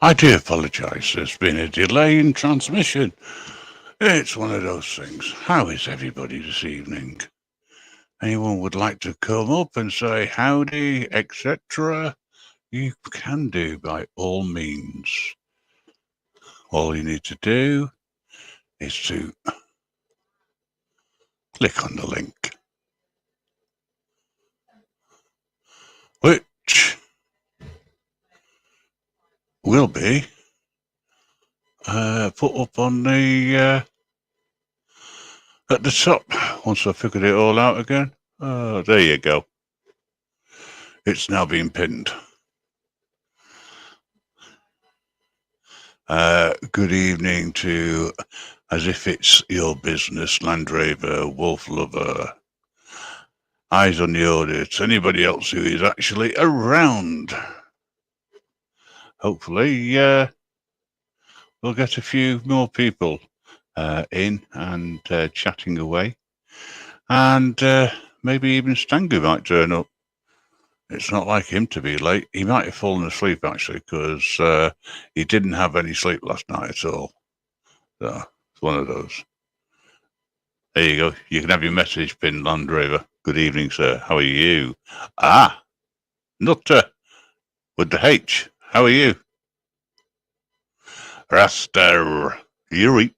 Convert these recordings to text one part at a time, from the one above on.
I do apologise. There's been a delay in transmission. It's one of those things. How is everybody this evening? Anyone would like to come up and say howdy, etc.? You can do by all means. All you need to do is to click on the link, which will be put up on the at the top once I figured it all out again. Oh, there you go. It's now been pinned. Good evening to As If It's Your Business, Land Raver, Wolf Lover, Eyes on the Audit, anybody else who is actually around. Hopefully, we'll get a few more people in and chatting away. And maybe even Stangu might turn up. It's not like him to be late. He might have fallen asleep, actually, because he didn't have any sleep last night at all. So it's one of those. There you go. You can have your message pinned, Land Rover. Good evening, sir. How are you? Ah, Nutter with the H. How are you? Raster Yuri.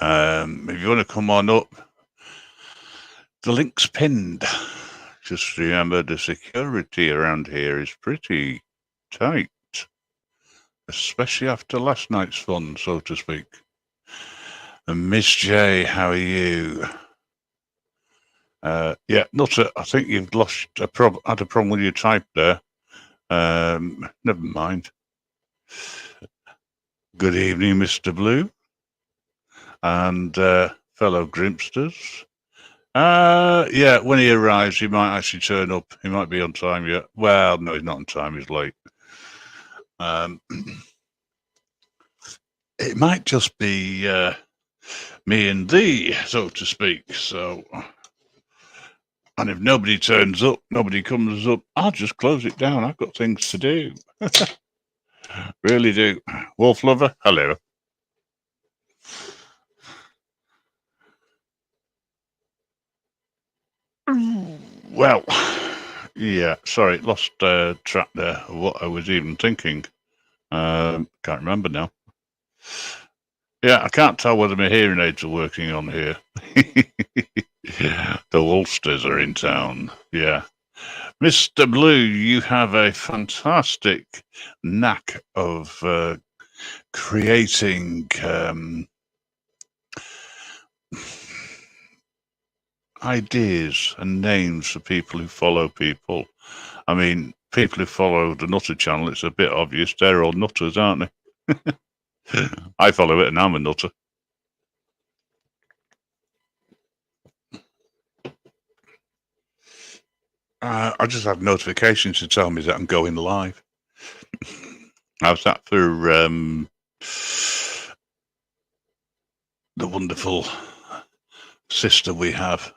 If you want to come on up, the link's pinned. Just remember the security around here is pretty tight, especially after last night's fun, so to speak. And Miss J, how are you? Yeah, Nutter, I think you've had a problem with your type there. Never mind. Good evening, Mr. Blue and fellow Grimpsters. Yeah, when he arrives, he might actually turn up. He might be on time yet. Well, no, he's not on time. He's late. It might just be me and thee, so to speak. So, and if nobody turns up, nobody comes up, I'll just close it down. I've got things to do. Really do. Wolf Lover, hello. Well, yeah, sorry, lost track there of what I was even thinking. Can't remember now. Yeah, I can't tell whether my hearing aids are working on here. The Wolfsters are in town, yeah. Mr. Blue, you have a fantastic knack of creating ideas and names for people who follow people. I mean, people who follow the Nutter channel, it's a bit obvious. They're all nutters, aren't they? I follow it and I'm a nutter. I just have notifications to tell me that I'm going live. How's that for the wonderful sister we have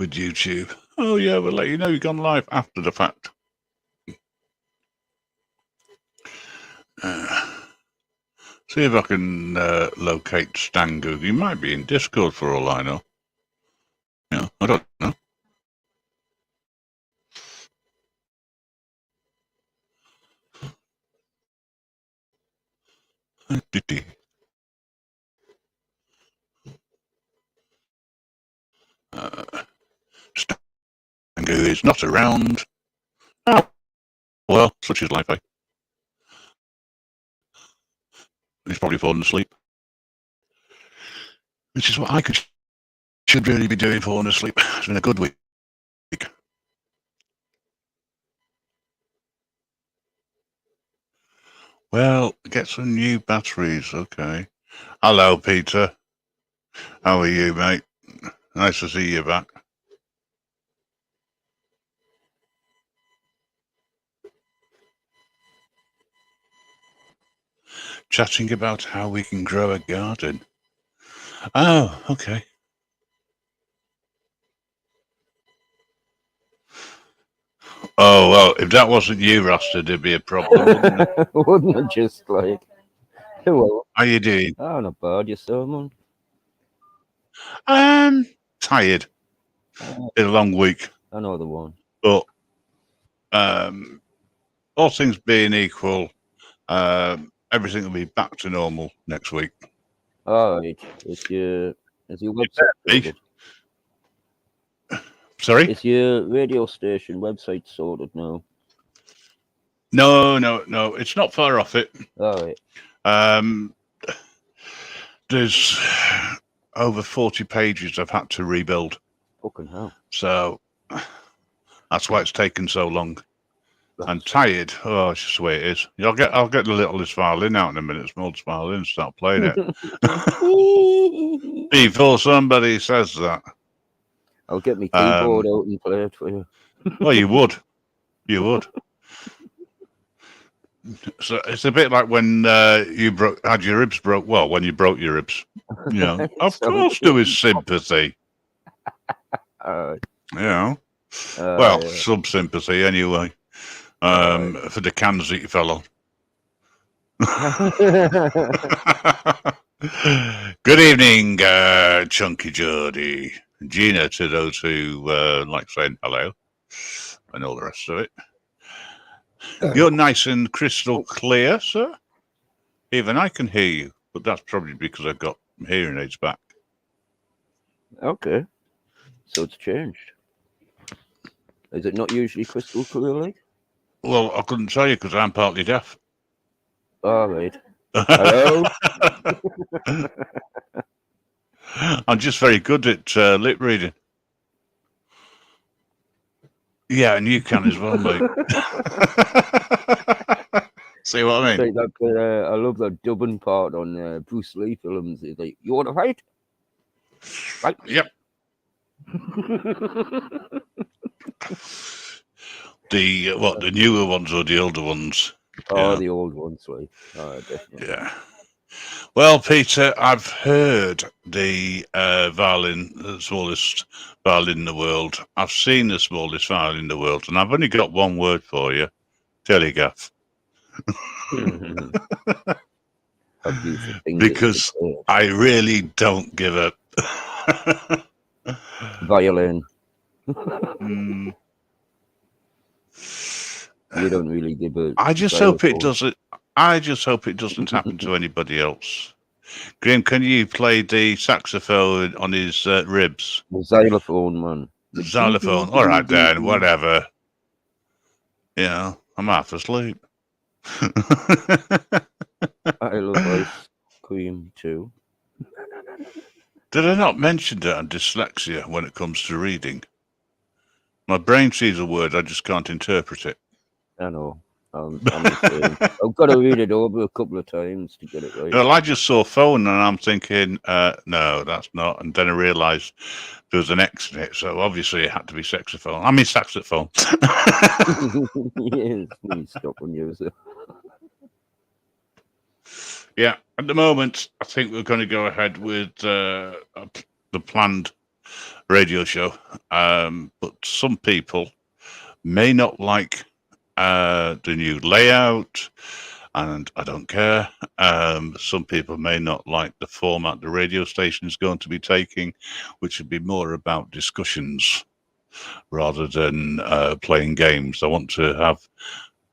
with YouTube? Oh yeah, we'll let you know you've gone live after the fact. See if I can locate Stangu. He might be in Discord for all I know. Yeah, I don't know. Stangu is not around. Oh, well, such is life, eh? He's probably fallen asleep. Which is what I should really be doing, falling asleep. It's been a good week. Well, get some new batteries, okay. Hello, Peter. How are you, mate? Nice to see you back. Chatting about how we can grow a garden. Oh, okay. Oh, well, if that wasn't you, Rasta, there'd be a problem, wouldn't there? Wouldn't it just like, well, How you doing? oh, not bad, yourself, man. Tired. Uh, Been a long week, I know the one. but all things being equal, everything will be back to normal next week. All right, is your website Hey, sorted? sorry? Is your radio station website sorted now? No, it's not far off it. All right, Um, there's over 40 pages I've had to rebuild, fucking hell. so that's why it's taken so long. I'm tired. Oh, it's just the way it is. I'll get the littlest violin out in a minute, smallest violin, and start playing it. Before somebody says that. I'll get my keyboard out and play it for you. Well, you would. You would. So it's a bit like when you had your ribs broke. Well, when you broke your ribs, you know. Of course, there was sympathy. You know. Well, yeah. some sympathy anyway. For the cans that you fell on. Good evening, Chunky Geordie. Gina, to those who like saying hello and all the rest of it. You're nice and crystal clear, sir. Even I can hear you, but that's probably because I've got hearing aids back. Okay, so it's changed. Is it not usually crystal clear like? Well, I couldn't tell you because I'm partly deaf. All right. Hello? I'm just very good at lip reading. Yeah, and you can as well, mate. See what I mean? Like that, I love that dubbing part on Bruce Lee films. He's like, you want to fight? Right. Yep. The newer ones or the older ones? Oh, Yeah. the old ones, right? Definitely. Yeah. Well, Peter, I've heard the violin, the smallest violin in the world. I've seen the smallest violin in the world, and I've only got one word for you: telegraph. Because I really don't give a violin. Mm. You don't really give a. I just hope it doesn't. I just hope it doesn't happen to anybody else. Graham, can you play the saxophone on his ribs? The xylophone, man. The xylophone. All right, then. Whatever. You know, I'm half asleep. I love ice cream too. Did I not mention that I'm dyslexia when it comes to reading? My brain sees a word, I just can't interpret it. I know. I'm I've got to read it over a couple of times to get it right. Well, I just saw phone and I'm thinking, no, that's not. And then I realised there was an X in it, so obviously it had to be saxophone. I mean saxophone. Yes, please stop on yours. Yeah, at the moment, I think we're going to go ahead with the planned radio show. But some people may not like the new layout, and I don't care. Some people may not like the format the radio station is going to be taking, which would be more about discussions rather than playing games. I want to have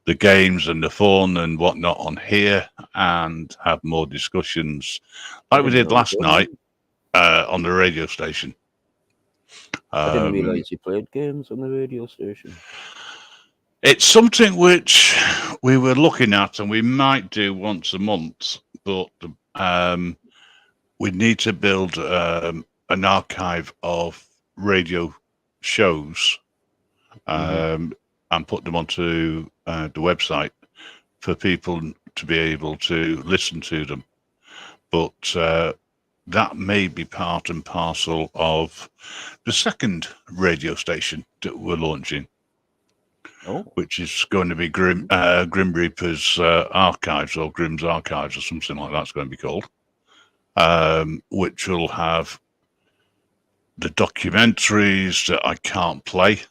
the games and the fun and whatnot on here and have more discussions like we did last night on the radio station. I didn't realise you played games on the radio station. It's something which we were looking at and we might do once a month, but we need to build an archive of radio shows and put them onto the website for people to be able to listen to them. But that may be part and parcel of the second radio station that we're launching, which is going to be Grim Reaper's Archives, or Grimm's Archives, or something like that's going to be called, which will have the documentaries that I can't play,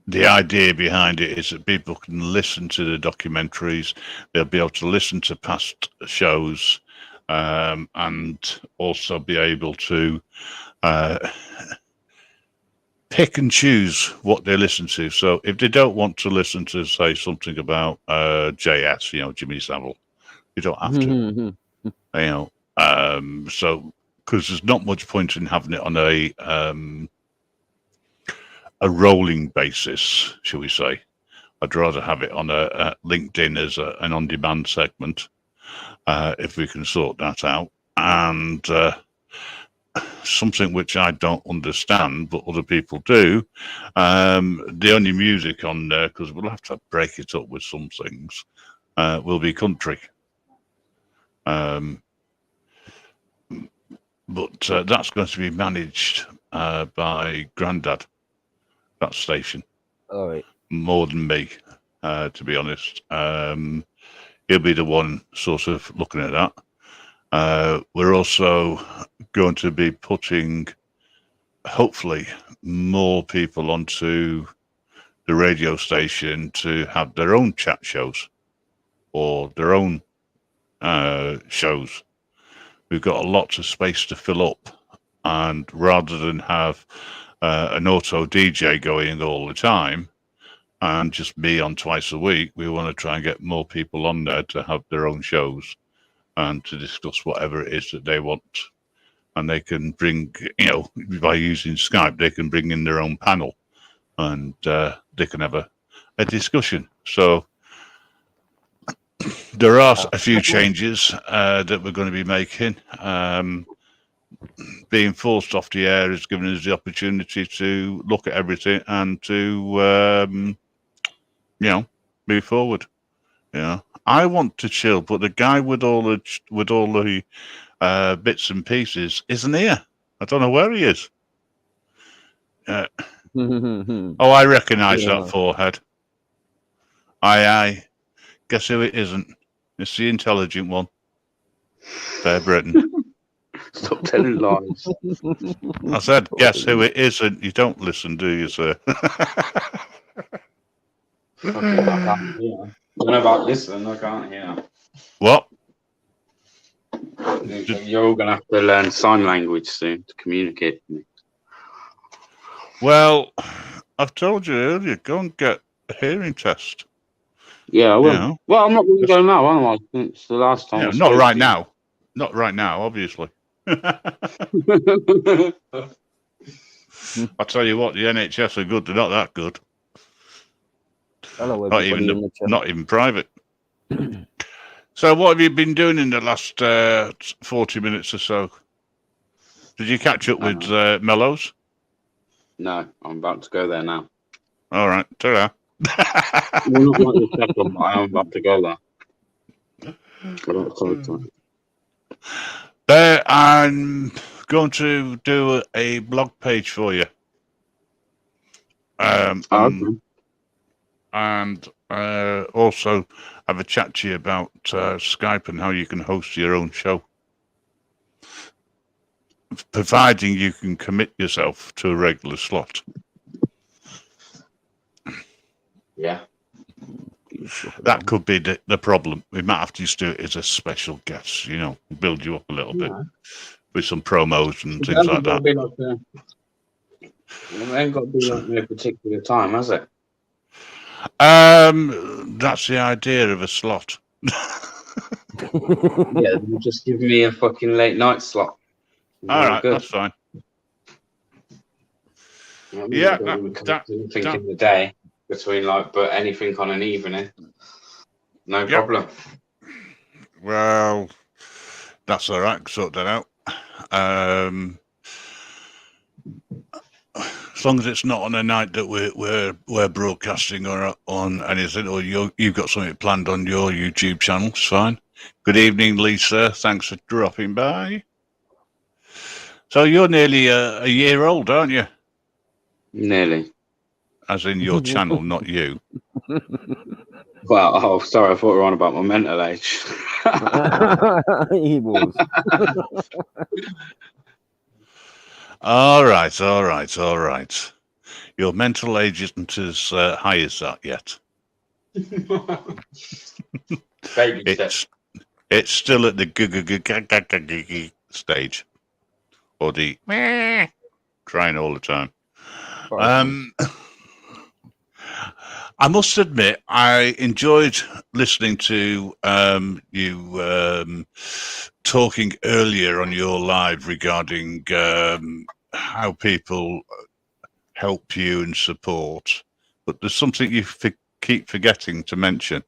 The idea behind it is that people can listen to the documentaries. They'll be able to listen to past shows, and also be able to pick and choose what they listen to. So if they don't want to listen to, say, something about JS, Jimmy Savile, you don't have to. So because there's not much point in having it on a rolling basis, shall we say. I'd rather have it on a LinkedIn as an on-demand segment, if we can sort that out. And something which I don't understand, but other people do, the only music on there, because we'll have to break it up with some things, will be country. But that's going to be managed by Grandad, that station. All right. More than me, to be honest. He'll be the one sort of looking at that. We're also going to be putting, hopefully, more people onto the radio station to have their own chat shows or their own shows. We've got a lot of space to fill up, and rather than have an auto DJ going all the time and just me on twice a week, we want to try and get more people on there to have their own shows and to discuss whatever it is that they want. And they can bring, by using Skype, they can bring in their own panel, and they can have a discussion. So there are a few changes that we're going to be making. Being forced off the air has given us the opportunity to look at everything and to, move forward. I want to chill, but the guy with all the bits and pieces isn't here. I don't know where he is. I recognise that forehead. Aye. Guess who it isn't? It's the intelligent one. Fair Britain. Stop telling lies. I said, guess who it isn't? You don't listen, do you, sir? Okay, I can't hear. I don't know about listen, I can't hear. What? You're all going to have to learn sign language soon to communicate with me. Well, I've told you earlier, go and get a hearing test. Yeah, I will. Well, I'm not going to go now, am I? It's the last time. Not right now. Not right now, obviously. I tell you what, the NHS are good. They're not that good. Hello, not even private. So what have you been doing in the last 40 minutes or so? Did you catch up with Mellows? No, I'm about to go there now. All right, ta-ra. Well, not like the second, but I am about to go there. I'm going to do a blog page for you. Okay. And also have a chat to you about Skype and how you can host your own show, providing you can commit yourself to a regular slot. Yeah. That could be the problem. We might have to just do it as a special guest, build you up a little bit with some promos and things like that. It ain't got to be like no particular time, has it? That's the idea of a slot. Yeah, you just give me a fucking late night slot. All right, good. That's fine. Yeah, anything in the day between but anything on an evening, no problem. Well, that's all right. Sort that out. As long as it's not on a night that we're broadcasting or on anything, or you've got something planned on your YouTube channel, it's fine. Good evening, Lisa. Thanks for dropping by. So you're nearly a year old, aren't you? Nearly. As in your channel, not you. Well, sorry, I thought we were on about my mental age. He was. All right. Your mental age isn't as high as that yet. Baby steps. It's still at the stage, or the crying all the time. I must admit, I enjoyed listening to you talking earlier on your live regarding how people help you and support. But there's something you keep forgetting to mention,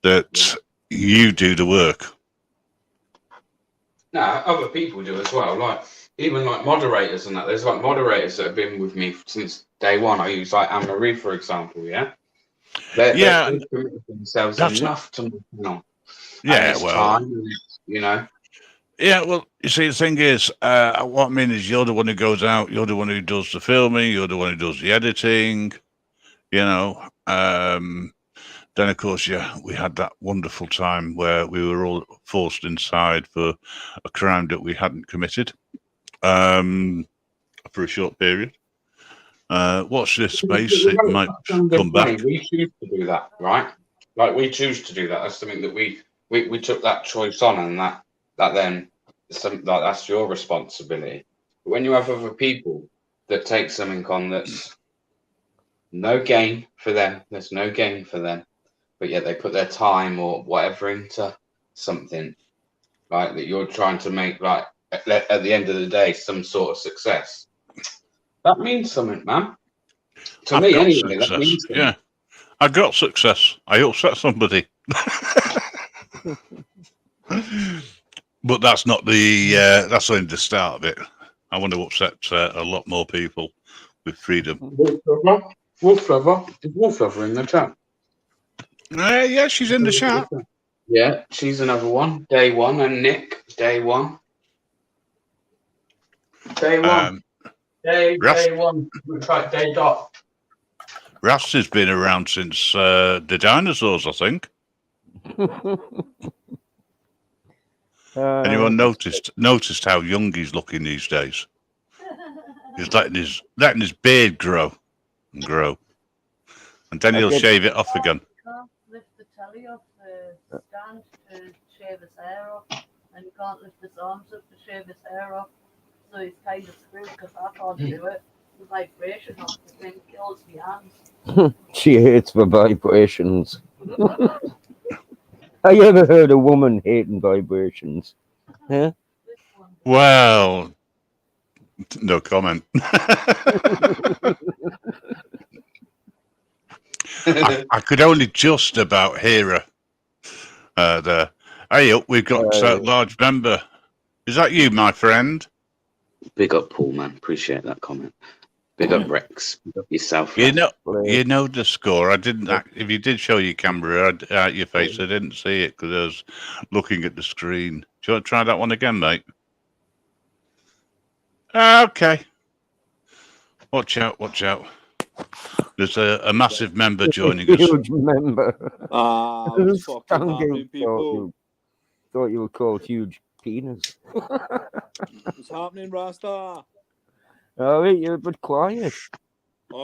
that you do the work. No, other people do as well. Like even like moderators and that. There's like moderators that have been with me since day one. I use like Anne-Marie, for example. Yeah. They've committed themselves enough to move on. Yeah, and well, time, you know. Yeah, well, you see, the thing is, what I mean is, you're the one who goes out, you're the one who does the filming, you're the one who does the editing, you know. Then, of course, we had that wonderful time where we were all forced inside for a crime that we hadn't committed for a short period. Watch this space, it might come back. We choose to do that, right? Like, we choose to do that. That's something that we took that choice on, and that then that's your responsibility. But when you have other people that take something on that's no gain for them, there's no gain for them, but yet they put their time or whatever into something like that you're trying to make, like at the end of the day, some sort of success. That means something, man. To me, anyway, that means something. Yeah, I got success. I upset somebody. But that's not that's only the start of it. I want to upset a lot more people with freedom. Wolflover. Is Wolflover in the chat? Yeah, she's in the chat. Yeah, she's another one. Day one. And Nick, day one. Day one. Day one. Right, day dot. Rast has been around since the dinosaurs, I think. Anyone noticed how young he's looking these days? He's letting his beard grow. And then he'll shave it off again. Can't lift the telly off the stand to shave his hair off, and he can't lift his arms up to shave his hair off. So he's kind of screwed because I can't do it. The vibration off the thing kills my hands. She hates the vibrations. Have you ever heard a woman hating vibrations? Huh? Well, no comment. I could only just about hear her there. Hey, we've got a large member. Is that you, my friend? Big up, Paul, man. Appreciate that comment. Big up, Rex. Big up yourself. You know the score. I didn't. If you did show your camera out your face, I didn't see it because I was looking at the screen. Do you want to try that one again, mate? Okay. Watch out! There's a massive member joining us. Huge member. What's fucking happening, people? Thought you were called huge penis. What's happening, Rasta? Oh, wait, you're a bit quiet.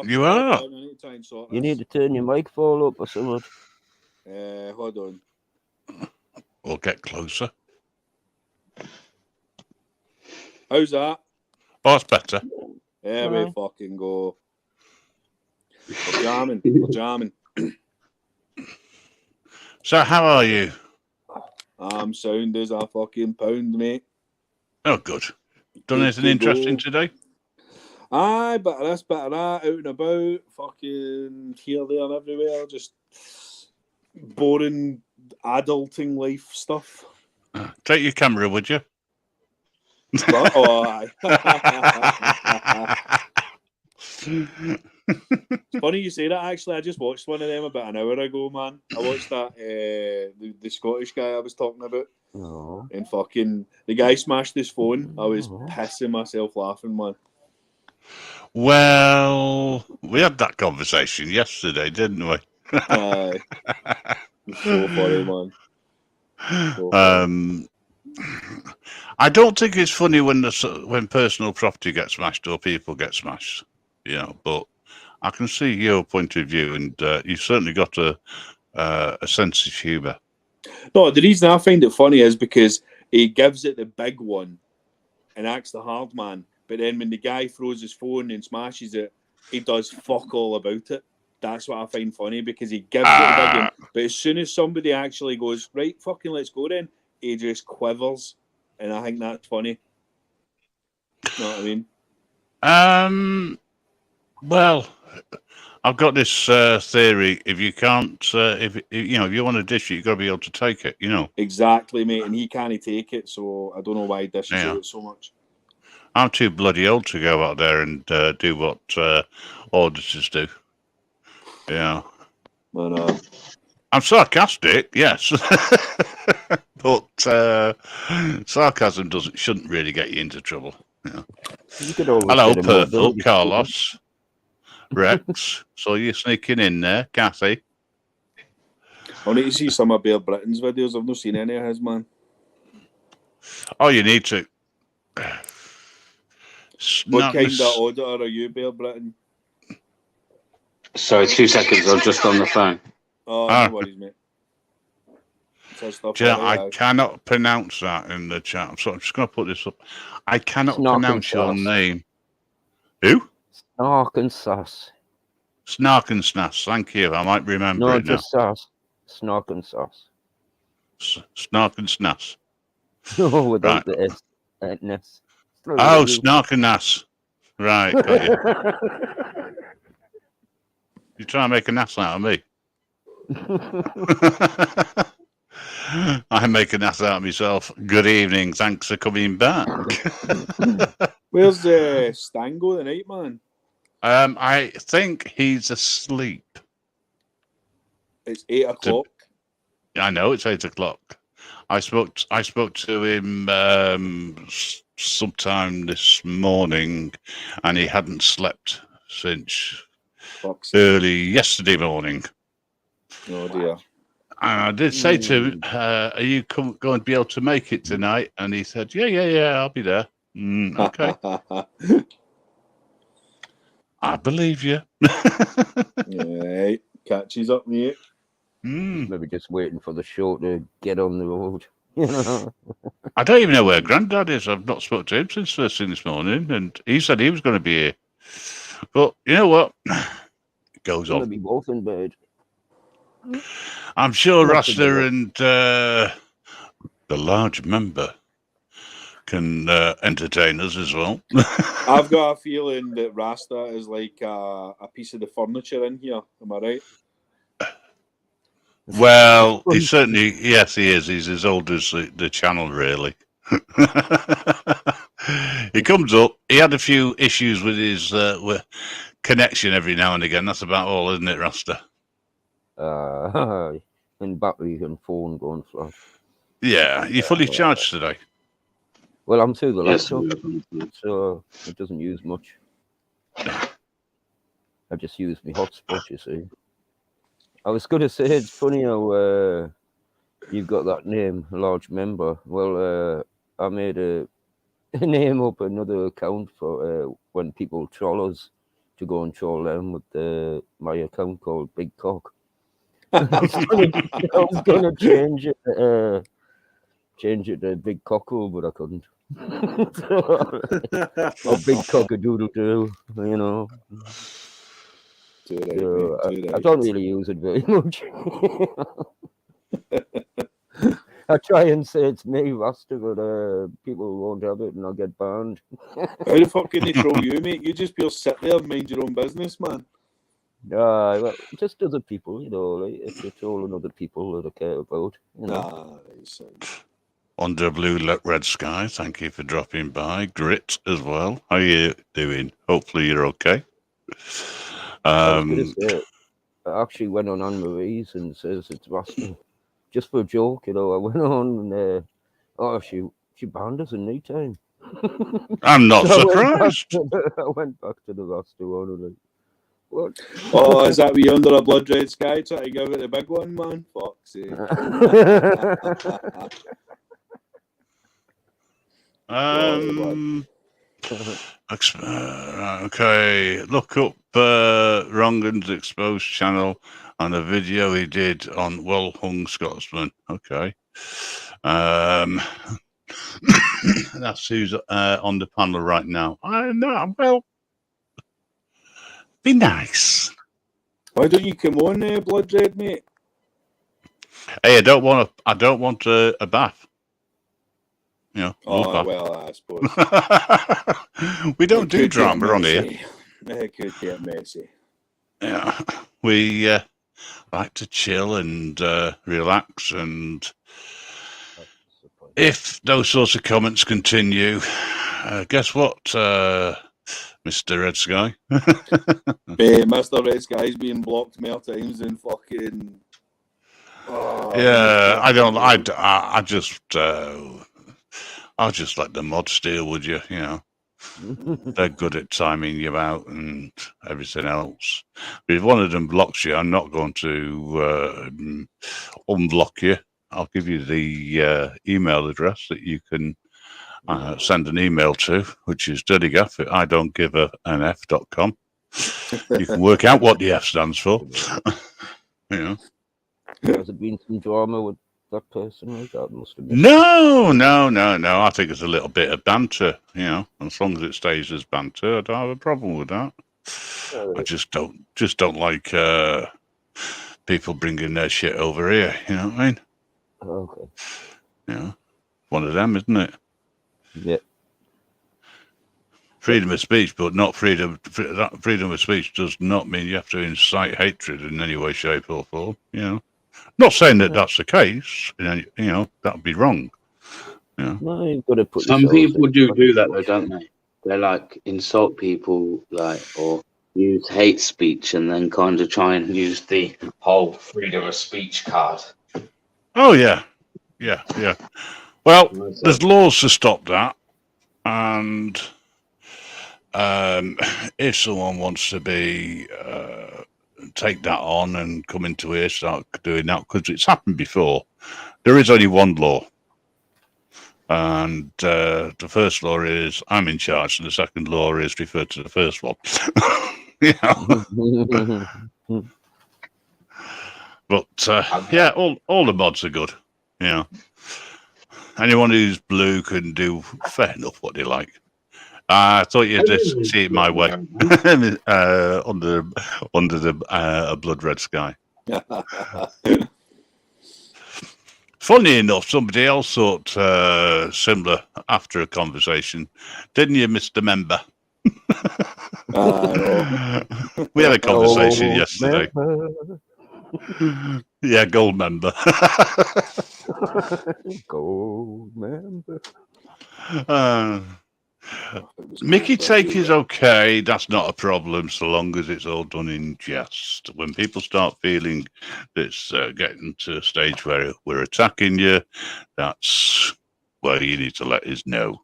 You are. You need to turn your microphone up or something. Hold on. Or get closer. How's that? Oh, that's better. There we fucking go. We're jamming. So, how are you? I'm sound as a fucking pound, mate. Oh, good. Done anything interesting today? Aye, bit of this, bit of that, out and about, fucking here, there, and everywhere. Just boring adulting life stuff. Take your camera, would you? Oh, aye. It's funny you say that, actually. I just watched one of them about an hour ago, man. I watched that, the Scottish guy I was talking about. Oh. And fucking, the guy smashed his phone. I was pissing myself laughing, man. Well, we had that conversation yesterday, didn't we? Aye. So funny, man. So funny. I don't think it's funny when personal property gets smashed or people get smashed, you know. But I can see your point of view, and you've certainly got a sense of humour. No, the reason I find it funny is because he gives it the big one and acts the hard man, but then when the guy throws his phone and smashes it, he does fuck all about it. That's what I find funny, because he gives it the big one, but as soon as somebody actually goes, right, fucking let's go then, he just quivers, and I think that's funny. You know what I mean? Well, I've got this theory: if you can't, if you want to dish it, you've got to be able to take it. You know. Exactly, mate, and he can't take it, so I don't know why he dishes it so much. I'm too bloody old to go out there and do what auditors do. Yeah. But, I'm sarcastic, yes, but sarcasm shouldn't really get you into trouble. Yeah. Hello, Purple, Carlos, Rex. So you're sneaking in there, Kathy. I need to see some of Bear Britain's videos. I've not seen any of his, man. Oh, you need to. What kind of auditor are you, Bear Britain? Sorry, 2 seconds. I was just on the phone. Oh, no worries, mate. I cannot pronounce that in the chat. So I'm just going to put this up. I cannot pronounce your name. Who? Snark and Sass. Snark and Snass. Thank you. I might remember it now. No, just Sass. Snark and Sass. Snark and Snass. No, without the S. Oh, Snark and Nass. Right, got you. You try and make a nass out of me. I make an ass out of myself. Good evening. Thanks for coming back. Where's Stango tonight, man? I think he's asleep. It's 8 o'clock. I know it's 8 o'clock. I spoke to him sometime this morning, and he hadn't slept since early yesterday morning. Oh dear. And I did say to him, are you going to be able to make it tonight? And he said, yeah, I'll be there. Okay. I believe you. Yeah, catches up, mate. Maybe just waiting for the show to get on the road. You know? I don't even know where Grandad is. I've not spoken to him since first thing this morning, and he said he was going to be here. But you know what? It goes on. Be both in bed. I'm sure Rasta and the large member can entertain us as well. I've got a feeling that Rasta is like a piece of the furniture in here. Am I right? Well, he certainly, yes, he is. He's as old as the channel, really. He comes up. He had a few issues with his connection every now and again. That's about all, isn't it, Rasta? And battery and phone going flat. Yeah, you're fully charged today. Well, I'm through the laptop, so it doesn't use much. I just use my hotspot, you see. I was going to say, it's funny how you've got that name, large member. Well, I made a name up another account for when people troll us to go and troll them with my account called Big Cock. I was going to change it to Big Cockle, but I couldn't. Or Big Cock-a-doodle-doo, you know. I don't really use it very much. I try and say it's me, Rasta, but people won't have it and I'll get banned. How the fuck can they troll you, mate? You just be sit there and mind your own business, man. Well, just other people, you know, like if you're trolling other people that I care about, you know. Under blue red sky, thank you for dropping by. Grit as well. How are you doing? Hopefully you're okay. I was going to say, I actually went on Anne-Marie's and says it's Rasta. Just for a joke, you know, I went on and she banned us in no time. I'm not surprised. I went back to the Rasta one and like, what? Oh, is that we under a blood red sky trying to give it the big one, man? Fuck's sake. Okay, look up Rongan's Exposed channel and a video he did on Well Hung Scotsman. Okay. That's who's on the panel right now. I know. Well, be nice. Why don't you come on, Blood Red, mate? Hey, I don't want a bath. You know. Oh well, I suppose We don't do drama on here. It could get messy. Yeah, we like to chill and relax, and if those sorts of comments continue, guess what, Mr. Red Sky? Mr. Red Sky's being blocked more times than fucking. Yeah, I'll just let the mods deal with you. You know, they're good at timing you out and everything else. But if one of them blocks you, I'm not going to unblock you. I'll give you the email address that you can send an email to, which is dirtygaff@idon'tgiveanf.com. You can work out what the F stands for. You know. Has it been some drama with that person? Like that must have been. No. I think it's a little bit of banter. You know, as long as it stays as banter, I don't have a problem with that. I just don't like people bringing their shit over here. You know what I mean? Okay. You know, one of them, isn't it? Yeah. Freedom of speech, but not freedom. Freedom of speech does not mean you have to incite hatred in any way, shape, or form. You know, not saying that that's the case. You know, that would be wrong. You know? No, you've got to put Some people do that though, don't they? They like insult people, like, or use hate speech, and then kind of try and use the whole freedom of speech card. Oh yeah. Well, there's laws to stop that, and if someone wants to take that on and come into here, start doing that, because it's happened before. There is only one law, and the first law is I'm in charge, and the second law is referred to the first one. You know? But yeah, all the mods are good. You know, anyone who's blue can do fair enough what they like. I thought you'd just see it my way under the blood red sky. Funny enough, somebody else thought similar after a conversation, didn't you, Mr. Member? We had a conversation yesterday. Yeah, gold member. Gold member. Mickey take is okay. That's not a problem, so long as it's all done in jest. When people start feeling it's getting to a stage where we're attacking you, that's where you need to let us know.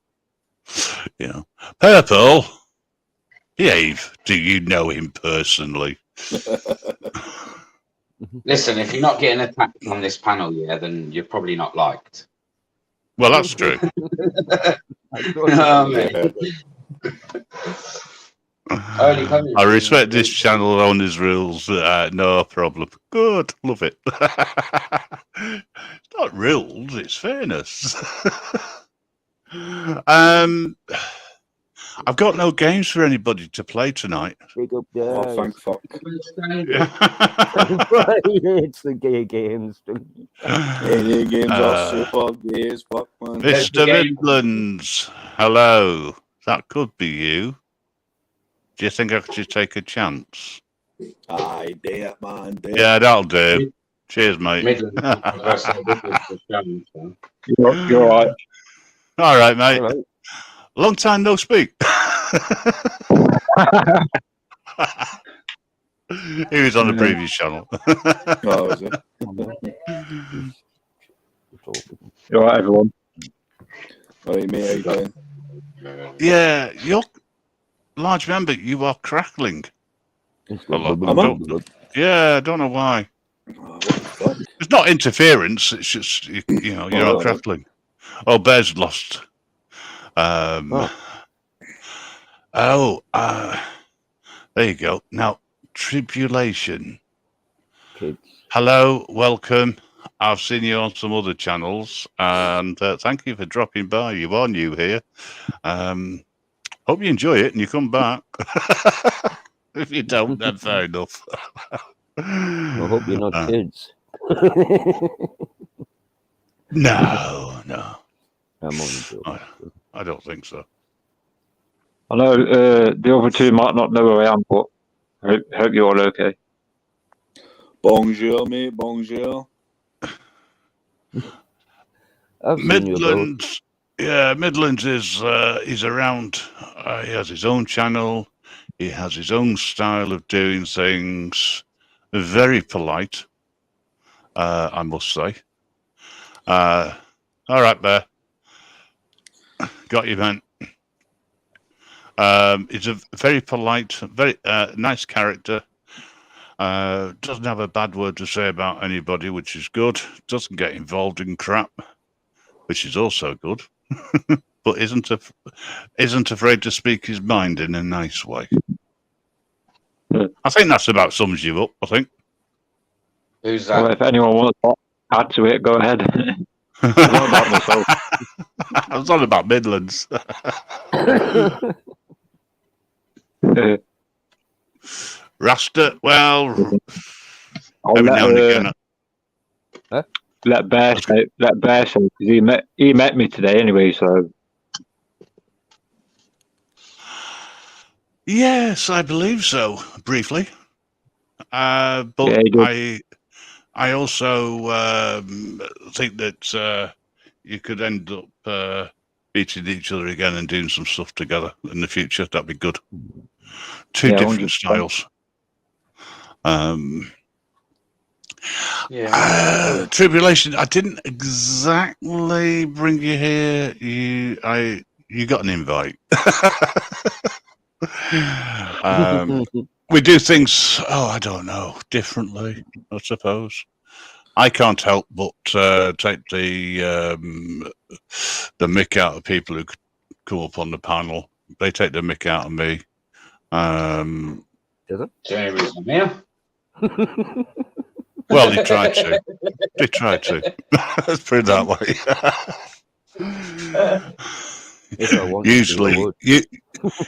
You know, Purple, behave. Do you know him personally? Listen, if you're not getting attacked on this panel, yeah, then you're probably not liked. Well, that's true. I respect this channel owner's rules. No problem. Good. Love it. It's not rules, it's fairness. I've got no games for anybody to play tonight. Oh, thank fuck. It's the gay games. Gay games are super gay as fuck, man. Mr. Midlands, hello. That could be you. Do you think I should take a chance? Aye, dare, man. Dare. Yeah, that'll do. Cheers, mate. You're right. All right, mate. All right. Long time no speak. He was on the previous channel. Oh, was it? You all right, everyone? All right, mate, how you doing? Yeah, you're large member. You are crackling. Yeah, I don't know why. It's not interference. It's just you know you're not crackling. Oh, Bear's lost. There you go. Now, Tribulation. Kids. Hello, welcome. I've seen you on some other channels, and thank you for dropping by. You are new here. Hope you enjoy it and you come back. If you don't, then fair enough. I hope you're not kids. No. I'm only joking. I don't think so. I know the other two might not know where I am, but I hope you're all okay. Bonjour, mate. Bonjour. Midlands. Yeah, Midlands is he's around. He has his own channel. He has his own style of doing things. Very polite, I must say. All right, Bear. Got you, man. He's a very polite, very nice character. Doesn't have a bad word to say about anybody, which is good. Doesn't get involved in crap, which is also good. But isn't afraid to speak his mind in a nice way. I think that's about sums you up, I think. Who's that? Well, if anyone wants to add to it, go ahead. It's not about myself. I was on about Midlands. Rasta, well, every now and again. Let Bear say, because he met me today anyway, so. Yes, I believe so, briefly. But yeah, I also think that you could end up beating each other again and doing some stuff together in the future. That'd be good. Two different 100%. Styles. Tribulation. I didn't exactly bring you here. You got an invite. We do things. I don't know, differently. I suppose. I can't help but take the mick out of people who come up on the panel. They take the mick out of me. Does it? Jeremy's on here. Well, they tried to. Let's put it that way.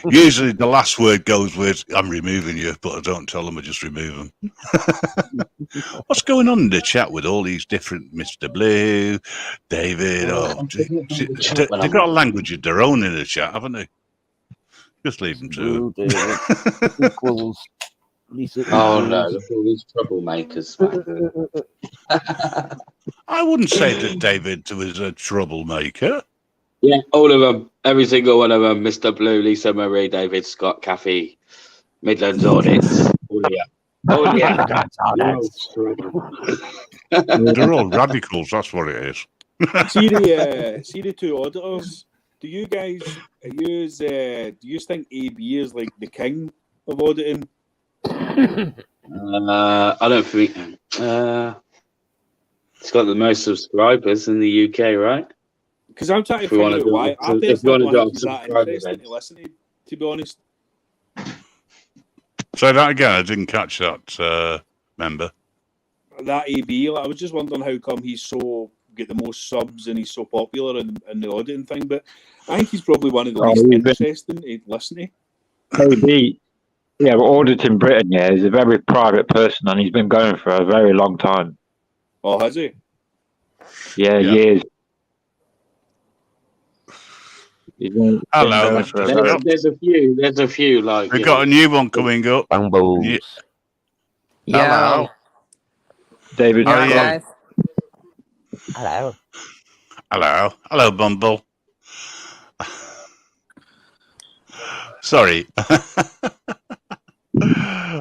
Usually the last word goes with, I'm removing you, but I don't tell them, I just remove them. What's going on in the chat with all these different Mr. Blue, David? They've got a language of their own in the chat, haven't they? Just leave them to it. Oh no, look at all these troublemakers, man. I wouldn't say that David was a troublemaker. Yeah, all of them. Every single one of them. Mr. Blue, Lisa Marie, David Scott, Kathy, Midlands Audits. Oh yeah. They're all radicals, that's what it is. See the two auditors. Do you guys use do you think AB is like the king of auditing? I don't think it's got the most subscribers in the UK, right? Because I'm trying to figure out why. I personally don't think it's that interesting to listen to be honest. Say that again. I didn't catch that, member. That AB, I was just wondering how come he's so get the most subs and he's so popular in the auditing thing. But I think he's probably one of the least interesting to listen to. AB, yeah, but auditing Britain, yeah, he's a very private person and he's been going for a very long time. Oh, has he? Yeah. Years. Hello. There's a few like we've got a new one coming up. Bumbles. Hello. David. Hello, Bumble. Sorry.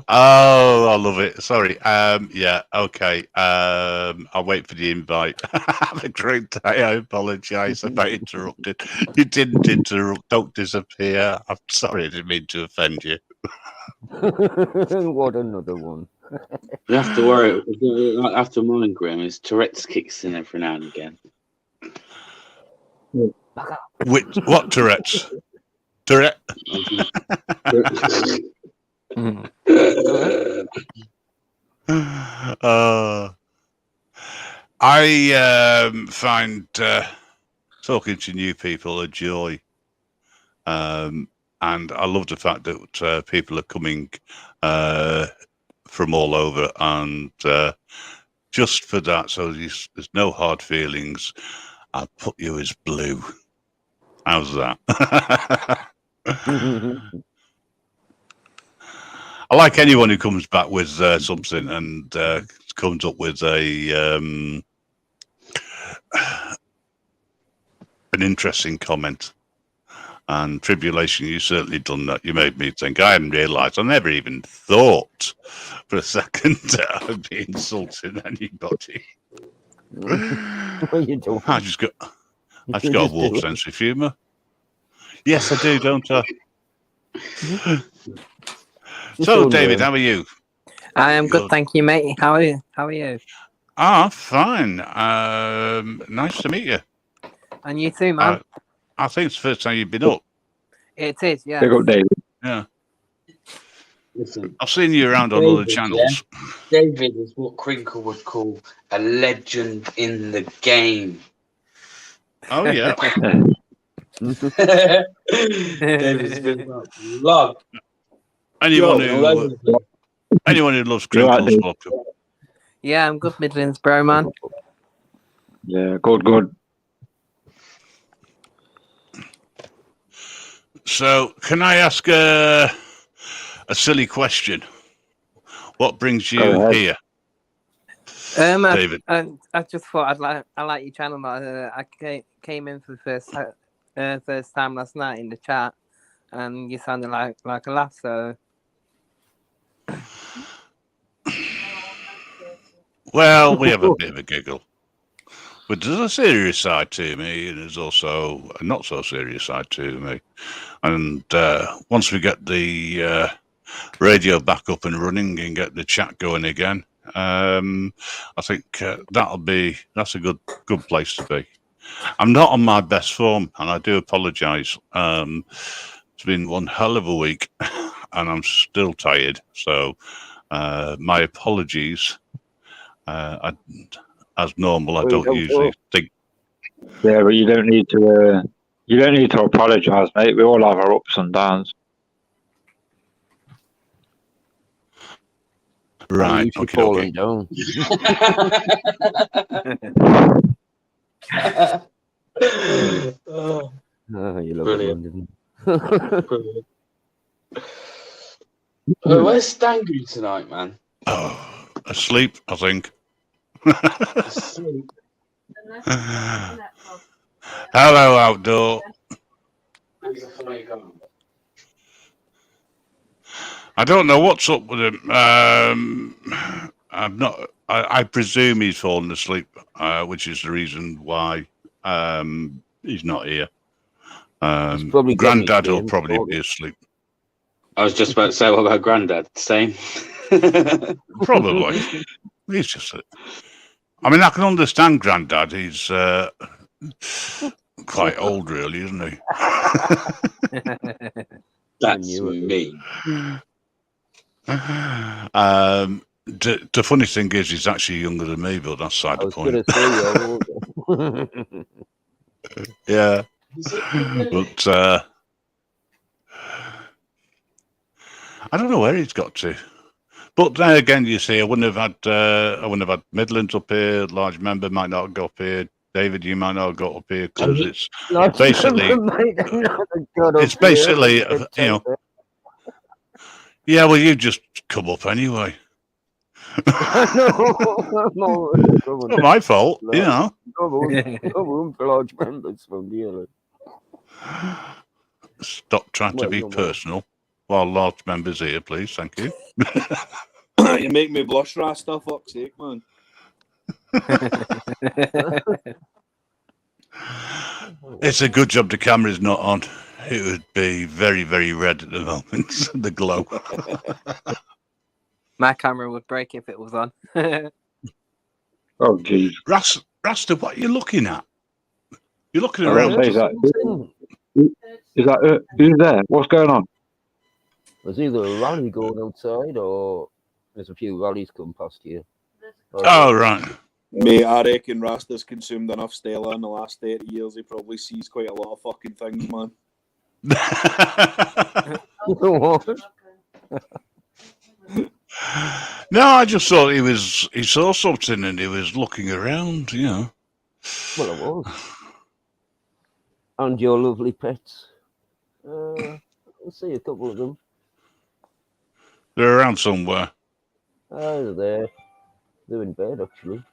Oh, I love it. Sorry. Yeah, okay. I'll wait for the invite. Have a great day. I apologise if I interrupted. You didn't interrupt. Don't disappear. I'm sorry, I didn't mean to offend you. What another one. You have to worry. After Morning Grim, his Tourette's kicks in every now and again. What Tourette's? Tourette. I find talking to new people a joy, and I love the fact that people are coming from all over, and just for that, so there's no hard feelings. I'll put you as blue. How's that? I like anyone who comes back with something and comes up with an interesting comment. And Tribulation, you certainly done that. You made me think. I hadn't realised. I never even thought for a second that I'd be insulting anybody. What you doing? I just got a warped sense of humour. Yes, I do, don't I? So, David, how are you? I am good, thank you, mate. How are you? How are you? Fine. Nice to meet you. And you too, man. I think it's the first time you've been up. It is, yeah. Big up, David. Yeah. Listen, I've seen you around on other channels. Yeah. David is what Crinkle would call a legend in the game. Oh, yeah. David's been long. Anyone who loves Crinkle's welcome. Yeah, I'm good, Midlands, bro, man. Yeah, good. So, can I ask a silly question? What brings you here, David? I just thought I like your channel. I came in for the first time last night in the chat, and you sounded like a laugh. So, well, we have a bit of a giggle. But there's a serious side to me, and there's also a not so serious side to me. And once we get the radio back up and running and get the chat going again, I think that's a good place to be. I'm not on my best form, and I do apologise. It's been one hell of a week, and I'm still tired. So my apologies. As normal, I don't usually think. Yeah, but you don't need to. You don't need to apologise, mate. We all have our ups and downs. Right. Okay. Down. Oh, You love brilliant. London. Where's Stangu tonight, man? Oh, asleep, I think. Asleep. Hello, outdoor. I don't know what's up with him. I'm not. I presume he's fallen asleep, which is the reason why he's not here. Granddad will probably be asleep. I was just about to say, what about Granddad? Same. Probably. He's just. I mean, I can understand Granddad. He's quite old, really, isn't he? That's me. The funny thing is, he's actually younger than me, but that's side the point. Yeah, but I don't know where he's got to. But then again, you see, I wouldn't have had Midlands up here. Large member might not have got up here. David, you might not have got up here because it's basically, you know. Yeah, well, you just come up anyway. It's not my fault, you know. Large members from the Stop trying to be personal while large members here, please. Thank you. You make me blush, Rasta. Fuck's sake, man. It's a good job the camera's not on. It would be very, very red at the moment. The glow. My camera would break if it was on. Oh, geez. Rasta, what are you looking at? You're looking I around. heard Is that- something. Is that who's there? What's going on? There's either a rally going outside or there's a few rallies coming past here. Oh, right. Mate, I reckon Rasta's consumed enough Stella in the last 30 years. He probably sees quite a lot of fucking things, man. No, I just thought he saw something and he was looking around, you know. Well, it was. And your lovely pets. I'll see a couple of them. They're around somewhere. They're there. They're in bed, actually.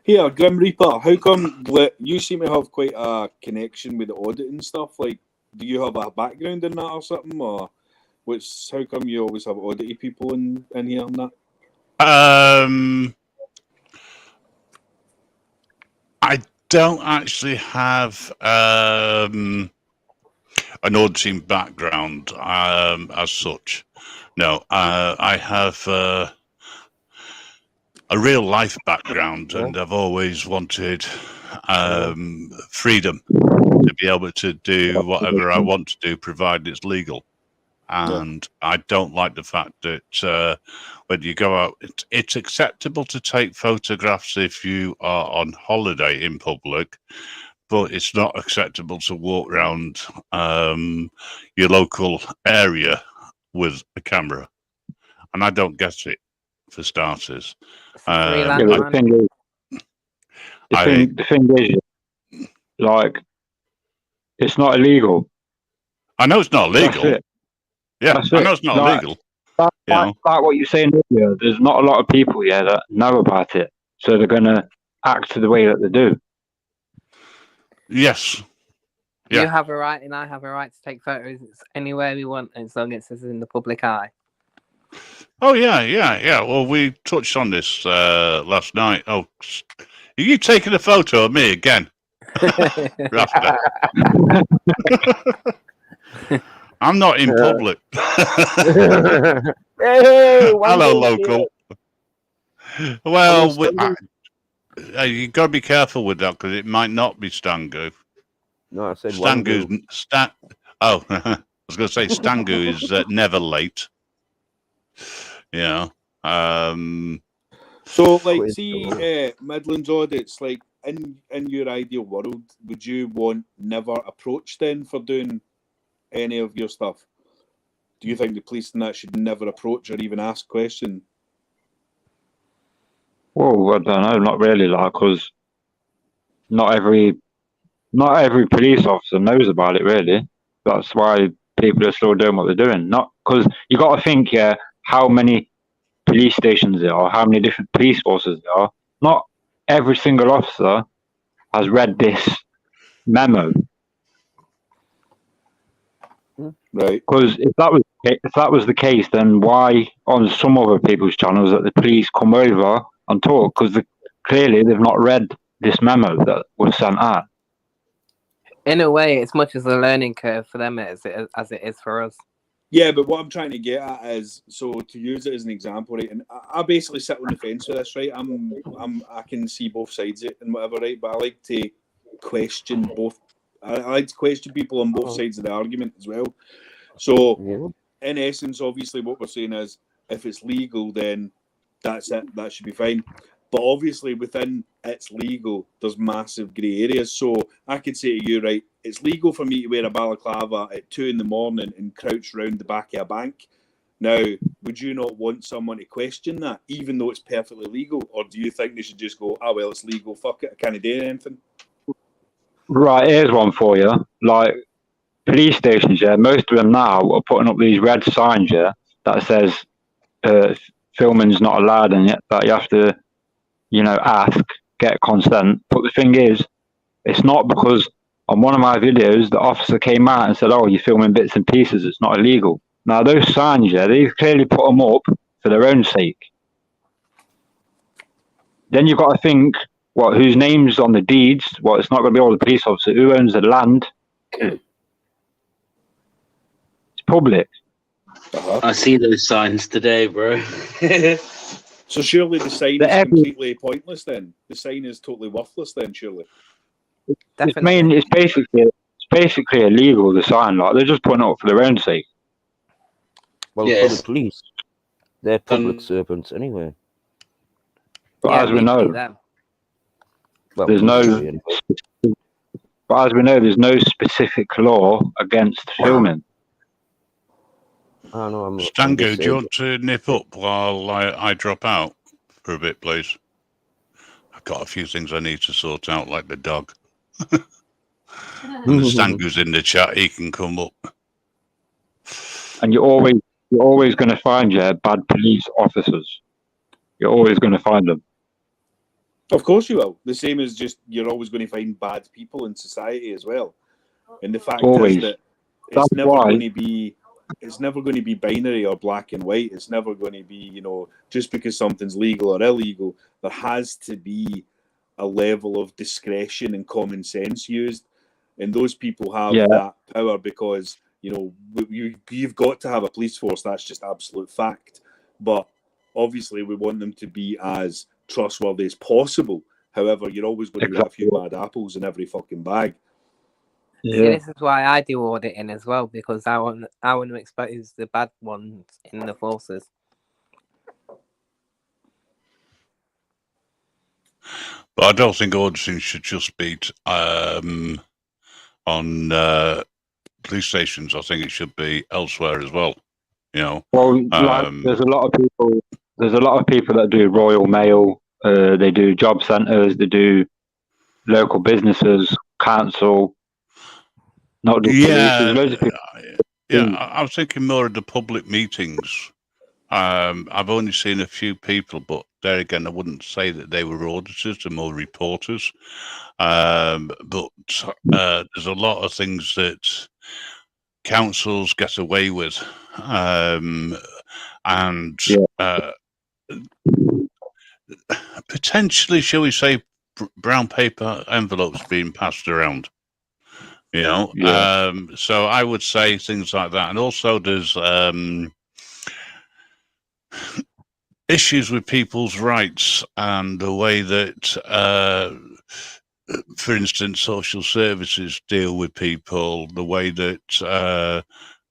Here, Grim Reaper, how come you seem to have quite a connection with the audit and stuff? Like, do you have a background in that or something? Or how come you always have audity people in here and that? I don't actually have an auditing background as such. No, I have a real life background, and I've always wanted freedom to be able to do whatever I want to do, provided it's legal. And I don't like the fact that when you go out, it's acceptable to take photographs if you are on holiday in public, but it's not acceptable to walk around your local area with a camera. And I don't get it, for starters. The thing is, like, it's not illegal. I know it's not illegal. Yeah, I know it's not illegal. Like what you're saying earlier, there's not a lot of people here that know about it, so they're going to act the way that they do. Yes. Yeah. You have a right, and I have a right to take photos anywhere we want, as long as it's in the public eye. Oh, yeah. Well, we touched on this last night. Oh, are you taking a photo of me again? Rasta. I'm not in public. Hey, hello, local. Well, you've got to be careful with that because it might not be Stangu. No, I said Stangu's Oh, I was going to say Stangu is never late. Yeah. So, like, see, Midlands audits, like, in your ideal world, would you want never approach then for doing any of your stuff? Do you think the police and that should never approach or even ask questions? Well, I don't know, not really, like, because not every police officer knows about it, really. That's why people are still doing what they're doing. Not because you got to think, how many police stations there are, how many different police forces there are. Not every single officer has read this memo. Right. Because if that was the case, then why on some other people's channels that the police come over and talk? Because clearly they've not read this memo that was sent out. In a way, it's much as a learning curve for them as it is for us. Yeah, but what I'm trying to get at is, so to use it as an example, right? And I basically sit on the fence with this, right? I can see both sides of it and whatever, right? But I like to question both. I like to question people on both sides of the argument as well. So, in essence, obviously, what we're saying is, if it's legal, then that's it. That should be fine. But obviously, within it's legal, there's massive grey areas. So I could say to you, right, it's legal for me to wear a balaclava at 2 a.m. and crouch round the back of a bank. Now, would you not want someone to question that, even though it's perfectly legal? Or do you think they should just go, oh, well, it's legal, fuck it, I can't do anything? Right, here's one for you. Like, police stations, most of them now are putting up these red signs, that says filming's not allowed, and yet that you have to, ask, get consent. But the thing is, it's not because on one of my videos, the officer came out and said, oh, you're filming bits and pieces, it's not illegal. Now, those signs, they've clearly put them up for their own sake. Then you've got to think, whose name's on the deeds? It's not going to be all the police officers. Who owns the land? It's public. I see those signs today, bro. So surely the sign is completely pointless then? The sign is totally worthless then, surely? Definitely. It's basically illegal, the sign. Like, they're just putting it up for their own sake. Well, Yes. for the police, they're public servants anyway. But Yeah, as we legally know, them. Well, there's legally, no. anyway. But as we know, there's no specific law against filming. I know. I'm Stango, just do you want to nip up while I drop out for a bit, please? I've got a few things I need to sort out, like the dog. And the Stango's in the chat, he can come up. And you're always going to find bad police officers. You're always going to find them. Of course you will. The same as just you're always going to find bad people in society as well. And the fact Always. is that That's it's never why- going to be. It's never going to be binary or black and white. It's never going to be, you know, just because something's legal or illegal. There has to be a level of discretion and common sense used, and those people have that power because, you know, you've got to have a police force. That's just absolute fact. But obviously, we want them to be as trustworthy as possible. However, you're always going to get a few bad apples in every fucking bag. See, this is why I do auditing as well, because I want to expose the bad ones in the forces. But I don't think auditing should just be on police stations. I think it should be elsewhere as well. You know. Well, there's a lot of people. There's a lot of people that do Royal Mail. They do job centres. They do local businesses, council. Not just police. There's loads of people. Yeah, I was thinking more of the public meetings. I've only seen a few people, but there again, I wouldn't say that they were auditors, they're more reporters. But there's a lot of things that councils get away with. Potentially, shall we say, brown paper envelopes being passed around. You know, so I would say things like that. And also there's issues with people's rights and the way that, for instance, social services deal with people, the way that,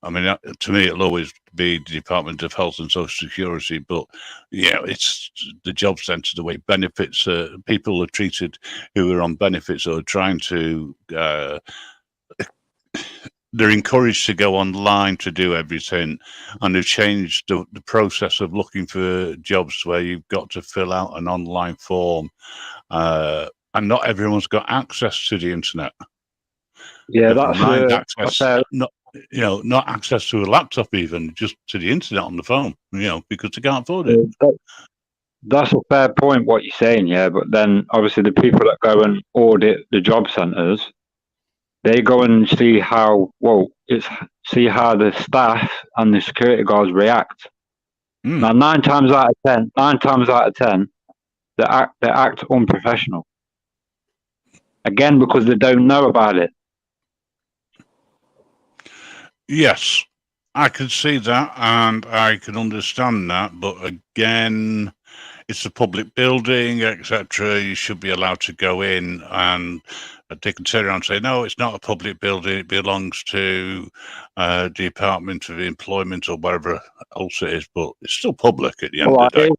I mean, to me, it'll always be the Department of Health and Social Security, but yeah, it's the job centre, the way benefits, people are treated who are on benefits or trying to, they're encouraged to go online to do everything, and they've changed the process of looking for jobs where you've got to fill out an online form, and not everyone's got access to the internet. Yeah, not access to a laptop, even just to the internet on the phone. You know, because they can't afford it. That's a fair point what you're saying, yeah. But then obviously the people that go and audit the job centres, they go and see how the staff and the security guards react. Now, 9 times out of 10, they act unprofessional. Again, because they don't know about it. Yes, I can see that, and I can understand that. But again, it's a public building, etc. You should be allowed to go in, and they can turn around and say, no, it's not a public building. It belongs to Department of Employment or whatever else it is, but it's still public at the end of the day.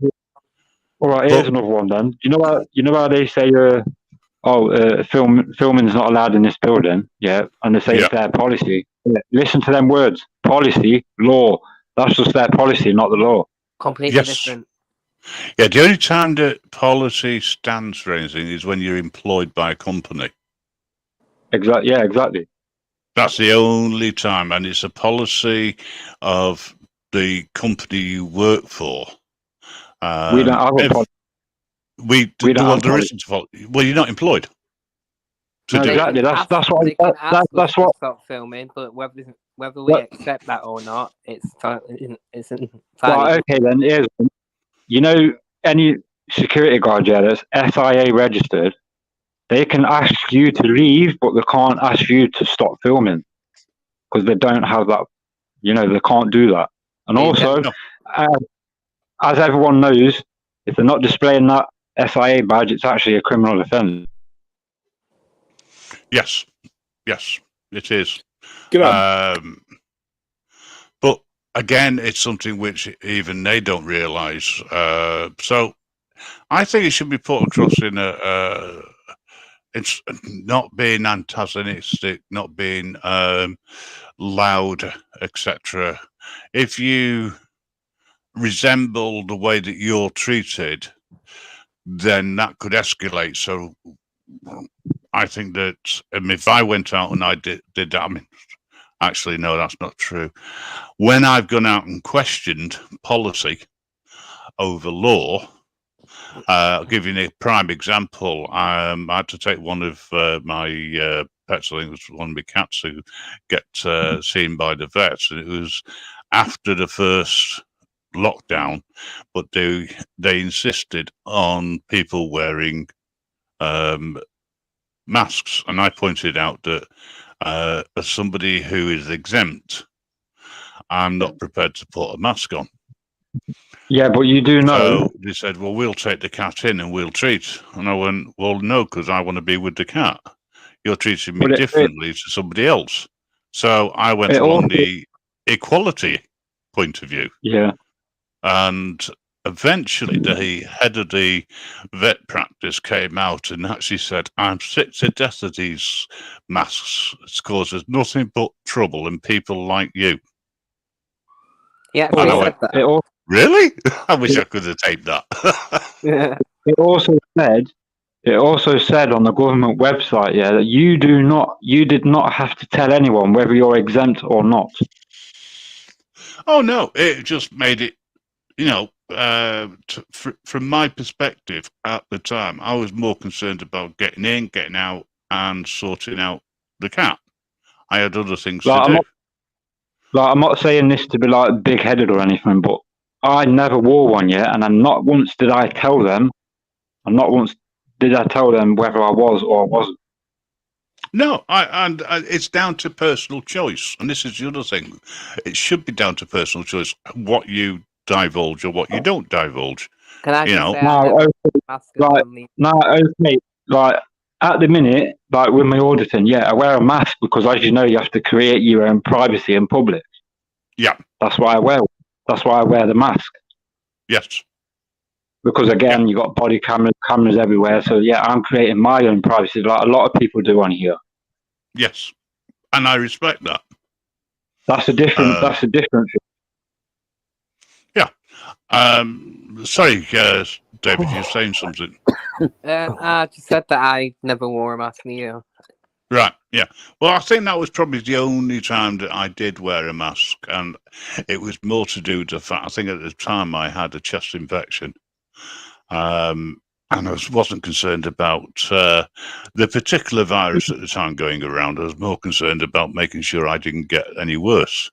All right, here's another one then. You know how they say, filming's not allowed in this building, yeah, and they say it's their policy. Yeah. Listen to them words: policy, law. That's just their policy, not the law. Completely different. Yeah, the only time that policy stands for anything is when you're employed by a company. Exactly. Yeah, exactly. That's the only time, and it's a policy of the company you work for. We don't have a policy. We don't have there isn't a policy. Well, you're not employed. No, exactly. That's what. Stop filming, but whether we accept that or not, it's entirely. Well, okay, then here's one. You know, any security guard that's SIA registered, they can ask you to leave, but they can't ask you to stop filming because they don't have that. You know, they can't do that. And also, as everyone knows, if they're not displaying that SIA badge, it's actually a criminal offence. Yes, it is. But again, it's something which even they don't realise. So I think it should be put across in it's not being antagonistic, not being loud, etc. If you resemble the way that you're treated, then that could escalate. So I think that if I went out and I did that, I mean, actually, no, that's not true. When I've gone out and questioned policy over law, I'll give you a prime example. I had to take one of my pets, I think it was one of my cats, to get seen by the vets. And it was after the first lockdown, but they insisted on people wearing masks. And I pointed out that as somebody who is exempt, I'm not prepared to put a mask on. Yeah, but you do know. So they said, well, we'll take the cat in and we'll treat. And I went, well, no, because I want to be with the cat. You're treating me differently to somebody else. So I went along the equality point of view. Yeah. And eventually the head of the vet practice came out and actually said, I'm sick to death of these masks. It causes nothing but trouble and people like you. Yeah, and I went, really? I wish I could have taped that. yeah. It also said on the government website, yeah, that you did not have to tell anyone whether you're exempt or not. Oh no, it just made it, from my perspective at the time, I was more concerned about getting in, getting out, and sorting out the cat. I had other things to do. I'm not saying this to be like big-headed or anything, but I never wore one yet, and not once did I tell them, and not once did I tell them whether I was or I wasn't. No, and it's down to personal choice, and this is the other thing. It should be down to personal choice what you divulge or what you don't divulge. Can I like at the minute, like with my auditing, yeah, I wear a mask because, as you know, you have to create your own privacy in public. Yeah, that's why I wear the mask. Yes, because again, you got body cameras everywhere. So yeah, I'm creating my own privacy, like a lot of people do on here. Yes, and I respect that. That's a different. That's a different thing. Yeah. Sorry, David, you're saying something. I just said that I never wore a mask neither. Right, yeah. Well, I think that was probably the only time that I did wear a mask, and it was more to do with the fact, I think at the time I had a chest infection, and I wasn't concerned about the particular virus at the time going around. I was more concerned about making sure I didn't get any worse.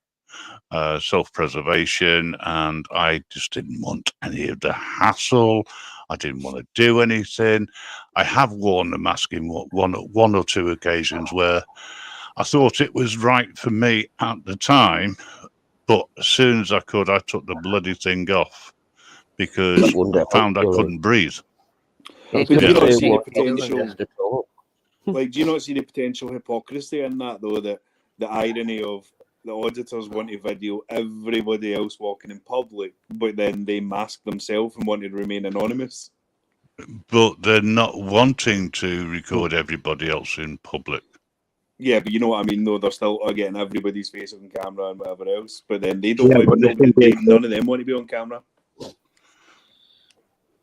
Self-preservation, and I just didn't want any of the hassle. I didn't want to do anything. I have worn a mask in one or two occasions where I thought it was right for me at the time, but as soon as I could, I took the bloody thing off because I found I couldn't breathe. Do you not see the potential? Like, do you not see the potential hypocrisy in that, though? The irony of the auditors want to video everybody else walking in public, but then they mask themselves and want to remain anonymous. But they're not wanting to record everybody else in public. Yeah, but you know what I mean, though. They're still getting everybody's face on camera and whatever else, but then they don't. None of them want to be on camera.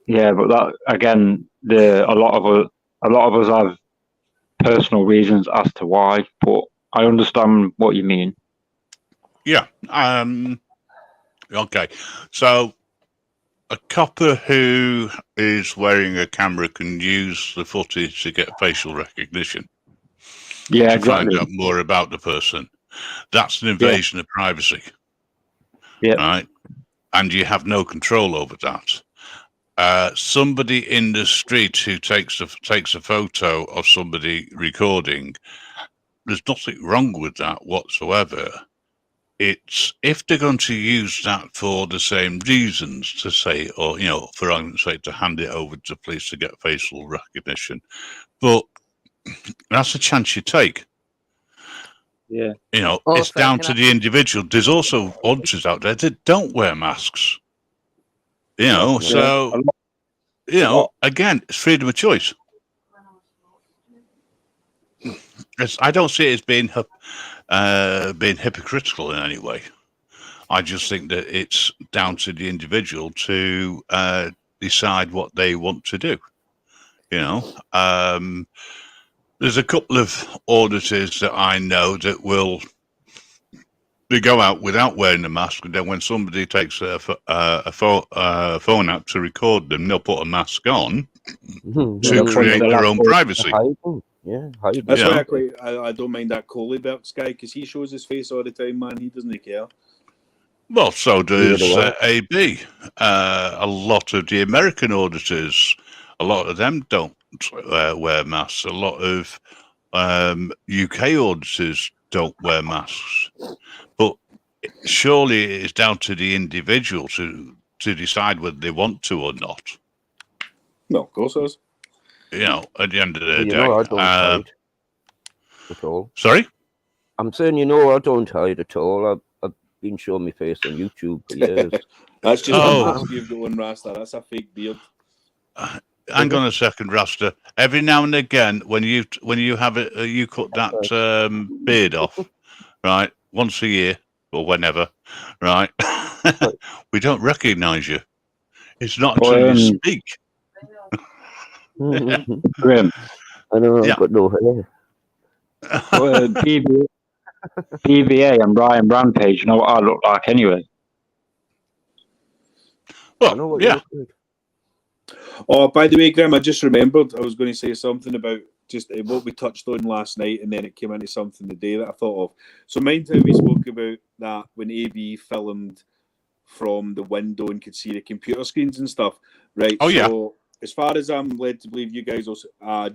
Yeah, but that again, a lot of us have personal reasons as to why, but I understand what you mean. Yeah. Okay. So a copper who is wearing a camera can use the footage to get facial recognition. Yeah, to exactly. Find out more about the person. That's an invasion of privacy. Yeah. Right. And you have no control over that. Somebody in the street who takes a photo of somebody recording, there's nothing wrong with that whatsoever. It's if they're going to use that for the same reasons, to say, or for argument's sake, to hand it over to police to get facial recognition. But that's a chance you take. Yeah. You know, Also, it's down can to the individual. There's also auditors out there that don't wear masks. You know, Yeah. so you know, again, it's freedom of choice. I don't see it as being hypocritical in any way. I just think that it's down to the individual to decide what they want to do. You know, there's a couple of auditors that I know that they go out without wearing a mask, and then when somebody takes a phone out to record them, they'll put a mask on to create their own privacy. Yeah, hide. That's Yeah. why I don't mind that Coleybergs guy, because he shows his face all the time, man. He doesn't care. Well, so does do AB. A lot of the American auditors, a lot of them don't wear masks. A lot of UK auditors don't wear masks. But surely it is down to the individual to decide whether they want to or not. No, of course it is. You know, at the end of the You day. know, I don't hide at all. Sorry? I'm saying, you know, I don't hide at all. I've been showing my face on YouTube for years. That's just Oh. a mask you've got on, Rasta. That's a fake beard. Hang on a second, Rasta. Every now and again, when you have it, you cut that beard off, right? Once a year or whenever, right? We don't recognise you. It's not until you speak. Grim. I know I've Yeah. got no hair. PVA and Brian Rampage, you know what I look like anyway. I know Well, what you yeah. look like. Oh, by the way, Graham, I just remembered I was going to say something about just what we touched on last night, and then it came into something today that I thought of. So mind how we spoke about that when AB filmed from the window and could see the computer screens and stuff, right? Oh, yeah. So as far as I'm led to believe, you guys also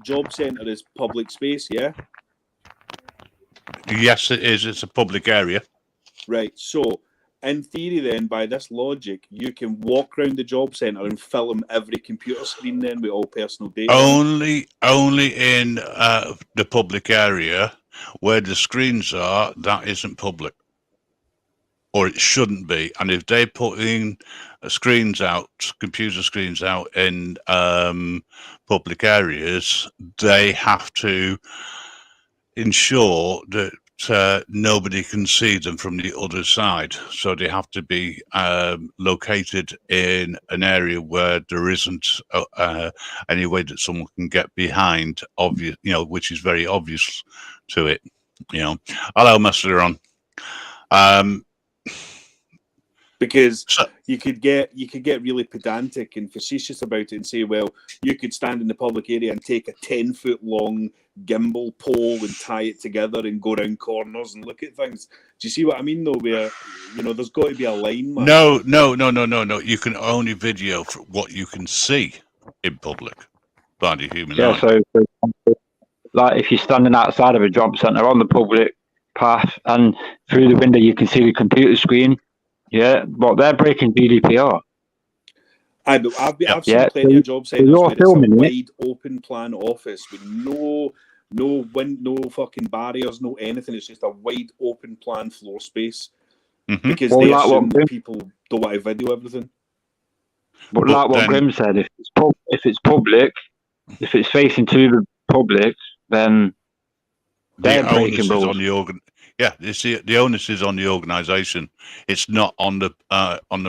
job centre is public space, yeah? Yes, it is. It's a public area. Right. So in theory, then, by this logic, you can walk around the job centre and film every computer screen then with all personal data. Only in the public area where the screens are, that isn't public. Or it shouldn't be. And if they're putting screens out, computer screens out in public areas, they have to ensure that nobody can see them from the other side. So they have to be located in an area where there isn't any way that someone can get behind, obvious, you know, which is very obvious to it. You know, hello, Mr. Ron. Because you could get really pedantic and facetious about it and say, well, you could stand in the public area and take a 10-foot long gimbal pole and tie it together and go around corners and look at things. Do you see what I mean, though? Where, you know, there's got to be a line, man. No. You can only video for what you can see in public by the human eye. So for example, like if you're standing outside of a job centre on the public path and through the window you can see the computer screen. Yeah, but they're breaking GDPR. I've seen plenty of job centres where it's a wide open plan office with no fucking barriers, no anything. It's just a wide open plan floor space because they assume that people don't want to video everything. But like what Grim said, if it's public, if it's facing to the public, then they're breaking rules. Yeah, you see, the onus is on the organisation. It's not on the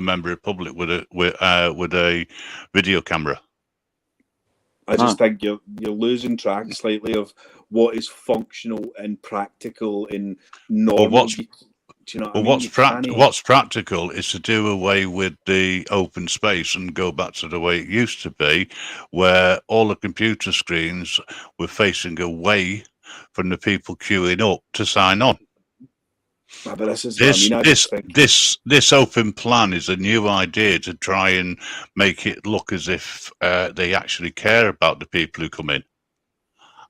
member of public with a video camera. I just think you're losing track slightly of what is functional and practical and normal. What's practical is to do away with the open space and go back to the way it used to be, where all the computer screens were facing away from the people queuing up to sign on. But this is this open plan is a new idea to try and make it look as if they actually care about the people who come in.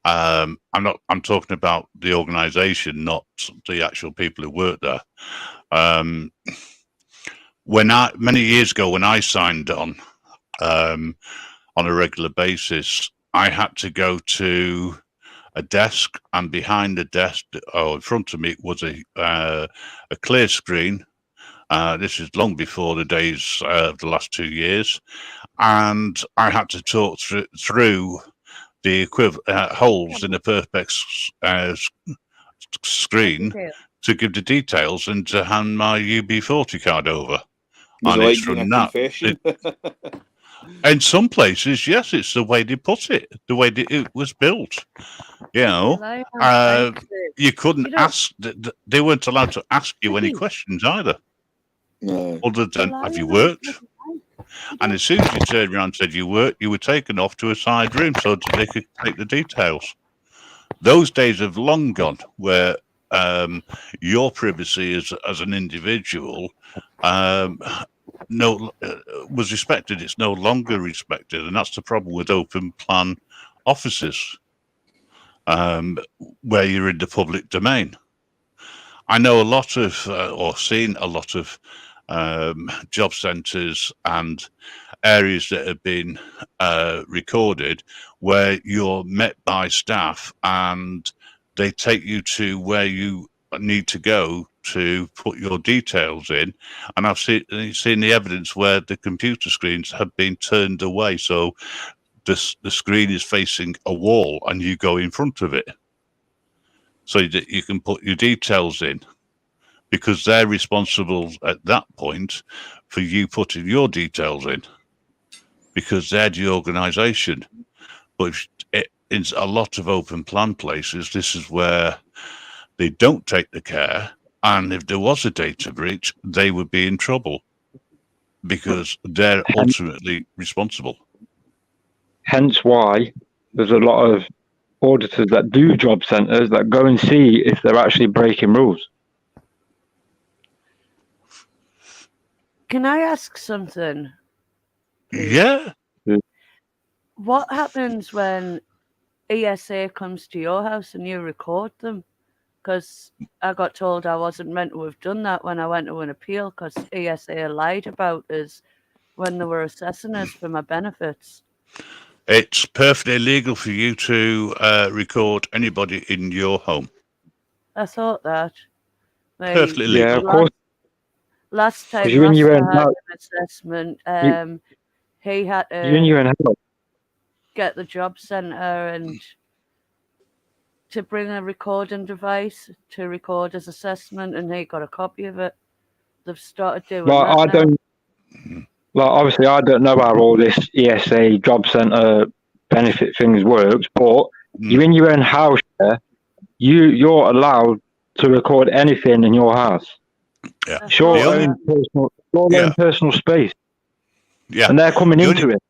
I'm talking about the organisation, not the actual people who work there. Many years ago, when I signed on a regular basis, I had to go to a desk, and behind the desk, or in front of me, was a clear screen. This is long before the days of the last 2 years, and I had to talk through the holes in the Perspex screen to give the details and to hand my UB40 card over. Was And it it's like doing a from that. confession? In some places, yes, it's the way they put it, the way it was built. You know, you couldn't ask. They weren't allowed to ask you any questions either, other than have you worked? And as soon as you turned around and said you worked, you were taken off to a side room so that they could take the details. Those days have long gone, where your privacy as an individual was respected. It's no longer respected, and that's the problem with open plan offices, where you're in the public domain. I know a lot of, or seen a lot of job centres and areas that have been recorded where you're met by staff and they take you to where you need to go to put your details in, and I've seen the evidence where the computer screens have been turned away, so the screen is facing a wall and you go in front of it so that you can put your details in, because they're responsible at that point for you putting your details in, because they're the organisation. But in a lot of open plan places, this is where they don't take the care, and if there was a data breach, they would be in trouble because they're ultimately responsible. Hence why there's a lot of auditors that do job centres that go and see if they're actually breaking rules. Can I ask something? Yeah. What happens when ESA comes to your house and you record them? Because I got told I wasn't meant to have done that when I went to an appeal, because ESA lied about us when they were assessing us for my benefits. It's perfectly legal for you to record anybody in your home. I thought that. Perfectly legal. Yeah, of course. Last time You're in your Rasta own had house. an assessment, he had You're in your own house. get the job centre and to bring a recording device to record his assessment, and he got a copy of it. They've started doing that now. Obviously, I don't know how all this ESA job centre benefit things works, but you're in your own house. You're allowed to record anything in your house. Yeah. It's your own personal space. Yeah. And they're coming into it.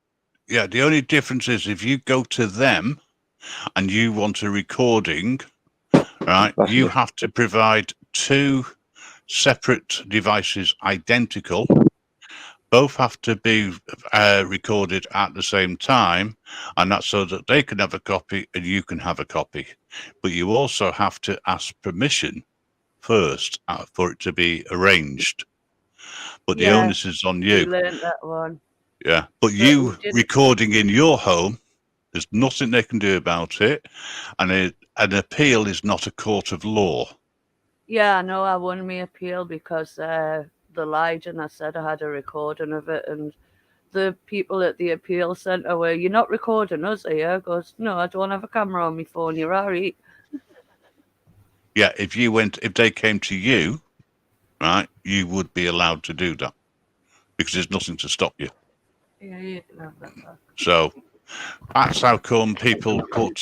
Yeah, the only difference is if you go to them and you want a recording, right, you have to provide 2 separate devices identical. Both have to be recorded at the same time, and that's so that they can have a copy and you can have a copy. But you also have to ask permission first for it to be arranged. But the onus is on you. We learned that one. Yeah, but you recording in your home, there's nothing they can do about it, and an appeal is not a court of law. Yeah, I know. I won my appeal because they lied and I said I had a recording of it, and the people at the appeal centre were, "You're not recording us, are you?" I goes, "No, I don't have a camera on my phone. You're all right." Yeah, if they came to you, right, you would be allowed to do that because there's nothing to stop you. Yeah, you can have that back. So that's how come people put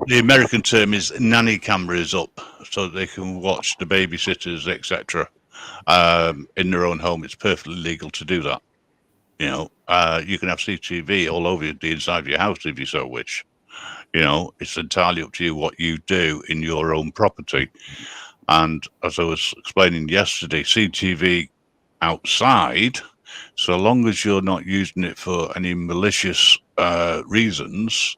the American term is nanny cameras up so that they can watch the babysitters, etc. In their own home. It's perfectly legal to do that. You know, you can have CCTV all over the inside of your house if you so wish. You know, it's entirely up to you what you do in your own property. And as I was explaining yesterday, CCTV outside, so long as you're not using it for any malicious reasons,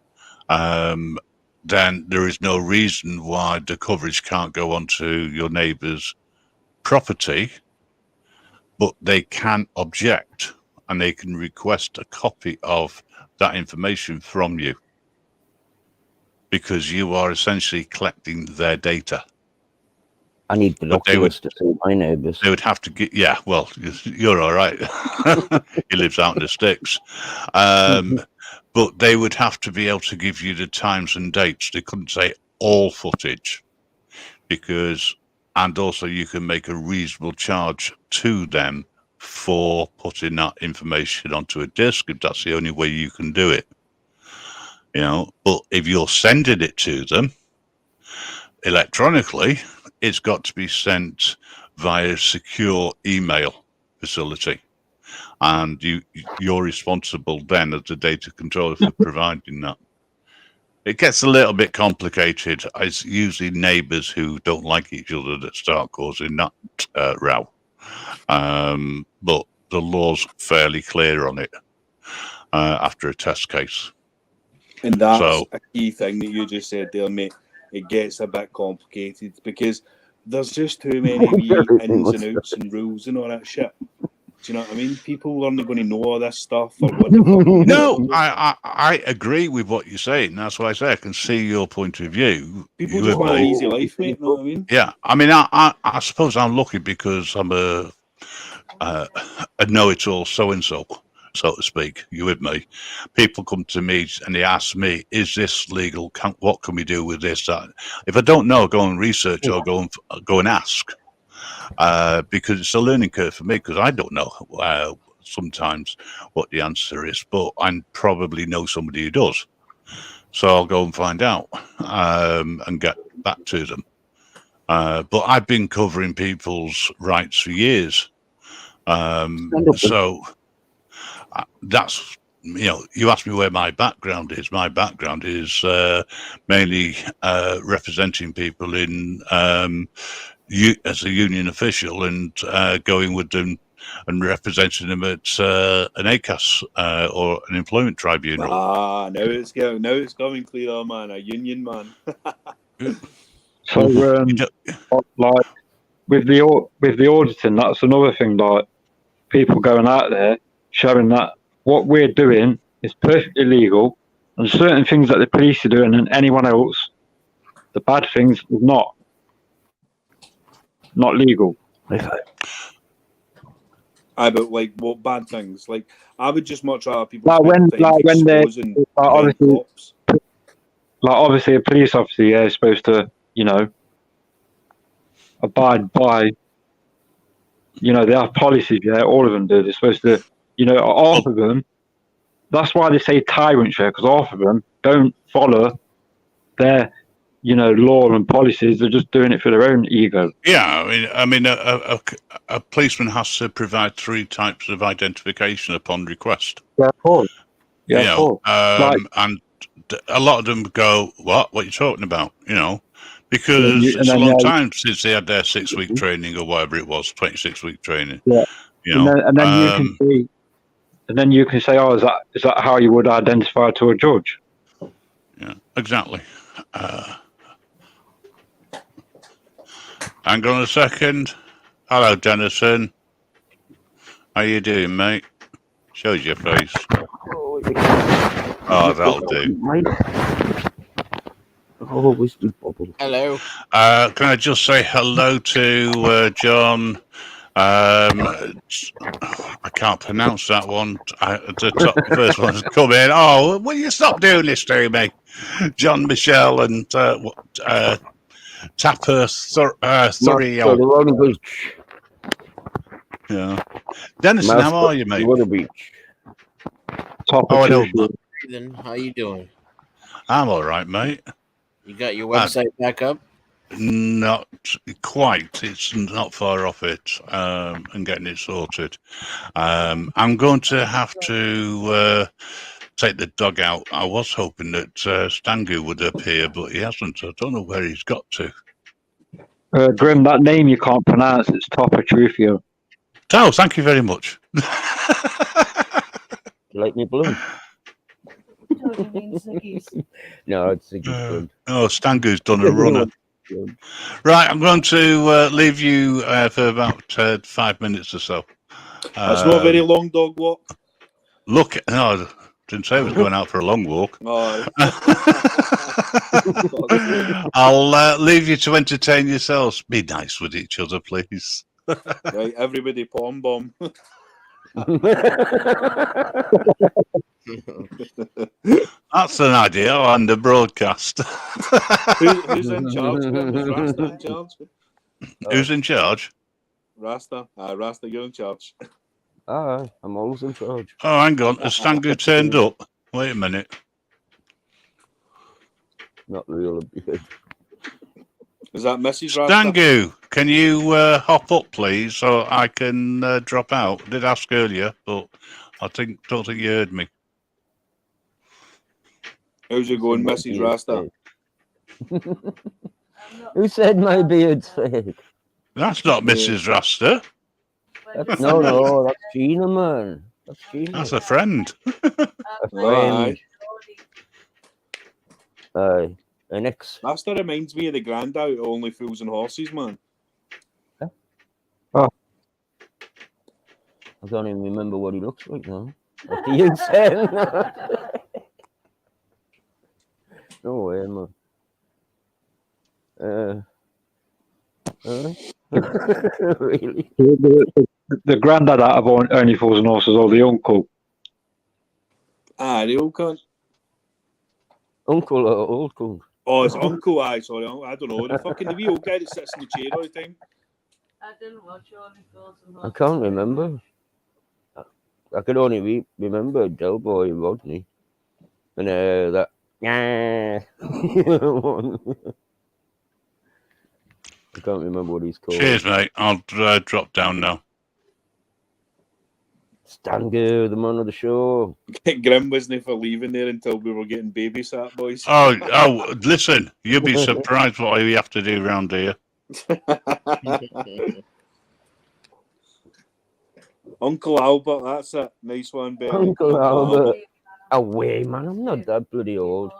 then there is no reason why the coverage can't go onto your neighbour's property, but they can object and they can request a copy of that information from you. because you are essentially collecting their data. I need binoculars to see my neighbours. They would have to get, yeah, well, you're all right. He lives out in the sticks. But they would have to be able to give you the times and dates. They couldn't say all footage and also you can make a reasonable charge to them for putting that information onto a disk, if that's the only way you can do it. You know, but if you're sending it to them electronically, it's got to be sent via a secure email facility. And you're responsible then as the data controller for providing that. It gets a little bit complicated. It's usually neighbours who don't like each other that start causing that row. But the law's fairly clear on it after a test case. And that's a key thing that you just said there, mate. It gets a bit complicated because there's just too many wee ins and outs and rules and all that shit. Do you know what I mean? People aren't going to know all this stuff or what. No, I agree with what you're saying. That's why I say I can see your point of view. People just want an easy life, mate. You know what I mean? Yeah, I mean, I suppose I'm lucky because I'm a know-it-all so-and-so, so to speak. You with me? People come to me and they ask me, "Is this legal? What can we do with this?" That if I don't know, go and research or go and ask. Because it's a learning curve for me because I don't know sometimes what the answer is, but I probably know somebody who does. So I'll go and find out and get back to them. But I've been covering people's rights for years. So that's, you know, you asked me where my background is. My background is mainly representing people in as a union official and going with them and representing them at an ACAS or an employment tribunal. Now it's coming clear, man. A union man. So, like with the auditing, that's another thing. Like people going out there showing that what we're doing is perfectly legal, and certain things that the police are doing and anyone else, the bad things, is not legal. But like what bad things? Like I would just much rather people obviously a police officer is supposed to, you know, abide by, you know, they have policies, all of them do. They're supposed to, you know, half of them, that's why they say tyrants, because half of them don't follow their, you know, law and policies. They're just doing it for their own ego. Yeah, I mean, a policeman has to provide 3 types of identification upon request. Yeah, of course. Yeah, of course. And a lot of them go, "What are you talking about?" You know, because it's a long time since they had their 6-week training or whatever it was, 26-week training. Yeah, you know, and then you can say, "Oh, is that how you would identify to a judge?" Yeah, exactly. Hang on a second. Hello, Dennison. How you doing, mate? Shows your face. Oh, that'll do. Hello. Can I just say hello to John? I can't pronounce that one. The first one's come in. Oh, will you stop doing this to me? John Michelle and Tapper Thuriel. Yeah. Dennison, how are you, mate? How you doing? I'm all right, mate. You got your website back up? Not quite. It's not far off it. And getting it sorted. I'm going to have to take the dog out. I was hoping that Stangu would appear, but he hasn't. I don't know where he's got to. Grim, that name you can't pronounce. It's Topper Truthio. Oh, thank you very much. You like me blue? No, it's Ziggy's oh, Stangu's done a runner. Right, I'm going to leave you for about 5 minutes or so. That's not very long, dog walk. Look, no, Didn't say I was going out for a long walk. Oh. I'll leave you to entertain yourselves. Be nice with each other, please. Right, everybody palm bomb. That's an idea on the broadcast. Who's in charge? Is Rasta in charge? Who's in charge? Rasta. Rasta, you're in charge. I'm always in charge. Oh, hang on. Has Stangu turned up? Wait a minute. Not really. Is that Mrs. Rasta? Stangu, can you hop up, please, so I can drop out? I did ask earlier, but I don't think you heard me. How's it going, Mrs. Rasta? Who said my beard's fake? That's not Mrs. Rasta. No, that's Gina, man. That's Gina. That's a friend. A friend. An ex. Rasta reminds me of the grand out of Only Fools and Horses, man. Oh. I can't even remember what he looks like now. What do you say? No way, man. Really? The granddad out of Only Fools and Horses, or the uncle? The old cunt. Uncle or old cunt? Oh, it's uncle. Sorry, I don't know. The fucking the wee old guy that sits in the chair all the time. I didn't watch Only Fools and I Horses. can't remember. I could only remember Del Boy Rodney. And that. I can't remember what he's called. Cheers, mate. I'll drop down now. Stangu, the man of the show. Grim wasn't for leaving there until we were getting babysat, boys. Oh, listen, you'll be surprised what we have to do around here. Uncle Albert, that's it. Nice one, Ben. Uncle Albert. Away, man. I'm not that bloody old.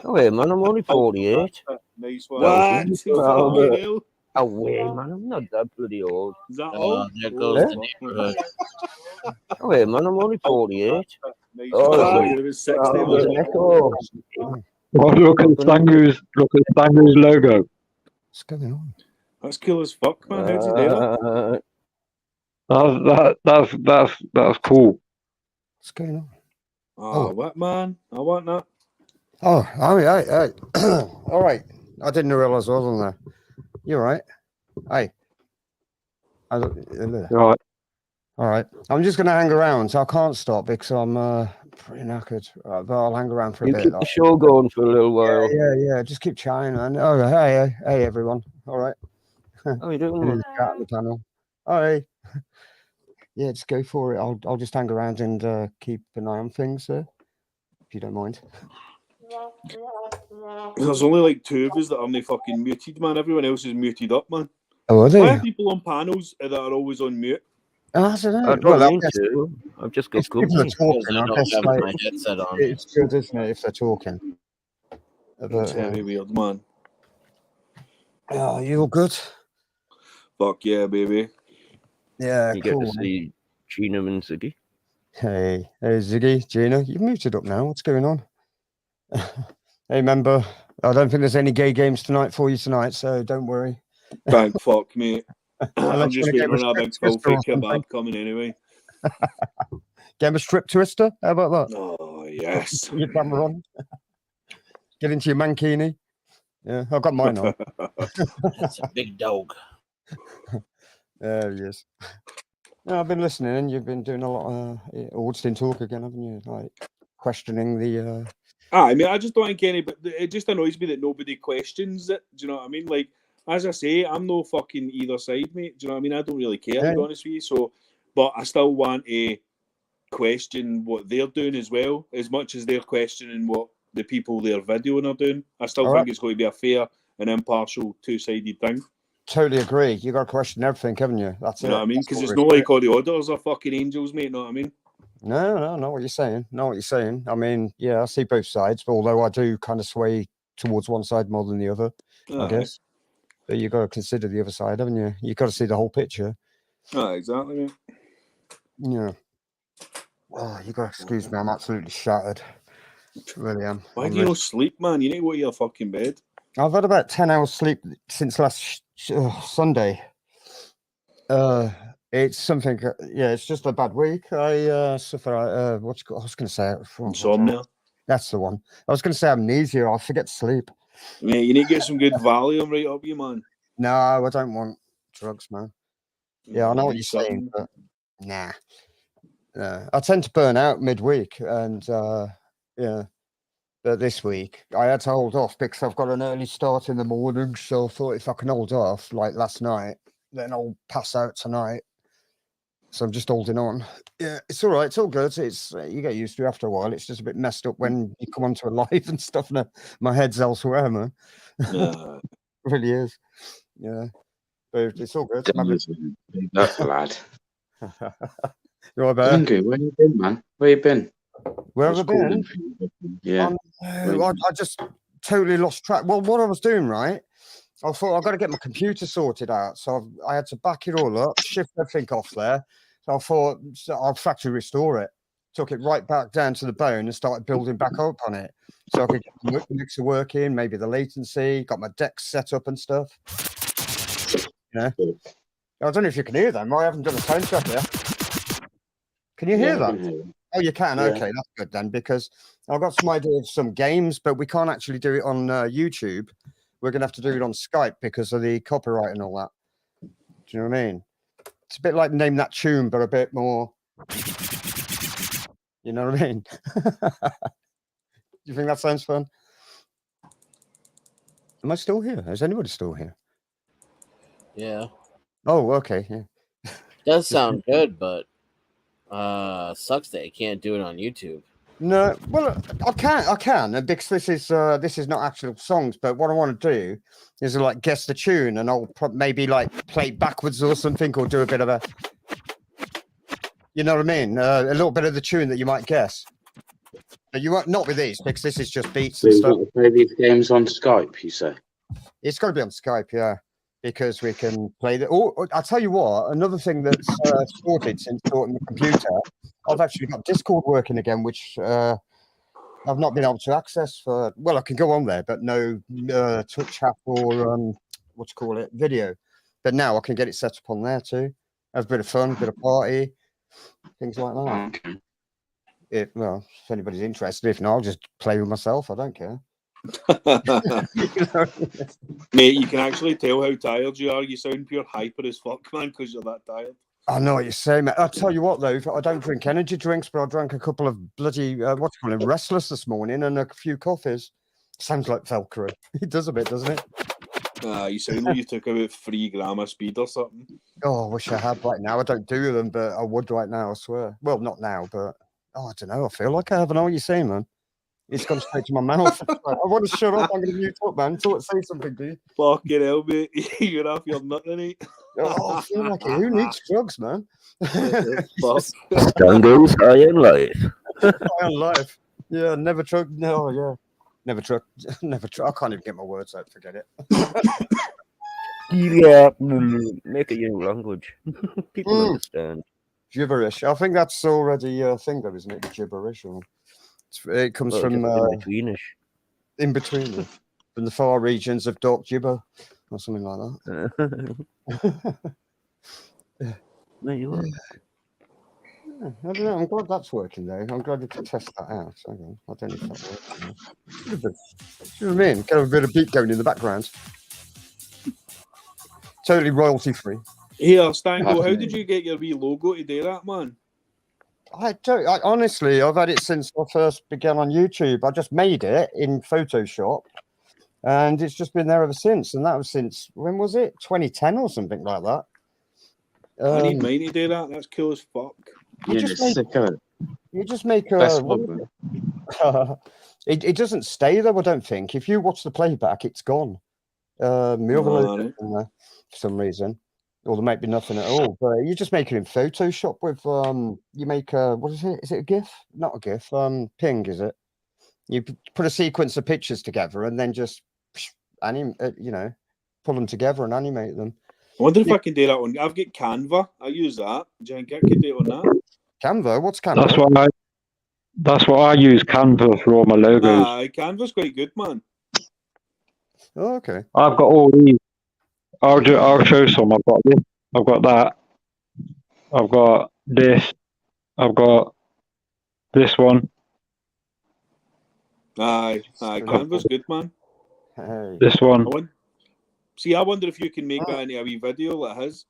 Away, man. I'm only 48. Nice one. What? Away, man. I'm not that bloody old. Is that all? There goes the neighborhood. Away, man. I'm only 48. Nice Oh, one. It was 60. there's an echo. Oh, look at Stangu's logo. What's going on? That's cool as fuck, man. How'd you do that? That's cool. What's going on? Oh, what, man? I want that. Oh, all right. I didn't realize I was on there. You're right. Hey. Right. All right. I'm just going to hang around, so I can't stop because I'm pretty knackered. But I'll hang around for a bit. Keep the show going for a little while. Yeah. Just keep chatting, man. Oh, hey, everyone. All right. How are you doing? Chat the panel. All right. Yeah, just go for it. I'll just hang around and keep an eye on things, if you don't mind. There's only like two of us that aren't fucking muted, man. Everyone else is muted up, man. Oh, are they? Why are people on panels that are always on mute? Oh, I don't know. I don't mean to. I've just got people are talking. I I don't guess have like, my headset on. it's good, isn't it, if they're talking? It's very weird, man. Oh, you all good? Fuck yeah, baby. Yeah, You cool. get to see Gina and Ziggy. Hey, Ziggy, Gina, you've muted up now. What's going on? Hey, member, I don't think there's any gay games tonight for you tonight, so don't worry. Thank fuck, mate. I'm Unless just you wanna waiting get on a a big strip filthy twister or something. kebab coming anyway. Get him a strip twister? How about that? Oh, yes. Your camera on. Get into your mankini. Yeah, I've got mine on. That's a big dog. There he is. No, I've been listening, and you've been doing a lot of Ordston talk again, haven't you? Like questioning the. I mean, I just don't think any, but it just annoys me that nobody questions it. Do you know what I mean? Like, as I say, I'm no fucking either side, mate. Do you know what I mean? I don't really care, to be honest with you. So, but I still want to question what they're doing as well, as much as they're questioning what the people they're videoing are doing. I still think it's going to be a fair and impartial two-sided thing. Totally agree. You got to question everything, haven't you? That's You know what I mean? Because it's not like all the others are fucking angels, mate. You know what I mean? No, know what you're saying. Know what you're saying. I mean, yeah, I see both sides, but although I do kind of sway towards one side more than the other, I guess. But you got to consider the other side, haven't you? You got to see the whole picture. Exactly, mate. Yeah. Oh, you got to excuse me. I'm absolutely shattered. Really am. Why I'm do you not sleep, man? You need to go to your fucking bed. I've had about 10 hours sleep since last Sunday. It's something. Yeah, it's just a bad week. I suffer. I was going to say Insomnia. That's the one. I was going to say amnesia. I forget to sleep. Yeah, you need to get some good Valium right up you, man. No, I don't want drugs, man. Yeah, I know what you're saying, but nah. I tend to burn out midweek, and yeah. But this week I had to hold off because I've got an early start in the morning. So I thought if I can hold off like last night, then I'll pass out tonight. So I'm just holding on. Yeah, it's all right. It's all good. It's you get used to it after a while. It's just a bit messed up when you come onto a live and stuff. And my head's elsewhere, man. Nah. It really is. Yeah, but it's all good. That's lad. You're right, Bear? Dingo, where you been, man? Where you been? Where have I been? Yeah. I just totally lost track. Well, what I was doing, right? I thought I've got to get my computer sorted out. So I had to back it all up, shift everything off there. So I thought I'll factory restore it. Took it right back down to the bone and started building back up on it. So I could get the mixer working, maybe the latency, got my decks set up and stuff. Yeah. I don't know if you can hear them. I haven't done a sound check yet. Can you hear that? Oh, you can? Yeah. Okay, that's good then, because I've got some idea of some games, but we can't actually do it on YouTube. We're going to have to do it on Skype because of the copyright and all that. Do you know what I mean? It's a bit like Name That Tune, but a bit more... You know what I mean? You think that sounds fun? Am I still here? Is anybody still here? Yeah. Oh, okay, yeah. Does sound good, but sucks that you can't do it on YouTube. No, well, I can, because this is not actual songs. But what I want to do is like guess the tune, and I'll maybe like play backwards or something, or do a bit of a, you know what I mean, a little bit of the tune that you might guess. But you won't, not with these, because this is just beats So and you've stuff. got to play these games on Skype, you say? It's got to be on Skype, yeah, because we can play the. Oh, I'll tell you what. Another thing that's sorted since sorting the computer, I've actually got Discord working again, which I've not been able to access for. Well, I can go on there, but no touch app or what you call it, video. But now I can get it set up on there too. Have a bit of fun, a bit of party, things like that. Okay. Well, if anybody's interested, if not, I'll just play with myself. I don't care. Mate, you can actually tell how tired you are. You sound pure hyper as fuck, man, because you're that tired. I know what you're saying, mate. I'll tell you what, though, I don't drink energy drinks, but I drank a couple of bloody, what do you call them, Restless this morning and a few coffees. Sounds like Velcro. It does a bit, doesn't it? You sound like you took about 3 grams of speed or something. Oh, I wish I had right now. I don't do them, but I would right now, I swear. Well, not now, but, I don't know. I feel like I have. I know what you're saying, man. It's gone straight to my mouth. I want to shut up. I'm going to mute up, man. Say something, dude. Fucking hell, mate. You're off your nut, innit? Oh, I feel like it. Who needs drugs, man? Fuck. Scandals high in life. High on life. Yeah, never truck. No, yeah. Never truck. Never truck. I can't even get my words out. Forget it. Yeah, make it your language. People understand. Gibberish. I think that's already a thing, though, isn't it? Gibberish. Or... It comes from in-betweenish. In between, from the far regions of Dark Gibber, or something like that. There you are. Yeah, I don't know. I'm glad that's working, though. I'm glad we could test that out. I don't know if that works. You know what I mean? Get a bit of beat going in the background. Totally royalty free. Here, Stango, how did you get your wee logo to do that, man? Honestly, I've had it since I first began on YouTube. I just made it in Photoshop, and it's just been there ever since. And that was since, when was it? 2010 or something like that. I need mine to do that. That's cool as fuck. You just make a. It doesn't stay though, I don't think. If you watch the playback, it's gone. For some reason. Or there might be nothing at all, but you just make it in Photoshop with you make a, what is it? Is it a GIF? Not a GIF. Ping, is it? You put a sequence of pictures together and then just pull them together and animate them. I wonder if I can do that on. I've got Canva. I use that. Do you think I can do it on that? Canva? What's Canva? That's what I use Canva for all my logos. Canva's quite good, man. Oh, okay. I've got all these. I'll show some. I've got this. I've got that. I've got this. I've got this one. Aye, Canva's good, man. Hey. This one. I wonder if you can make that into a wee video like his.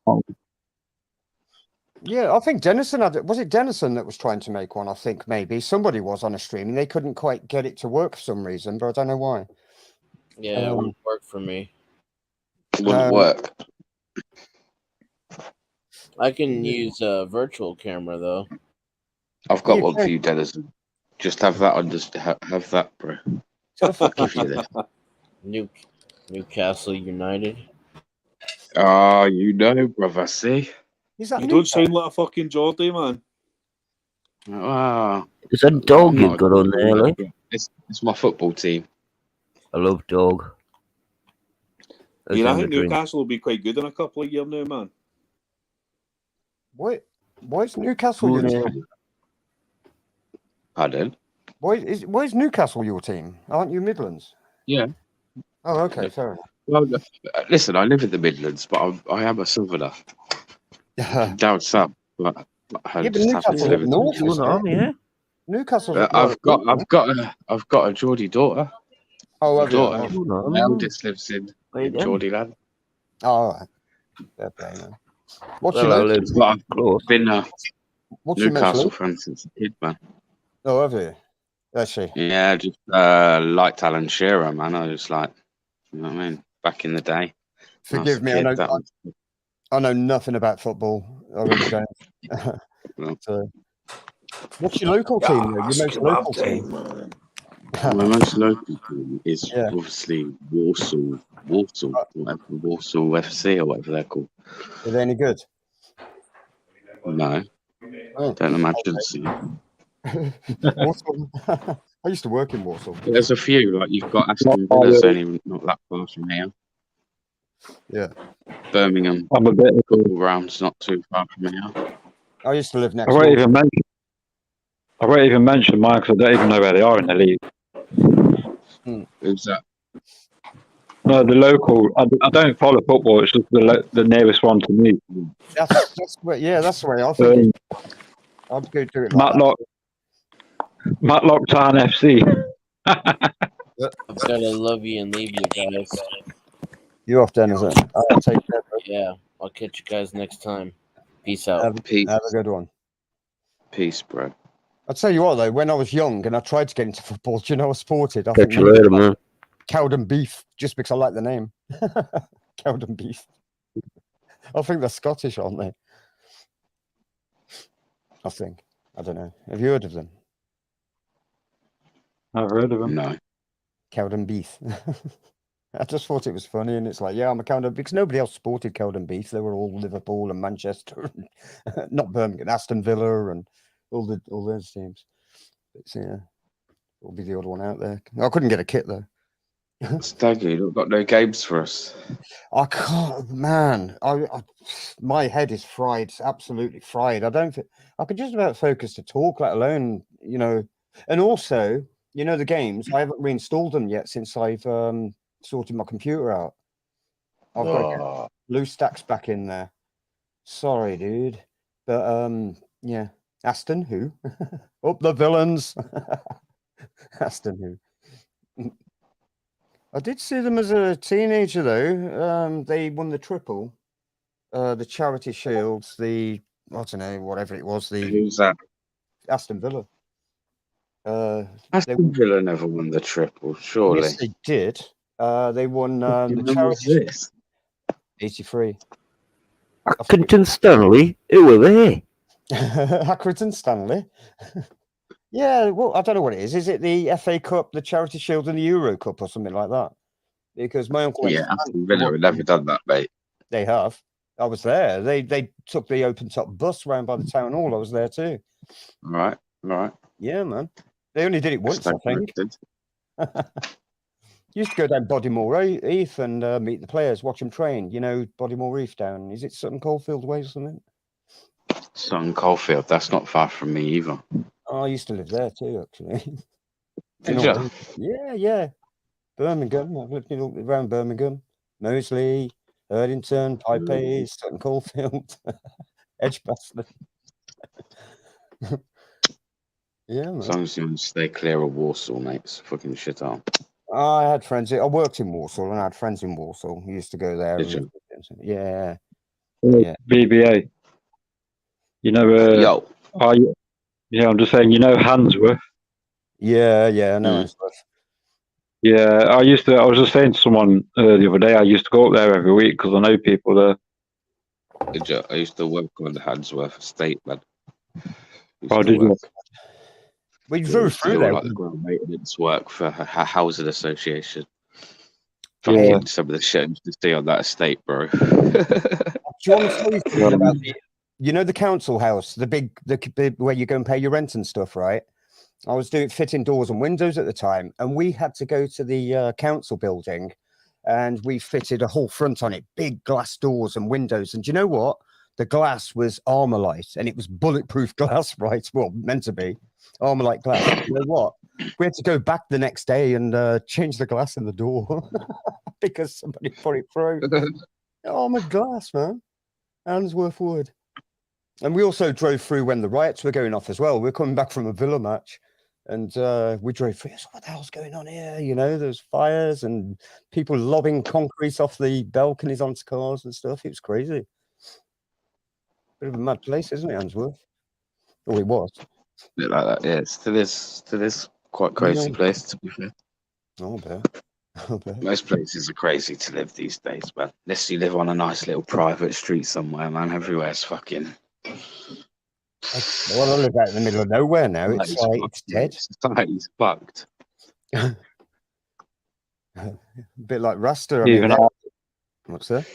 Yeah, I think Dennison had it. Was it Dennison that was trying to make one? I think maybe somebody was on a stream and they couldn't quite get it to work for some reason, but I don't know why. Yeah, it wouldn't work for me. It wouldn't work. I can use a virtual camera though. I've got one for you, Dennison. Just have that on. Just have that, bro. Give you this. Newcastle United. You know, brother. See. Is that you don't sound like a fucking Geordie, man. Is that dog you've got on there, like? It's my football team. I love dog. I think Newcastle will be quite good in a couple of years now, man. Why is Newcastle your team? Pardon? Why is Newcastle your team? Aren't you Midlands? Yeah. Oh, okay, fair enough. Well, listen, I live in the Midlands, but I am a Southerner. Down south, but I just happen to live in North. Newcastle. I've got a Geordie daughter. Oh, have you? My eldest lives in Geordie land. Oh, all right. Fair play, man. What's I've been a What's Newcastle fan since a kid, man. Oh, have you? Let's see. Yeah, just liked Alan Shearer, man. I was like, you know what I mean? Back in the day. Forgive me, I know nothing about football. I really don't. So, what's your local team? Your most local team? My most local team is obviously Warsaw, Warsaw FC or whatever they're called. Are they any good? No, don't imagine so. Warsaw. I used to work in Warsaw. There's a few, like you've got Aston Villa's only not that far from here. Yeah. Birmingham, I'm a bit all round's not too far from here. I used to live next door. I won't even mention mine because I don't even know where they are in the league. Who's that? No, the local. I don't follow football. It's just the nearest one to me. That's the way I think. I'd go do it like Matlock Town FC. I've got to love you and leave you guys. You off, Dennison? I'll take care. Yeah, I'll catch you guys next time. Peace out. Have a good one. Peace, bro. I'll tell you what, though, when I was young and I tried to get into football, do you know I sported? Catch you later, man. Cowden Beef, just because I like the name. Cowden Beef. I think they're Scottish, aren't they? I think. I don't know. Have you heard of them? I've heard of them. No. Cowden Beef. I just thought it was funny, and it's like, yeah, I'm a Cowden because nobody else sported Cowden Beef. They were all Liverpool and Manchester, and not Birmingham, Aston Villa, and all those teams. But yeah, will be the odd one out there. I couldn't get a kit though. Staggy, you've got no games for us. I can't, man. My head is fried, absolutely fried. I don't think I could just about focus to talk, let alone, you know. And also, you know, the games I haven't reinstalled them yet since I've sorted my computer out. I've got to get loose stacks back in there. Sorry, dude, but yeah, Aston who? Up the villains. Aston who? I did see them as a teenager, though. They won the triple, the Charity Shields, I don't know, whatever it was. Who's that? Aston Villa. Aston Villa never won the triple, surely. Yes, they did. They won the Charity Shield. 83. Accrington Stanley? Who were they? Accrington Stanley. Yeah, well, I don't know what it is. Is it the FA Cup, the Charity Shield, and the Euro Cup, or something like that? Because my uncle. Yeah, Aston Villa have never done that, mate. They have. I was there. They took the open top bus round by the town hall. I was there too. All right. Yeah, man. They only did it once, I think. Used to go down Bodymore Heath and meet the players, watch them train. You know, Bodymore Heath down. Is it Sutton Coldfield Way or something? Sutton Coldfield. That's not far from me either. Oh, I used to live there too, actually. Did you? Yeah. Birmingham. I've lived around Birmingham, Moseley, Erdington, Pipe, Sutton Coldfield, Edgbaston. Yeah, man. As long as you stay clear of Warsaw, mate. It's fucking shit on. I had friends. I worked in Warsaw, and I had friends in Warsaw. We used to go there. Did you? Yeah. BBA. You know, Yo. I'm just saying, you know, Handsworth. Yeah, I know Handsworth. Yeah, I was just saying to someone the other day, I used to go up there every week because I know people there. Did you? I used to work on the Handsworth estate, man. Oh, did you? We drove through there. Like the ground maintenance work for a housing association. Yeah. Fucking some of the shit I used to see on that estate, bro. Do you want to tell you something about the council house, the big where you go and pay your rent and stuff, right? I was doing fitting doors and windows at the time, and we had to go to the council building, and we fitted a whole front on it, big glass doors and windows. And do you know what? The glass was Armalite, and it was bulletproof glass, right? Well, meant to be Armalite glass. You know what? We had to go back the next day and change the glass in the door because somebody put it through. Armored glass, man. Handsworth Wood. And we also drove through when the riots were going off as well. We were coming back from a Villa match, and we drove through. So what the hell's going on here? You know, there's fires and people lobbing concrete off the balconies onto cars and stuff. It was crazy. Bit of a mad place, isn't it, Handsworth? Oh, it was. Bit like that, yeah. It's to this quite crazy place, to be fair. Oh, I bet. Most places are crazy to live these days, man. Unless you live on a nice little private street somewhere, man. Everywhere's fucking. Well, I live out in the middle of nowhere now. It's like it's dead. Society's fucked. A bit like Rasta. What's that?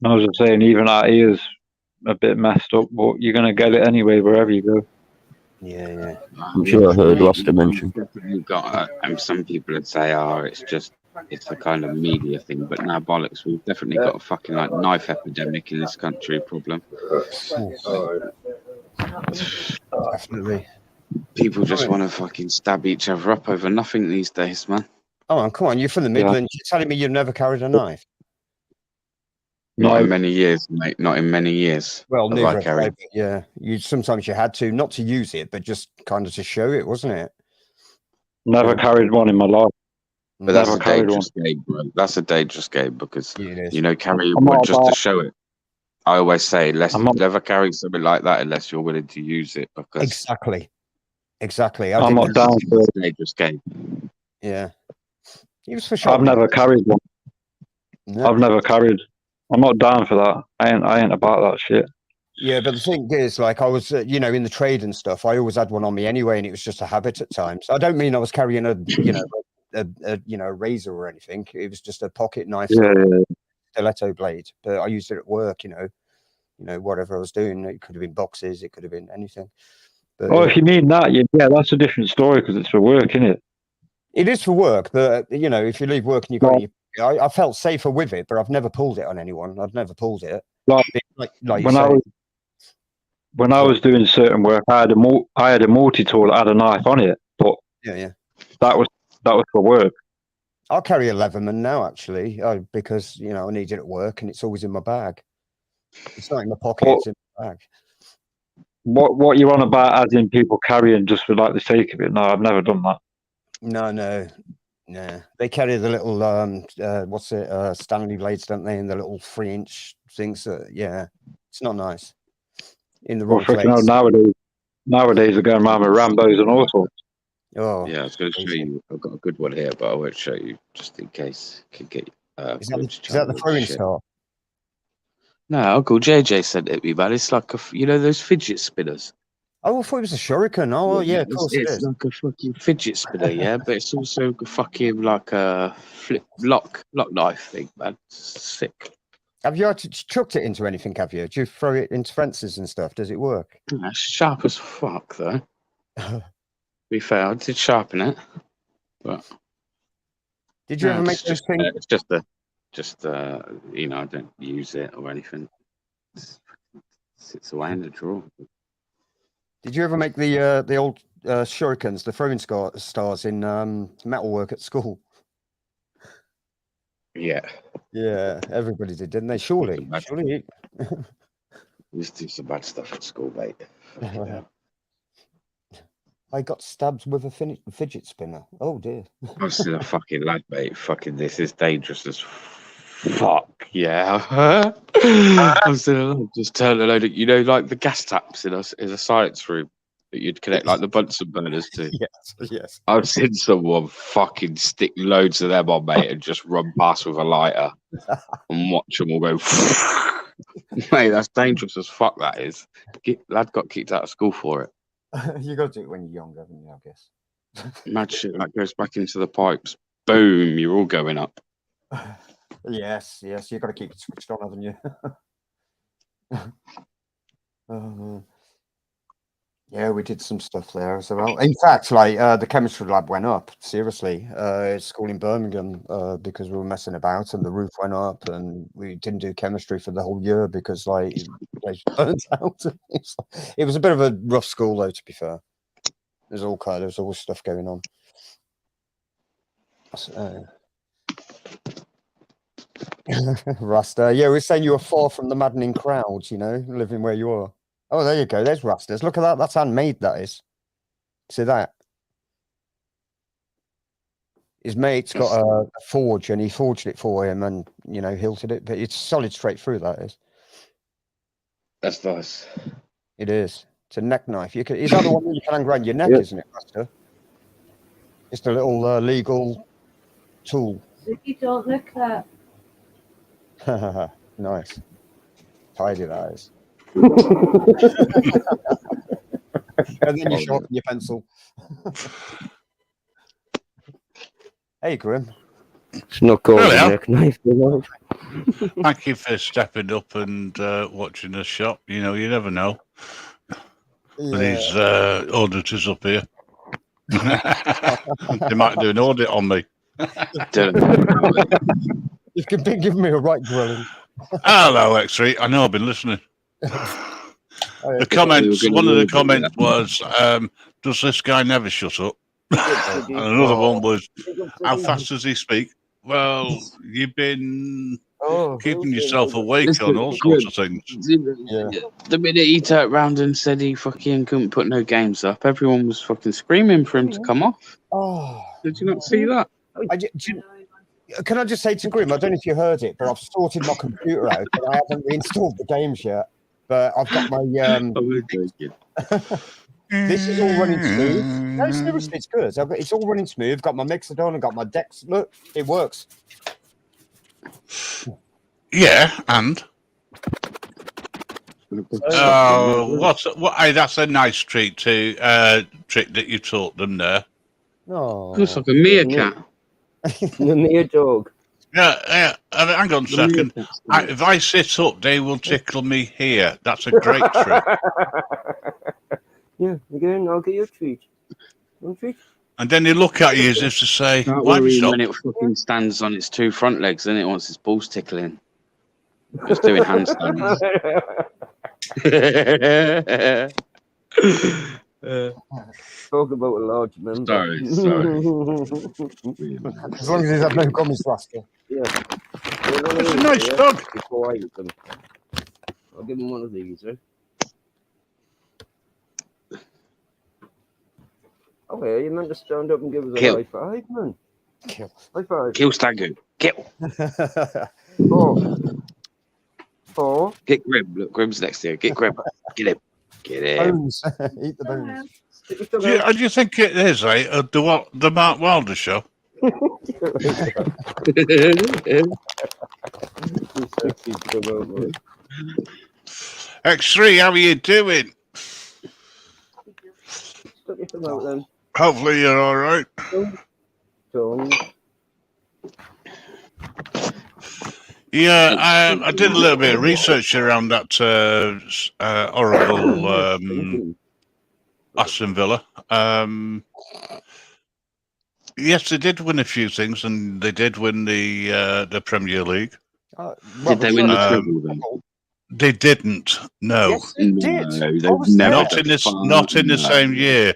I was just saying, even our ears a bit messed up, but you're gonna get it anyway wherever you go. Yeah. I'm sure I heard Rasta mention. You've got, some people would say, it's a kind of media thing, but now bollocks. We've definitely got a fucking like knife epidemic in this country. Problem. Definitely. People just want to fucking stab each other up over nothing these days, man. Oh, come on! You're from the Midlands. You're telling me you've never carried a knife? Not in many years, mate. Not in many years. Well, neither have I, but yeah. Sometimes you had to, not to use it, but just kind of to show it, wasn't it? Never carried one in my life. But that's a dangerous game, bro. That's a dangerous game because carry one just to show it. I always say, never carry something like that unless you're willing to use it. Because exactly. I'm not down for a dangerous game. Yeah. He was for sure. I've never carried one. No. I've never carried. I'm not down for that. I ain't about that shit. Yeah, but the thing is, like, I was, in the trade and stuff. I always had one on me anyway, and it was just a habit at times. I don't mean I was carrying a razor or anything. It was just a pocket knife, stiletto blade. But I used it at work. Whatever I was doing, it could have been boxes, it could have been anything. But, if you mean that, that's a different story because it's for work, isn't it? It is for work, but if you leave work and you got I felt safer with it, but I've never pulled it on anyone. I've never pulled it. When I was doing certain work, I had a multi-tool that had a knife on it, but that was for work. I'll carry a Leatherman now, actually, because I need it at work, and it's always in my bag. It's not in my pocket; it's in my bag. What you're on about, as in people carrying just for like the sake of it? No, I've never done that. No. They carry the little Stanley blades, don't they? And the little 3-inch things. It's not nice. In the wrong place. Nowadays they're going around with Rambos and all sorts. Oh, yeah, I was going to show you. I've got a good one here, but I won't show you just in case it could get. Is that the throwing star? No, Uncle JJ sent it me, man. It's like those fidget spinners. Oh, I thought it was a shuriken. Oh, yeah, of course it is. It's like a fucking fidget spinner, yeah, but it's also fucking like a flip lock knife thing, man. Sick. Have you chucked it into anything, have you? Do you throw it into fences and stuff? Does it work? It's sharp as fuck, though. To be fair, I did sharpen it, but... Did you ever make those things? It's just I don't use it or anything. It's Sits away in the drawer. Did you ever make the old shurikens, the throwing stars in metalwork at school? Yeah. Yeah, everybody did, didn't they? Surely. We used to do some bad stuff at school, mate. I got stabbed with a fidget spinner. Oh dear. I'm still a fucking lad, mate. Fucking this is dangerous as fuck. Yeah. I'm still a lad. Just turn a load of, you know, like the gas taps in a science room that you'd connect like the Bunsen burners to. Yes. I've seen someone fucking stick loads of them on, mate, and just run past with a lighter and watch them all go. Mate, that's dangerous as fuck. That is. Lad got kicked out of school for it. You got to do it when you're young, haven't you? I guess. Mad shit that goes back into the pipes. Boom! You're all going up. Yes. You've got to keep it switched on, haven't you? Yeah, we did some stuff there as well. In fact, like the chemistry lab went up, seriously, at school in Birmingham because we were messing about and the roof went up and we didn't do chemistry for the whole year because like it burnt out. It was a bit of a rough school though, to be fair. There's always stuff going on. Rasta, yeah, we're saying you were far from the maddening crowds, you know, living where you are. Oh, there you go. There's Rastas. Look at that. That's handmade, that is. See that? His mate's got a forge and he forged it for him and, you know, hilted it. But it's solid straight through, that is. That's nice. It is. It's a neck knife. Is that the one that you can hang around your neck, isn't it, Rasta? It's the little legal tool. You don't look that. Nice. Tidy, that is. And then you sharpen your pencil. Hey, Grim. It's not called Hello. a neck knife. Thank you for stepping up and watching the shop. You know, you never know. With these auditors up here. They might do an audit on me. You've been giving me a right grilling. Hello, X3. I know I've been listening. The comments, one of the comments was, does this guy never shut up? And another one was, how fast does he speak? Well, you've been keeping yourself awake on all sorts of things. The minute he turned around and said he fucking couldn't put no games up, everyone was fucking screaming for him to come off. Did you not see that? Can I just say to Grim, I don't know if you heard it, but I've sorted my computer out, but I haven't reinstalled the games yet. But I've got my this is all running smooth. No, seriously, it's good. It's all running smooth. Got my mixer done and got my decks. Look, it works. Yeah, and that's a nice treat trick that you taught them there. Oh, looks like a meerkat. The mere dog. Yeah. Hang on a second. If I sit up, they will tickle me here. That's a great trick. Yeah, again, I'll get you a treat. One treat. And then they look at you as if to say, Don't why worry stop? when it fucking stands on its two front legs, then it wants its balls tickling. Just doing handstands. Talk about a large member. Sorry. as long as he's had no comments, Rasta. Yeah. It's a nice dog. Before I eat them. I'll give him one of these, eh? Oh, yeah, you meant to stand up and give us a high five, man. Kill. High five. Kill Stagu. Kill. 4. Get Grim. Look, Grim's next to you. Get Grim. Get him. Get him. Bones. Eat the bones. Do you think it is, the Mark Wilder show? X3, how are you doing? Hopefully you're all right. Yeah, I did a little bit of research around that horrible Aston Villa. Yes, they did win a few things, and they did win the Premier League. Did they win the treble then? They didn't. No, Yes, they did. No, I they've was never there. not in this. defined- Not in the no. same year,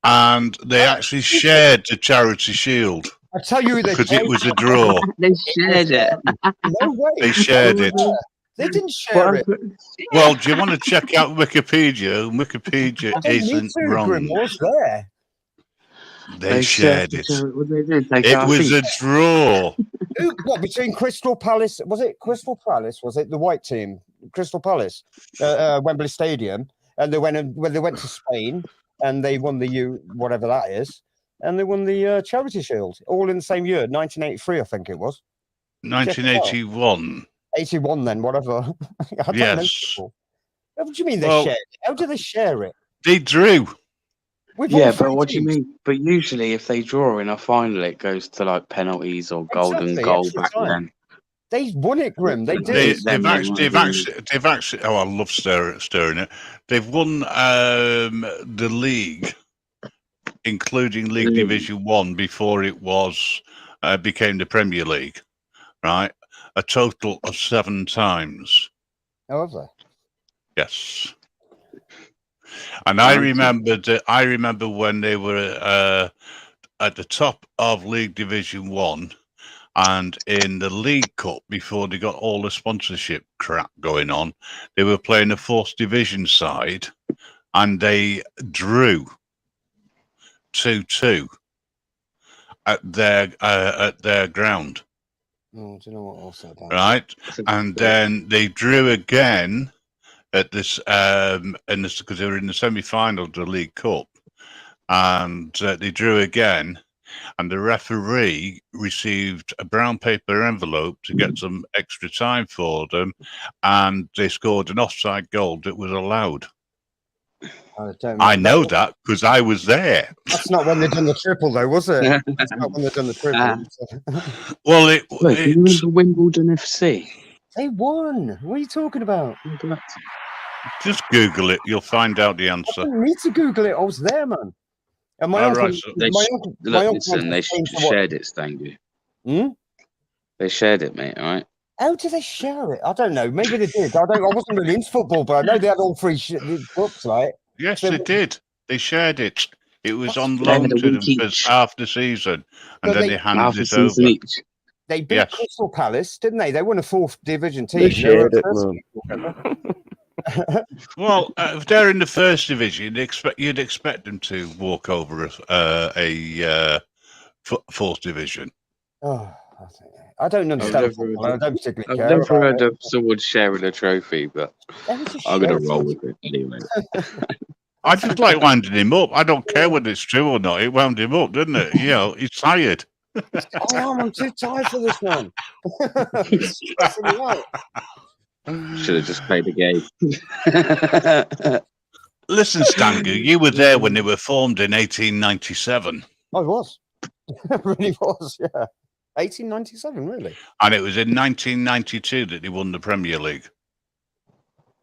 and they actually shared the Charity Shield I tell you, they because it was a draw. They shared it. No way. They shared it. They didn't share it. Well, do you want to check out Wikipedia? Wikipedia I don't need isn't to, Grim. wrong. I was there. They shared it. What they did, take It our was a feet. draw. What, between Crystal Palace? Was it Crystal Palace? Was it the white team? Crystal Palace, Wembley Stadium, and when they went to Spain and they won the whatever that is, and they won the Charity Shield all in the same year, 1983, I think it was. 1981. 81 then, whatever. I don't know Yes. football. What do you mean they Well- shared it? How do they share it? They drew. With all Yeah, three but what do you teams? mean? But usually, if they draw in a final, it goes to like penalties or golden Exactly, goal extra back time. then. They won it, Grim. They They, did. they've actually. Oh, I love stirring it. They've won the league, including League Division 1 before it was became the Premier League, right? A total of 7 times. How have they? Yes. And I remember when they were at the top of League Division 1 and in the League Cup, before they got all the sponsorship crap going on, they were playing a 4th Division side and they drew 2-2 at their ground. Oh, do you know what else about? Right? And then they drew again at this, because they were in the semi-final of the League Cup, and they drew again, and the referee received a brown paper envelope to get some extra time for them, and they scored an offside goal that was allowed. I know that because I was there. That's not when they done the triple, though, was it? That's not when they done the triple. Well, Wait, do you remember Wimbledon FC? They won. What are you talking about? Just Google it; you'll find out the I answer. didn't need to Google it. I was there, man. And my All uncle, right, so my uncle Listen, they came to what- shared it, Stangu. Hmm? They shared it, mate. All right. How do they share it? I don't know. Maybe they did. I wasn't really into football, but I know they had all 3 books, right? Yes, So- they did. They shared it. It was on They had loan a to them week for each. half the season, and But then they- they handed Half a it season over. each. They beat Yes. Crystal Palace, didn't they? They won a 4th division team. They were shared it, first man. people. Well, if they're in the 1st division, you'd expect them to walk over a 4th division. Oh, I don't understand football. I don't particularly I've care. never about heard it. of someone sharing a trophy, but How would you I'm share gonna it? roll with it anyway. I just like winding him up. I don't care whether it's true or not. It wound him up, didn't it? You know, he's tired. I am. I'm too tired for this, man. It's stressing me out. Should have just played the game. Listen, Stangu, you were there when they were formed in 1897, I was. It really was, yeah. 1897, really? and it was in 1992 that they won the Premier League.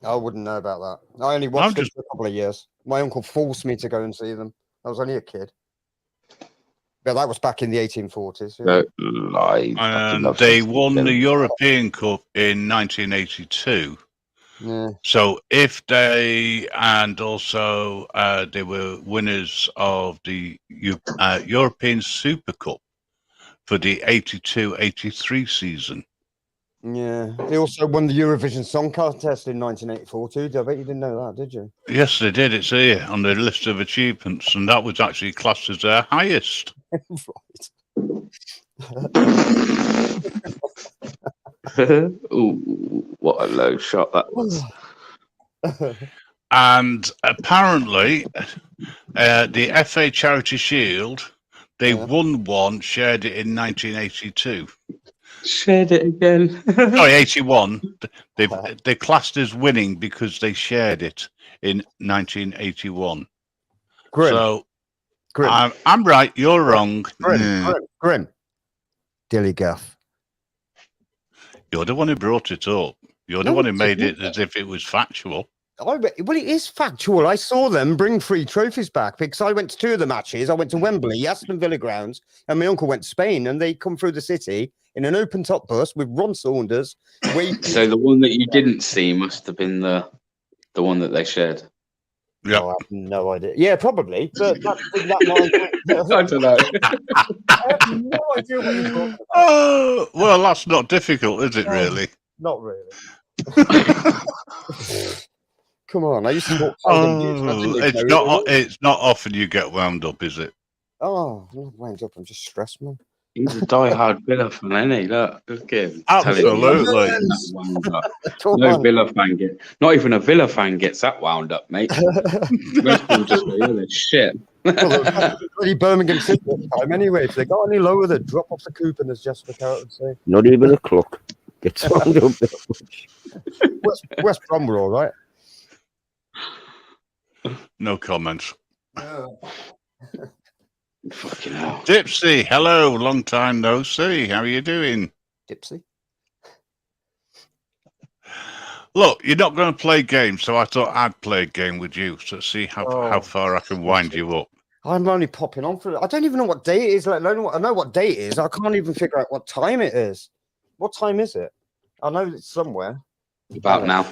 I wouldn't know about that. I only watched them just- for a couple of years. My uncle forced me to go and see them. I was only a kid. But that was back in the 1840s. Yeah. Don't lie. And they won the European Cup in 1982. Yeah. So if they, and also they were winners of the European Super Cup for the 82-83 season. Yeah. They also won the Eurovision Song Contest in 1984 too. I bet you didn't know that, did you? Yes, they did. It's here on the list of achievements, and that was actually classed as their highest. Ooh, what a low shot that was. And apparently, the FA Charity Shield, they won one, shared it in 1982. Shared it again. Sorry, 81. They classed as winning because they shared it in 1981. Grim. So Grim. I'm right, you're wrong. Grim. Dilly Gaff. You're the one who brought it up. You're the No, one who it's made not. it as if it was factual. Well, it is factual. I saw them bring 3 trophies back because I went to 2 of the matches. I went to Wembley, Aston Villa grounds, and my uncle went to Spain, and they come through the city in an open top bus with Ron Saunders. So the one that you didn't see must have been the one that they shared. Yeah. Oh, I have no idea. Yeah, probably. But that I don't know. I have no idea what you're talking about. Oh, well, that's not difficult, is it, really? Not really. Come on, I used to talk. It's not often you get wound up, is it? Oh, I'm not wound up. I'm just stressed, man. He's a die-hard Villa fan, isn't he? Look at him. Absolutely. No Villa fan not even a Villa fan gets that wound up, mate. Most of them just go, yeah, they're shit. Bloody Birmingham City this time anyway. If they got any lower, they'd drop off the coop, and as Jasper Carrot would say. Not even a clock gets wound up that much. West Brom were all right. No comments. Fucking hell. Dipsy, hello. Long time no see. How are you doing? Dipsy? Look, you're not going to play games, so I thought I'd play a game with you to see how far I can wind you up. I'm only popping on for it. I don't even know what day it is. I know what day it is. I can't even figure out what time it is. What time is it? I know it's somewhere. About now.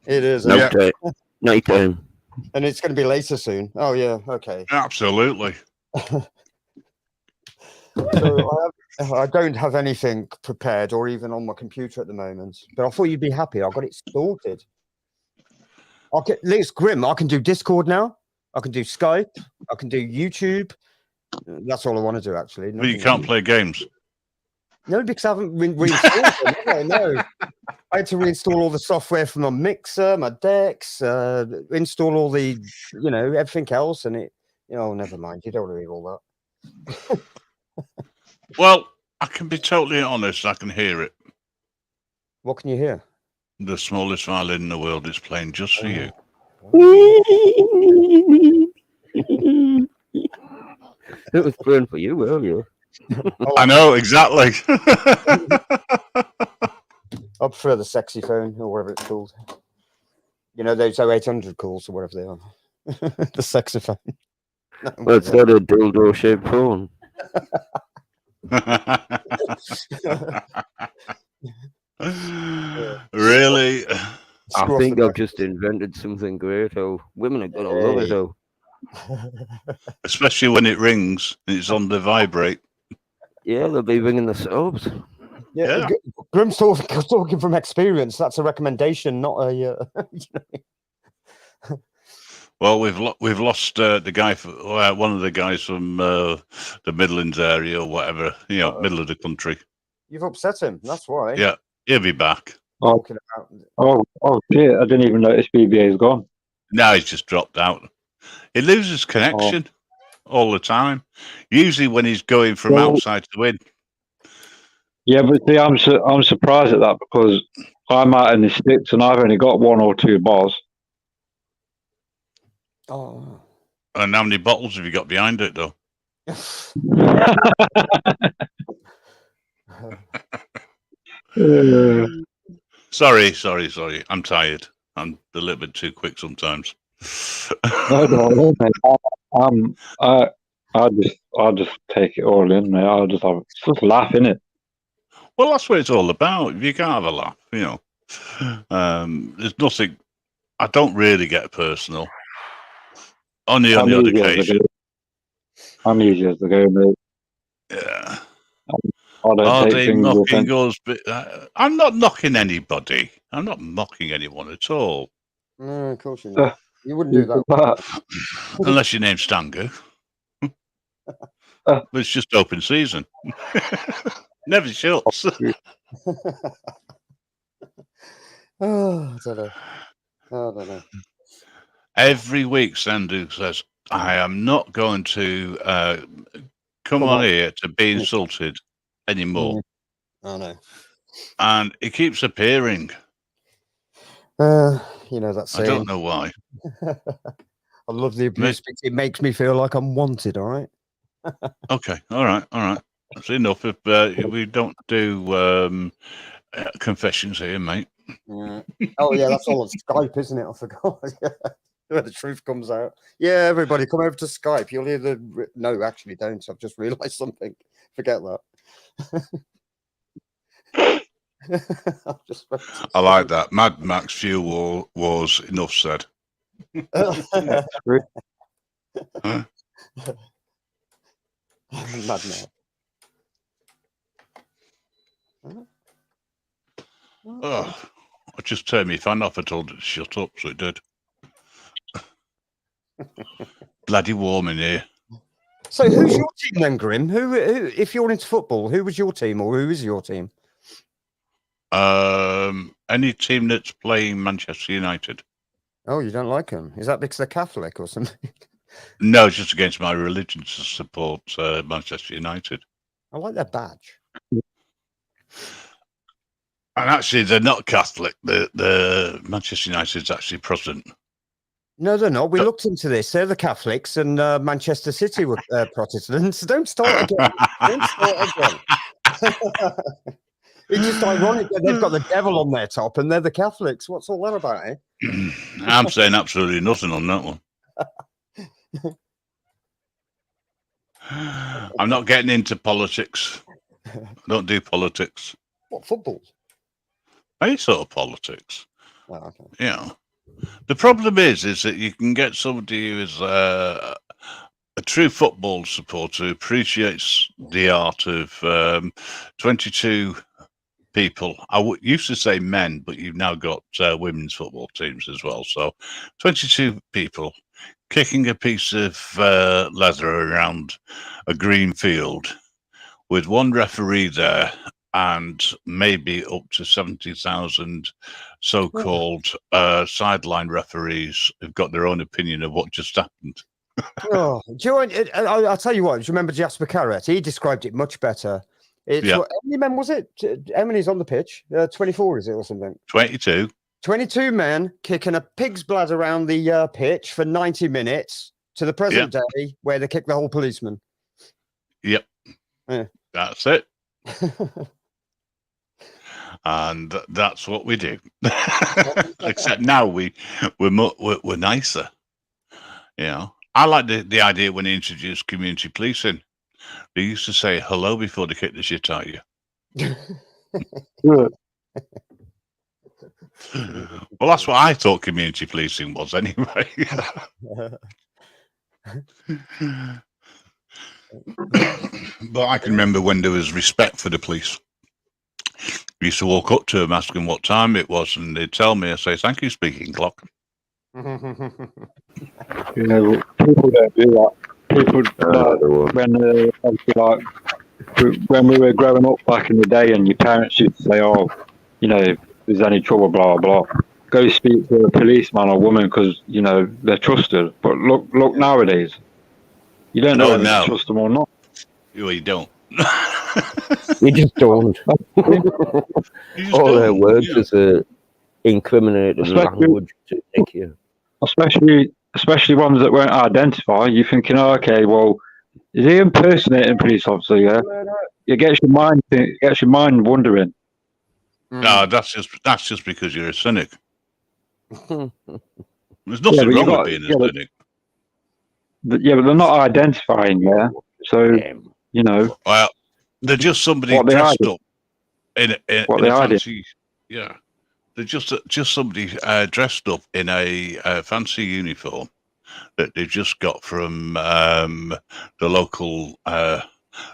It is. Night time. And it's going to be later soon. Oh, yeah. Okay. Absolutely. So I don't have anything prepared or even on my computer at the moment. But I thought you'd be happy. I got it sorted. It's grim. I can do Discord now. I can do Skype. I can do YouTube. That's all I want to do, actually. But you can't play games. No, because I haven't reinstalled them. No. I had to reinstall all the software from my mixer, my decks, install all the, everything else. And it, never mind. You don't want to read all that. Well, I can be totally honest. I can hear it. What can you hear? The smallest violin in the world is playing just for you. It was playing for you earlier. I know, exactly. I prefer the sexy phone or whatever it's called. Those 0800 calls or whatever they are. The sexy phone. Well, it's not a dildo-shaped phone. Really? I think I've just invented something great. Oh, women are gonna love it, though. Especially when it rings and it's on the vibrate. Yeah, they'll be ringing themselves. Yeah. Grim's talking from experience. That's a recommendation, not a. Well, we've lost the guy, one of the guys from the Midlands area or whatever, middle of the country. You've upset him. That's why. Yeah, he'll be back. Oh, shit! I didn't even notice BBA's gone. No, he's just dropped out. He loses connection all the time. Usually when he's going from outside to in. Yeah, but see, I'm surprised at that because I'm out in the sticks and I've only got 1 or 2 bars. Oh. And how many bottles have you got behind it, though? Sorry. I'm tired. I'm a little bit too quick sometimes. No, I'll just take it all in, mate. I'll just laugh in it. Well, that's what it's all about. You can't have a laugh, There's nothing. I don't really get personal. Only on the odd occasion. I'm easy as the go, mate. Yeah. Are they knocking us? I'm not knocking anybody. I'm not mocking anyone at all. No, of course you're not. You wouldn't do that. Unless your name's Stango. But it's just open season. Never shuts. I don't know. Every week, Sandu says, I am not going to come on here to be insulted anymore. I know. And it keeps appearing. That saying. I don't know why. I love the abuse because it makes me feel like I'm wanted, all right? Okay, all right. That's enough. If we don't do confessions here, mate. Yeah. Oh, yeah, that's all on Skype, isn't it? I forgot. Where the truth comes out. Yeah, everybody, come over to Skype. You'll hear the... No, actually don't. I've just realised something. Forget that. I like that. Mad Max Fuel Wars. Enough said. Huh? Mad Max. Oh, I just turned my fan off. I told it to shut up, so it did. Bloody warm in here. So who's your team then, Grim? Who, if you're into football, who was your team or who is your team? Any team that's playing Manchester United. Oh, you don't like them? Is that because they're Catholic or something? No, it's just against my religion to support Manchester United. I like their badge. And actually, they're not Catholic. The Manchester United's actually Protestant. No, they're not. We looked into this. They're the Catholics, and Manchester City were Protestants. Don't start again. Don't start again. It's just ironic that they've got the devil on their top, and they're the Catholics. What's all that about, eh? I'm saying absolutely nothing on that one. I'm not getting into politics. I don't do politics. What, football? Any sort of politics. Oh, okay. Yeah. The problem is that you can get somebody who is a true football supporter who appreciates the art of 22 people. I used to say men, but you've now got women's football teams as well. So 22 people kicking a piece of leather around a green field with one referee there and maybe up to 70,000 so-called sideline referees who've got their own opinion of what just happened. Oh, do you know, I'll tell you what. Do you remember Jasper Carrot? He described it much better. It's Yeah. how many men was it? How many's on the pitch? 24, is it, or something? 22. 22 men kicking a pig's blood around the pitch for 90 minutes to the present day, where they kick the whole policeman. Yep. Yeah. That's it. And that's what we do. Except now we're nicer. You know, I like the idea when they introduced community policing. They used to say hello before they kick the shit out of you. Well, that's what I thought community policing was anyway. But I can remember when there was respect for the police. We used to walk up to them, ask them what time it was, and they'd tell me. I say, "Thank you, speaking clock." You know, people don't do that. People when we were growing up back in the day, and your parents used to say, "Oh, you know, if there's any trouble, blah blah, go speak to a policeman or woman because you know they're trusted." But look nowadays, you don't know whether to trust them or not. You don't. You just don't. All their words is incriminating language to nick you. Especially ones that won't identify. You're thinking, oh, okay, well, is he impersonating a police officer? Yeah, it gets your mind wondering. No, that's just because you're a cynic. There's nothing wrong with being a cynic. But they're not identifying. Yeah, so you know. Well, they're just somebody dressed up in a fancy. Yeah, they're just somebody dressed up in a fancy uniform that they've just got from the local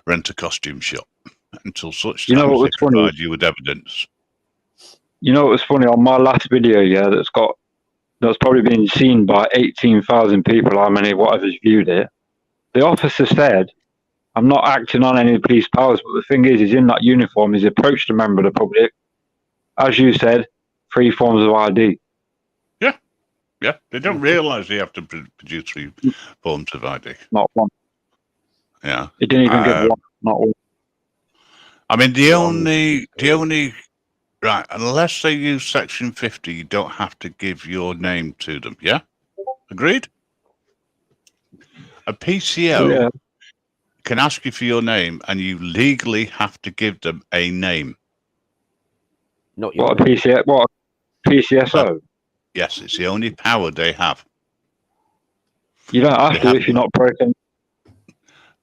rent-a-costume shop. Until such time as they provide you with evidence. You know what was funny on my last video? Yeah, that's probably been seen by 18,000 people. How many, whatever's viewed it? The officer said, "I'm not acting on any police powers, but the thing is, he's in that uniform. He's approached a member of the public. As you said, 3 forms of ID." Yeah, they don't realise they have to produce 3 forms of ID. Not one. Yeah, he didn't even give one. Not one. I mean, the only right, unless they use Section 50, you don't have to give your name to them. Yeah, agreed. A PCO can ask you for your name, and you legally have to give them a name. Not your What a PCS? What a PCSO? Yes, it's the only power they have. You don't have to if you're not broken.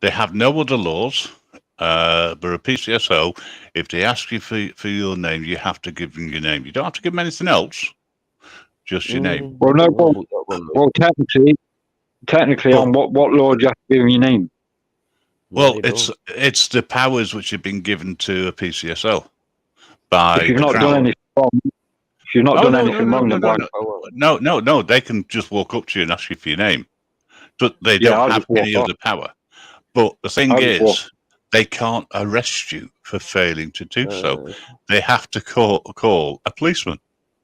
They have no other laws. But a PCSO, if they ask you for your name, you have to give them your name. You don't have to give them anything else, just your name. Well, no, well, technically, on what law do you have to give them your name? Well, it's the powers which have been given to a PCSO by If you've the not Crown. done anything wrong, if you've not done anything wrong, then why? No, they can just walk up to you and ask you for your name, but they don't have any other power. But the thing is, they can't arrest you for failing to do so. They have to call a policeman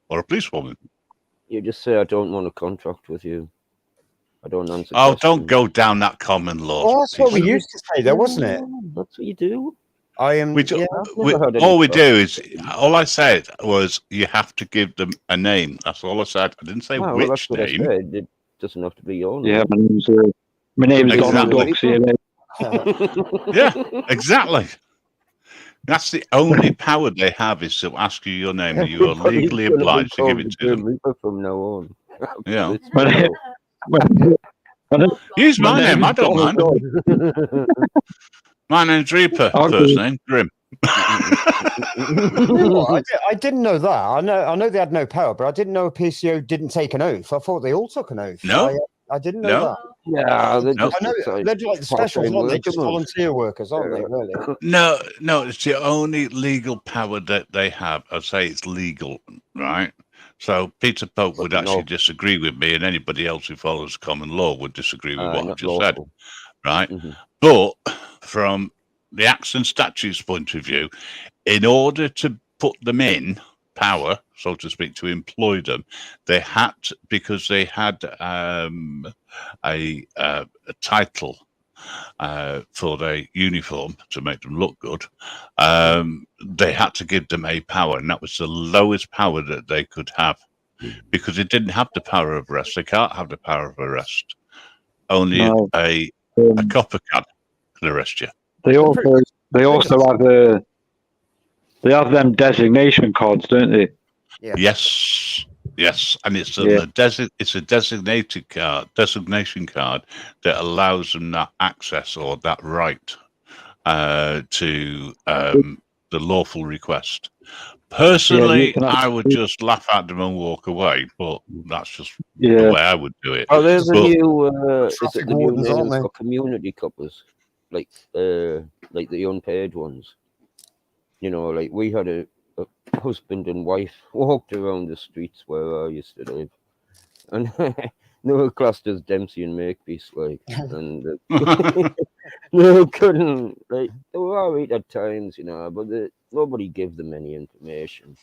or a policewoman. You just say, I don't want a contract with you. I don't answer. Oh, don't go down that common law. Well, that's what we used to say, though, wasn't it? That's what you do. I am. All I said was you have to give them a name. That's all I said. I didn't say which name. It doesn't have to be your name. Yeah, my name's Donald Duck. See you later. Yeah, exactly. That's the only power they have, is to ask you your name, and you are legally obliged to give it to them. From now on. Yeah. Use my name. I don't mind. My name's Reaper. First name Grim. I didn't know that. I know they had no power, but I didn't know a PCO didn't take an oath. I thought they all took an oath. No, I didn't know that. Yeah, I know they're like the specials, aren't they? Just volunteer workers, aren't they? Really? No, it's the only legal power that they have. I'd say it's legal, right? So Peter Pope would actually disagree with me, and anybody else who follows common law would disagree with what I just said, right? But from the Acts and Statutes point of view, in order to put them in power, so to speak, to employ them, they had to, because they had a title for their uniform to make them look good. They had to give them a power, and that was the lowest power that they could have, because they didn't have the power of arrest. They can't have the power of arrest. Only a coppercat can arrest you. They also have them designation cards, don't they? Yeah. Yes, and it's a designation card that allows them that access or that right to the lawful request. Personally, I would just laugh at them and walk away, but that's just the way I would do it. Oh, there's the new names for community coppers, like the unpaid ones. You know, like we had a husband and wife walked around the streets where I used to live, and they were classed as Dempsey and Makepeace, like, and they couldn't, like, they were all right at times, you know, but nobody gave them any information.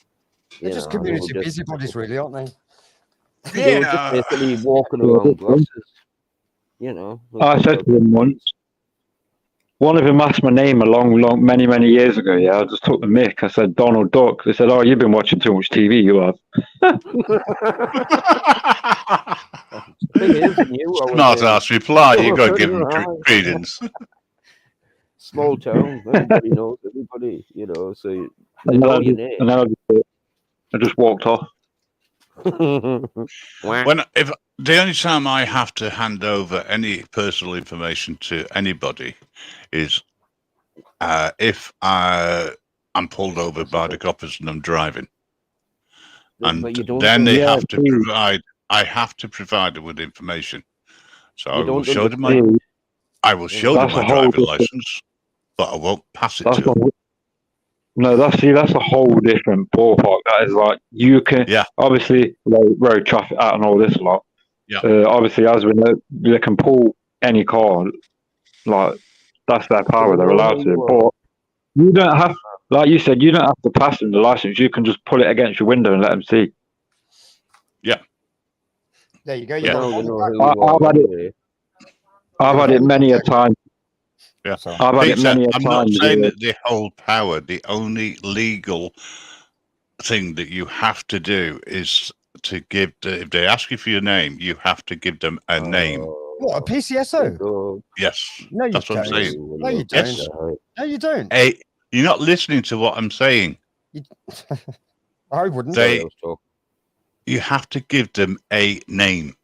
They're just community busybodies, really, aren't they? They were just basically walking around glasses, you know. I said to them once, one of them asked my name many years ago. Yeah, I just took the mick. I said Donald Duck. They said, "Oh, you've been watching too much TV. You have." Smart ass reply. You got to give them credence. Small town. Everybody knows everybody. You know, so they know your name. And then I just walked off. If the only time I have to hand over any personal information to anybody is if I'm pulled over by the coppers and I'm driving, and then they have to provide. I have to provide them with information, so I will show them my driving license, but I won't pass it to them. No, that's a whole different ballpark. That is like, you can obviously, like, road traffic out and all this lot. Yeah. Obviously, as we know, they can pull any car. Like, that's their power. They're allowed to. But you don't have, like you said, you don't have to pass them the license. You can just pull it against your window and let them see. Yeah. There you go. I've had it many a time. Yeah, I've had it many a I'm time. not saying that they hold power. The only legal thing that you have to do is to give. If they ask you for your name, you have to give them a name. What, a PCSO? Yes. No, you that's don't. what I'm saying. No, you don't. Yes. No, you don't. Hey, you're not listening to what I'm saying. I wouldn't. You have to give them a name.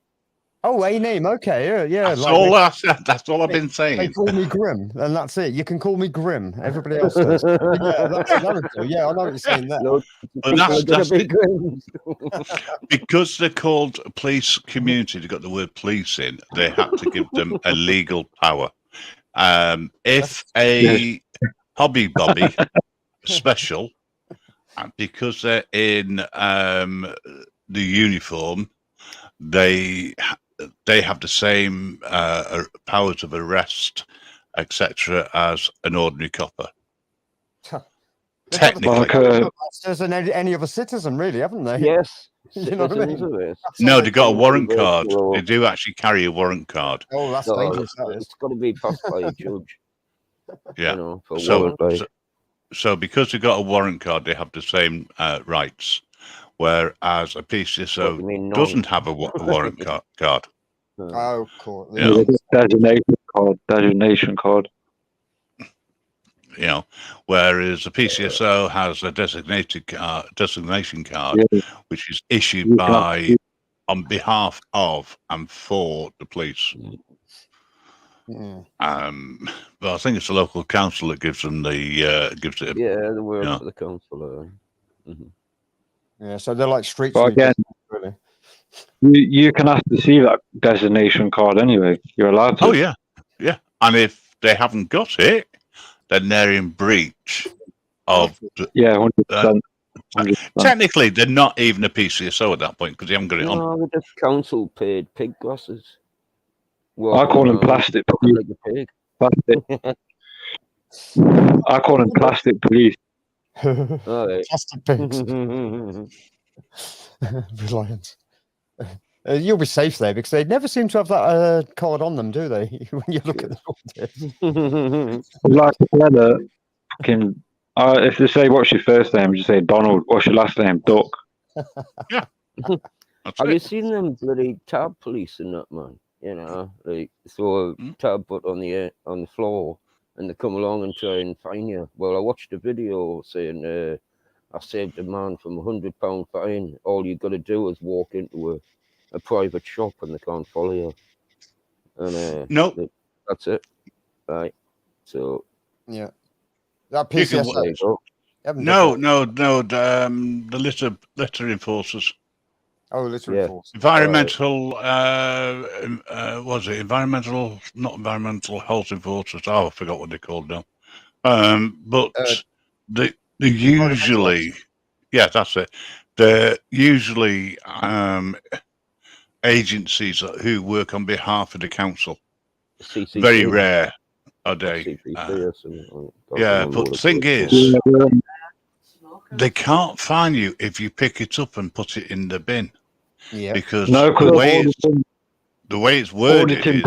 Oh, a name. Okay, yeah. That's Like all I said. That's all I've been they saying. call me Grim, and that's it. You can call me Grim. Everybody else does. Yeah, that's a character. Yeah, I know what you're saying there. No, But people are gonna that's be it. Grims. Because they're called police community, they've got the word police in, they had to give them a legal power. If a hobby bobby special, and because they're in the uniform, they have the same powers of arrest, etc., as an ordinary copper. Technically, as any other citizen, really, haven't they? Yes. You know what I mean? No, they got a warrant card. They do actually carry a warrant card. Oh, that's dangerous. That is. It's got to be passed by a judge. Yeah. You know, for So, warrant, so because they got a warrant card, they have the same rights, whereas a PCSO doesn't have a warrant card. Oh, cool. Yeah. Designation card. You know, whereas a PCSO has a designation card, which is issued by, on behalf of and for the police. But I think it's the local council that gives them the gives it. The word for the council. Yeah, so they're like street But again, really. You can ask to see that designation card anyway. You're allowed to. Oh yeah, yeah. And if they haven't got it, then they're in breach of. 100%. Technically, they're not even a PCSO at that point because they haven't got it on. No, they're just council paid pig grasses. I call them plastic police. Like a pig. Plastic. I call them plastic police. Plastic pigs. Reliant. You'll be safe there because they never seem to have that card on them, do they? When you look at the Like I said, if they say what's your first name, you say Donald. What's your last name? Duck. Yeah. Have you seen them bloody tab police in that, man? You know, like throw a tab put on the floor, and they come along and try and fine you. Well, I watched a video saying I saved a man from £100 fine. All you got to do is walk into a private shop, and they can't follow you. And nope, that's it. Right. So yeah, that PCSO. No. The litter enforcers. Oh, litter enforcers. Environmental. Was it environmental? Not environmental health enforcers. Oh, I forgot what they're called now. But they usually, yeah, that's it. They're usually agencies who work on behalf of the council. CCC. Very rare are they. Yeah, but the thing is, they can't fine you if you pick it up and put it in the bin. Yeah, because the way it's worded is,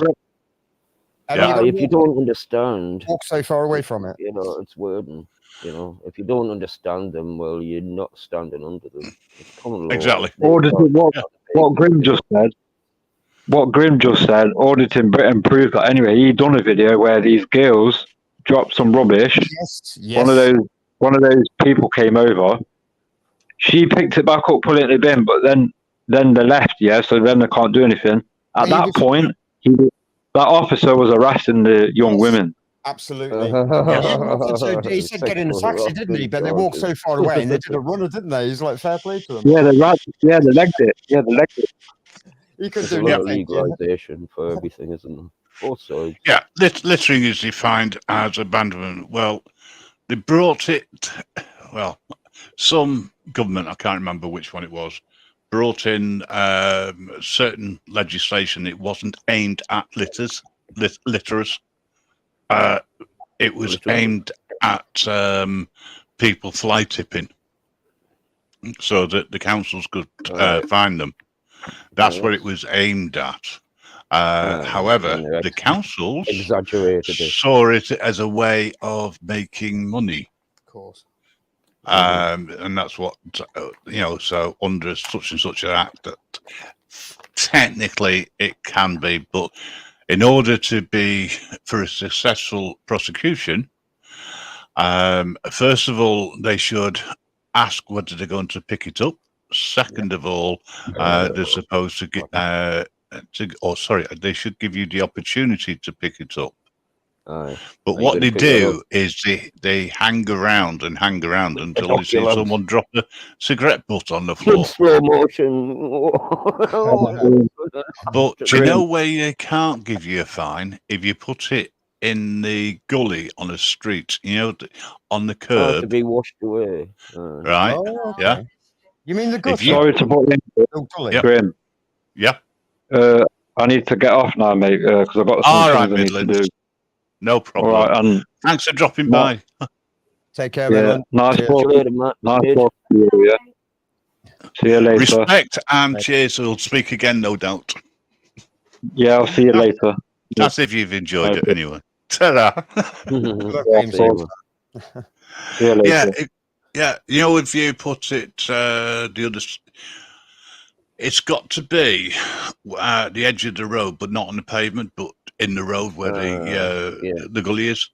if you don't understand, walk so far away from it. You know, it's wording. You know, if you don't understand them, well, you're not standing under them. It's common law. Exactly. What Grim just said. What Grim just said. Auditing Britain proved that anyway. He done a video where these girls dropped some rubbish. Yes. One of those people came over. She picked it back up, put it in the bin, but then they left. Yeah, so then they can't do anything. At that point, that officer was harassing the young women. Absolutely. He said get in a taxi, didn't he? But they walked so far away and they did a runner, didn't they? He's like, fair play to them. Yeah, they legged it. Yeah, they legged it. You could do legalization for everything, isn't there? Also, yeah, littering is defined as abandonment. Well, they brought it. Well, some government, I can't remember which one it was, brought in certain legislation. It wasn't aimed at litterers. It was aimed at people fly tipping, so that the councils could find them. That's what it was aimed at. However, the councils saw it as a way of making money. Of course. And that's what, so under such and such an act, that technically it can be, but in order to be for a successful prosecution, first of all, they should ask whether they're going to pick it up. Second of all, they're supposed to they should give you the opportunity to pick it up. Aye. But Are you what gonna they pick it do up? is they hang around until they see Inoculums. someone drop a cigarette butt on the In floor. slow motion. But do you know where they can't give you a fine? If you put it in the gully on a street, on the To curb, be washed away. right? Oh, okay. Yeah. You mean the gutter? Sorry to put in, Oh, golly. Yep. Graham. Yeah. I need to get off now, mate, because I've got some All right, things I need to Midlands. do. No problem. All right, and Thanks for dropping Not- by. Take care, yeah, Midland. nice Cheers. talking. Later, Matt. Nice Cheers. talking to you. Yeah. See you later. Respect and cheers. We'll speak again, no doubt. Yeah, I'll see you later. That's if you've enjoyed it Okay. anyway. Ta-da. Look, Yeah, James. so- See you later. Yeah. If you put it the other, it's got to be at the edge of the road, but not on the pavement, but in the road where the gully is.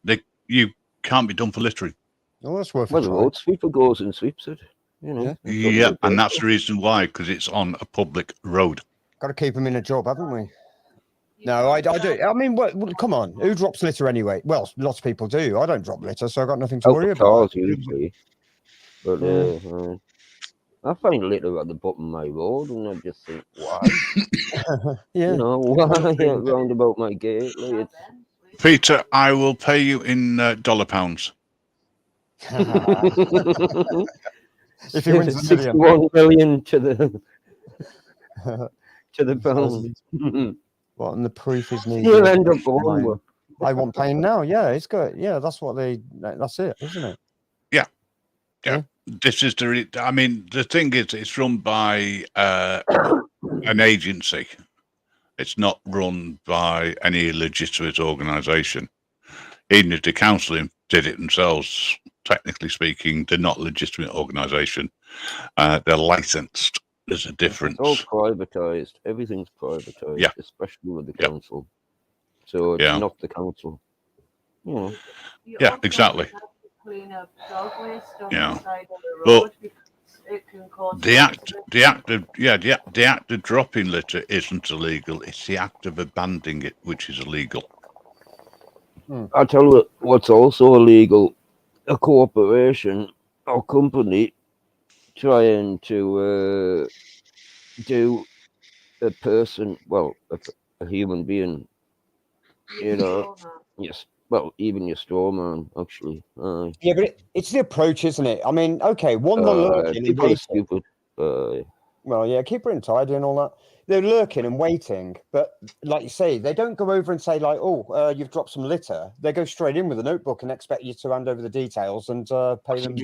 You can't be done for littering. Oh, that's worth Well, a the try. road sweeper goes and sweeps it. Yeah. Yeah, and that's the reason why, because it's on a public road. Got to keep them in a job, haven't we? No, I do. I mean, come on. Who drops litter anyway? Well, lots of people do. I don't drop litter, so I've got nothing to worry about. Cars usually. But I find litter at the bottom of my road, and I just think, why? Yeah. Why round about my gate? Like, Peter, I will pay you in dollar pounds. If he wins the million. 61 million to the pound. What, and the proof is needed. You'll end up going with. I want paying now. Yeah, it's good. Yeah, that's it, isn't it? Yeah. This is the thing is, it's run by an agency. It's not run by any legitimate organisation. Even if the council did it themselves, technically speaking, they're not a legitimate organisation. They're licensed. There's a difference. It's all privatised. Everything's privatised, Yeah. especially with the council. So it's not the council. Yeah, exactly. Clean up dog waste on Yeah. the side of the Well, road because it can cause the act of dropping litter isn't illegal. It's the act of abandoning it which is illegal. I'll tell you what's also illegal: a corporation or company trying to do a person, well, a human being, yes. Well, even your straw man, actually. Yeah, but it's the approach, isn't it? I mean, okay, they're lurking and people are waiting. stupid. Well, yeah, keep it tidy and all that. They're lurking and waiting, but like you say, they don't go over and say like, "Oh, you've dropped some litter." They go straight in with a notebook and expect you to hand over the details and pay them.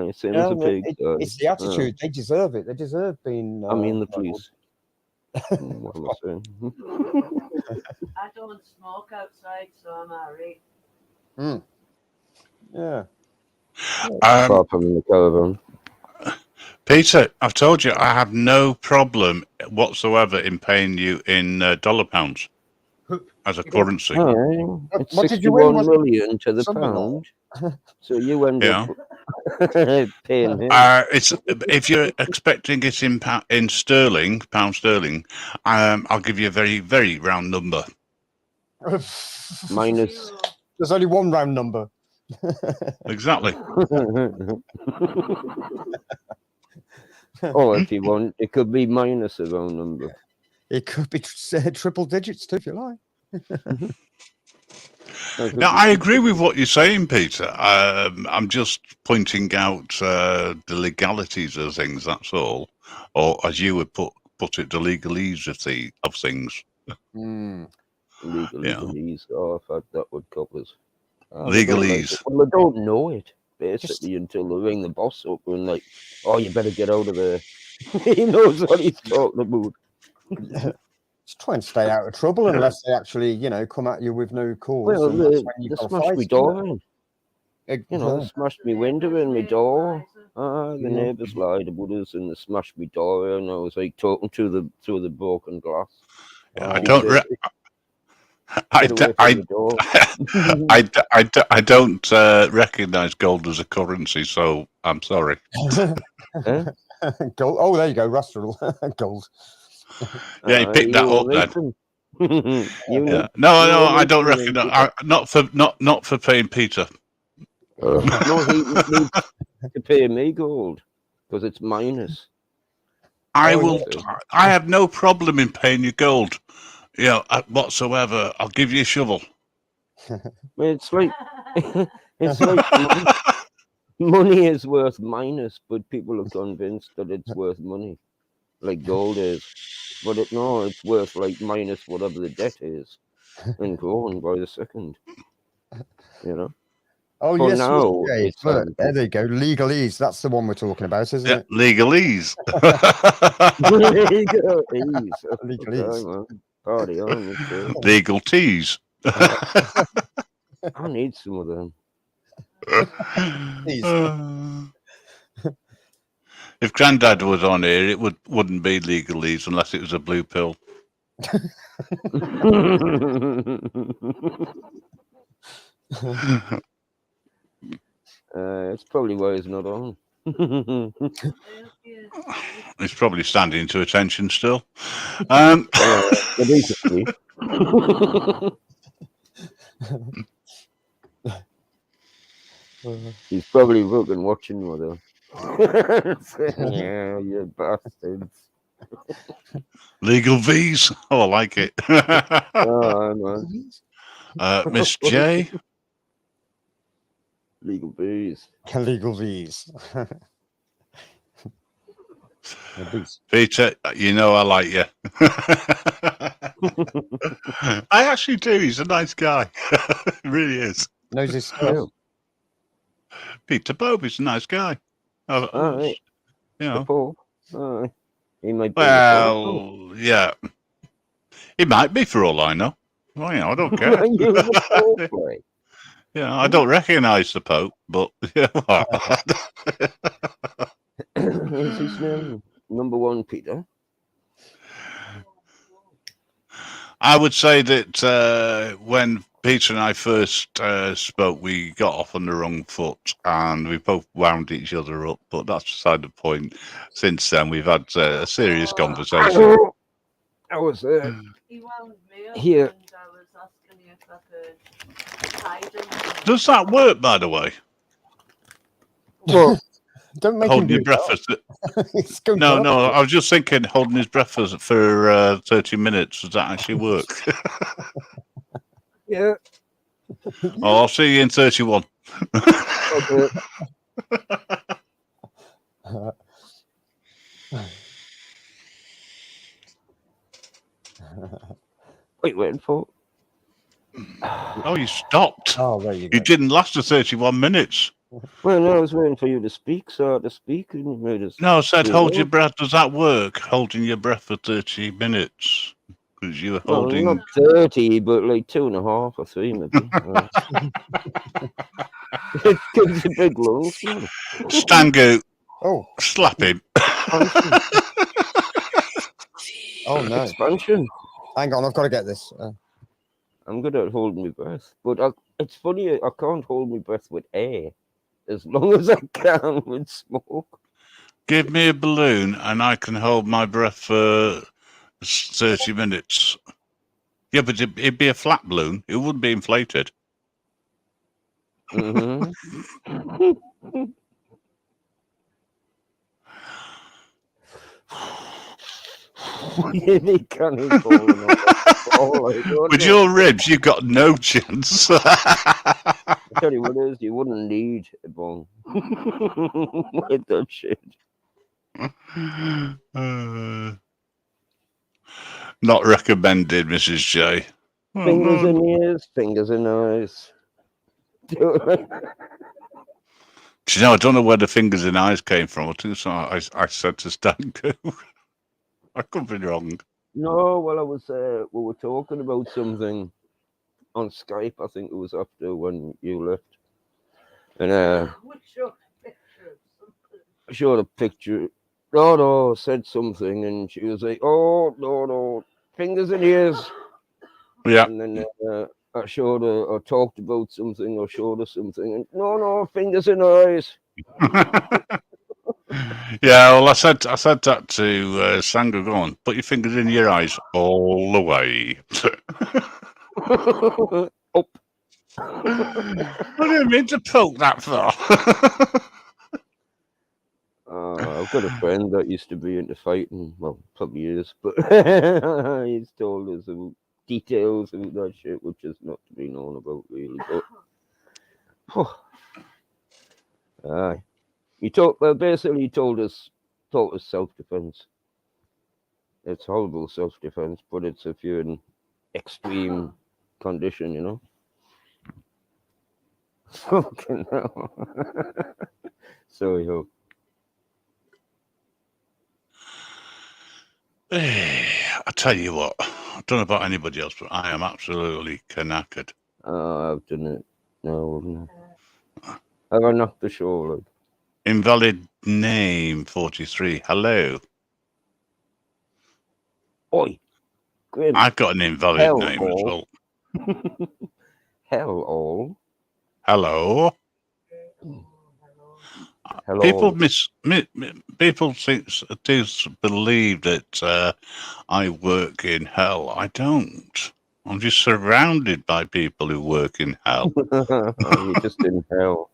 It's the attitude. They deserve it. They deserve being. I mean, the police. What am I saying? I don't smoke outside, so I'm alright. Yeah. Apart from in the caravan. Peter, I've told you I have no problem whatsoever in paying you in dollar pounds as a currency. It's What did you win? 61 million to the Sunderland? pound. So you end up paying him. It's if you're expecting it in pound sterling, I'll give you a very, very round number. Minus. There's only one round number. Exactly. Or if you want, it could be minus a round number. It could be triple digits too, if you like. Now, I agree with what you're saying, Peter. I'm just pointing out the legalities of things, that's all. Or as you would put it, the legalese of things. Legalese. Oh, I've had that word covers. Legalese. Well, they don't know it, basically, until they ring the boss up and like, oh, you better get out of there. He knows what he's talking about. Just try and stay out of trouble unless they actually, come at you with no cause. Well, and they smashed my door in. They smashed my window and my door. The neighbours lied about us and they smashed my door in. I was like talking to the broken glass. I don't recognize gold as a currency, so I'm sorry. Gold. Oh, there you go, Rustral. Gold. Yeah, he picked that up then. Yeah. No, I don't reckon. Not for paying Peter. No, he needs to pay me gold because it's minus. I have no problem in paying you gold. Whatsoever. I'll give you a shovel. It's like money is worth minus, but people are convinced that it's worth money, like gold is. But it's worth like minus whatever the debt is, and growing by the second. Oh, For yes, now, it's look, there they go. Legalese. That's the one we're talking about, isn't it? Legalese. Legalese. Legalese. Party on. Legal teas. I need some of them. If Grandad was on here, it wouldn't be legalese unless it was a blue pill. It's probably why he's not on. He's probably standing to attention still. He's probably fucking watching with her. Yeah, you bastards. Legal V's. Oh, I like it. Miss J. Legal V's. Legal V's. Peter, you know I like you. I actually do. He's a nice guy. He really is. Knows his stuff. Peter Pope is a nice guy. Right. You know. He might be yeah. He might be for all I know. Well, I don't care. Yeah, I don't recognise the Pope, but Is his name number one, Peter? I would say that when Peter and I first spoke, we got off on the wrong foot and we both wound each other up, but that's beside the point. Since then, we've had a serious conversation. I was there. He wound me up Here. and I was asking you if I could hide him. Does that work, by the way? Well, don't make holding him your breath for No, I was just thinking holding his breath for 30 minutes. Does that actually work? Yeah. Oh, I'll see you in 31. Okay. Wait, waiting for. Oh, you stopped. Oh, there you go. You didn't last the 31 minutes. Well, no, I was waiting for you to speak, so to speak. And you made us No, I said hold your breath. Does that work? Holding your breath for 30 minutes? Because you were holding. Well, not 30, but like 2.5 or 3, maybe. It gives you big lungs. Stango. Oh. Slap him. Oh, no. Expansion. Hang on, I've got to get this. I'm good at holding my breath, but it's funny, I can't hold my breath with air as long as I can with smoke. Give me a balloon and I can hold my breath for 30 minutes. Yeah, but it'd be a flat balloon. It wouldn't be inflated. Mm-hmm. With your ribs, you've got no chance. I tell you what it is, you wouldn't need a bong with that shit. Not recommended, Mrs. J. Fingers in ears, fingers in eyes. Do you know, I don't know where the fingers in eyes came from. I think so. I said to Stanko. I could be wrong. No, well, we were talking about something on Skype. I think it was after when you left. And I showed a picture. No, said something, and she was like, "Oh, no, fingers in ears." Yeah. And then I showed her, or talked about something, or showed her something, and no, fingers in eyes. Yeah, well, I said that to Sangha. Go on, put your fingers in your eyes all the way. Oh, What do you mean to poke that for? I've got a friend that used to be into fighting. Well, probably is, but he's told us some details of that shit, which is not to be known about, really. But aye, basically told us self-defense. It's horrible self-defense, but it's if you're in extreme condition, you know. Fucking hell. Sorry, ho. I tell you what, I don't know about anybody else, but I am absolutely knackered. I've done it. No, have I knocked the show, like? Invalid name 43. Hello. Oi, Grim. I've got an invalid Hell name as well. Hell all. Hello. Hello. People people do believe that I work in hell. I don't. I'm just surrounded by people who work in hell. You're just in hell.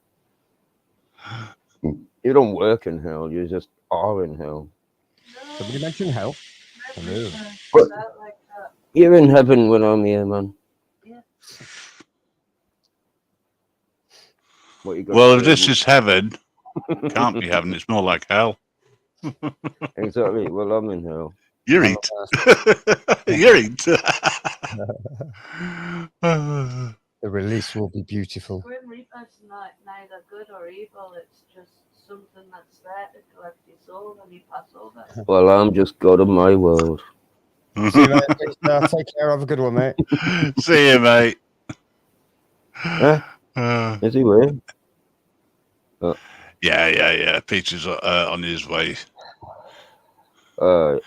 You don't work in hell. You just are in hell. Somebody mentioned hell. Hello. But you're in heaven when I'm here, man. Yeah. What you got Well, to if say? this is heaven, can't be heaven. It's more like hell. Exactly. Well, I'm in hell. You're it. You're it. The release will be beautiful. Grim Reaper's neither good or evil. It's just something that's there to collect your soul when you pass over. Well, I'm just God of my world. See you, mate. Take care. Have a good one, mate. See you, mate. Huh? Is he way? Yeah. Peter's on his way. Uh,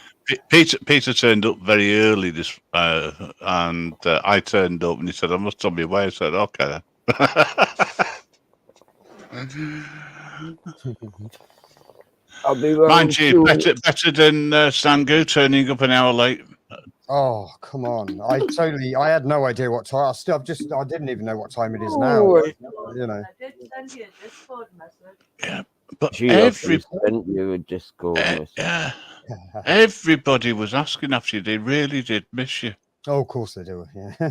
Peter turned up very early this, and I turned up, and he said, "I must on my way." I said, "Okay." I'll be round Mind you, soon. better than Stangu turning up an hour late. Oh, come on. I had no idea what time. I didn't even know what time it is now. Oh, You know. I did send you a Discord message. Yeah, but Gee, sent you a Discord message. Yeah, everybody was asking after you. They really did miss you. Oh, of course they do. Yeah.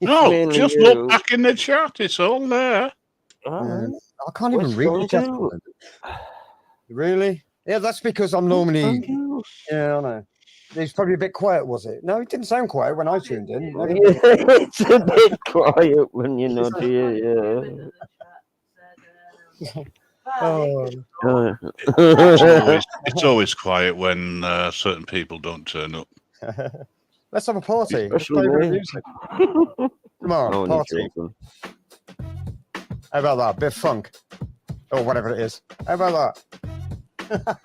No, just look back in the chat. It's all there. I can't even read the chat. Really? Yeah, that's because I'm normally. Yeah, I know. It's probably a bit quiet, was it? No, it didn't sound quiet when I tuned in. Yeah, it's a bit quiet when you're not here. Yeah. It's always quiet when certain people don't turn up. Let's have a party. Especially Play a bit of me. music. Come on, party. How about that? Bit of funk. Or whatever it is. How about that?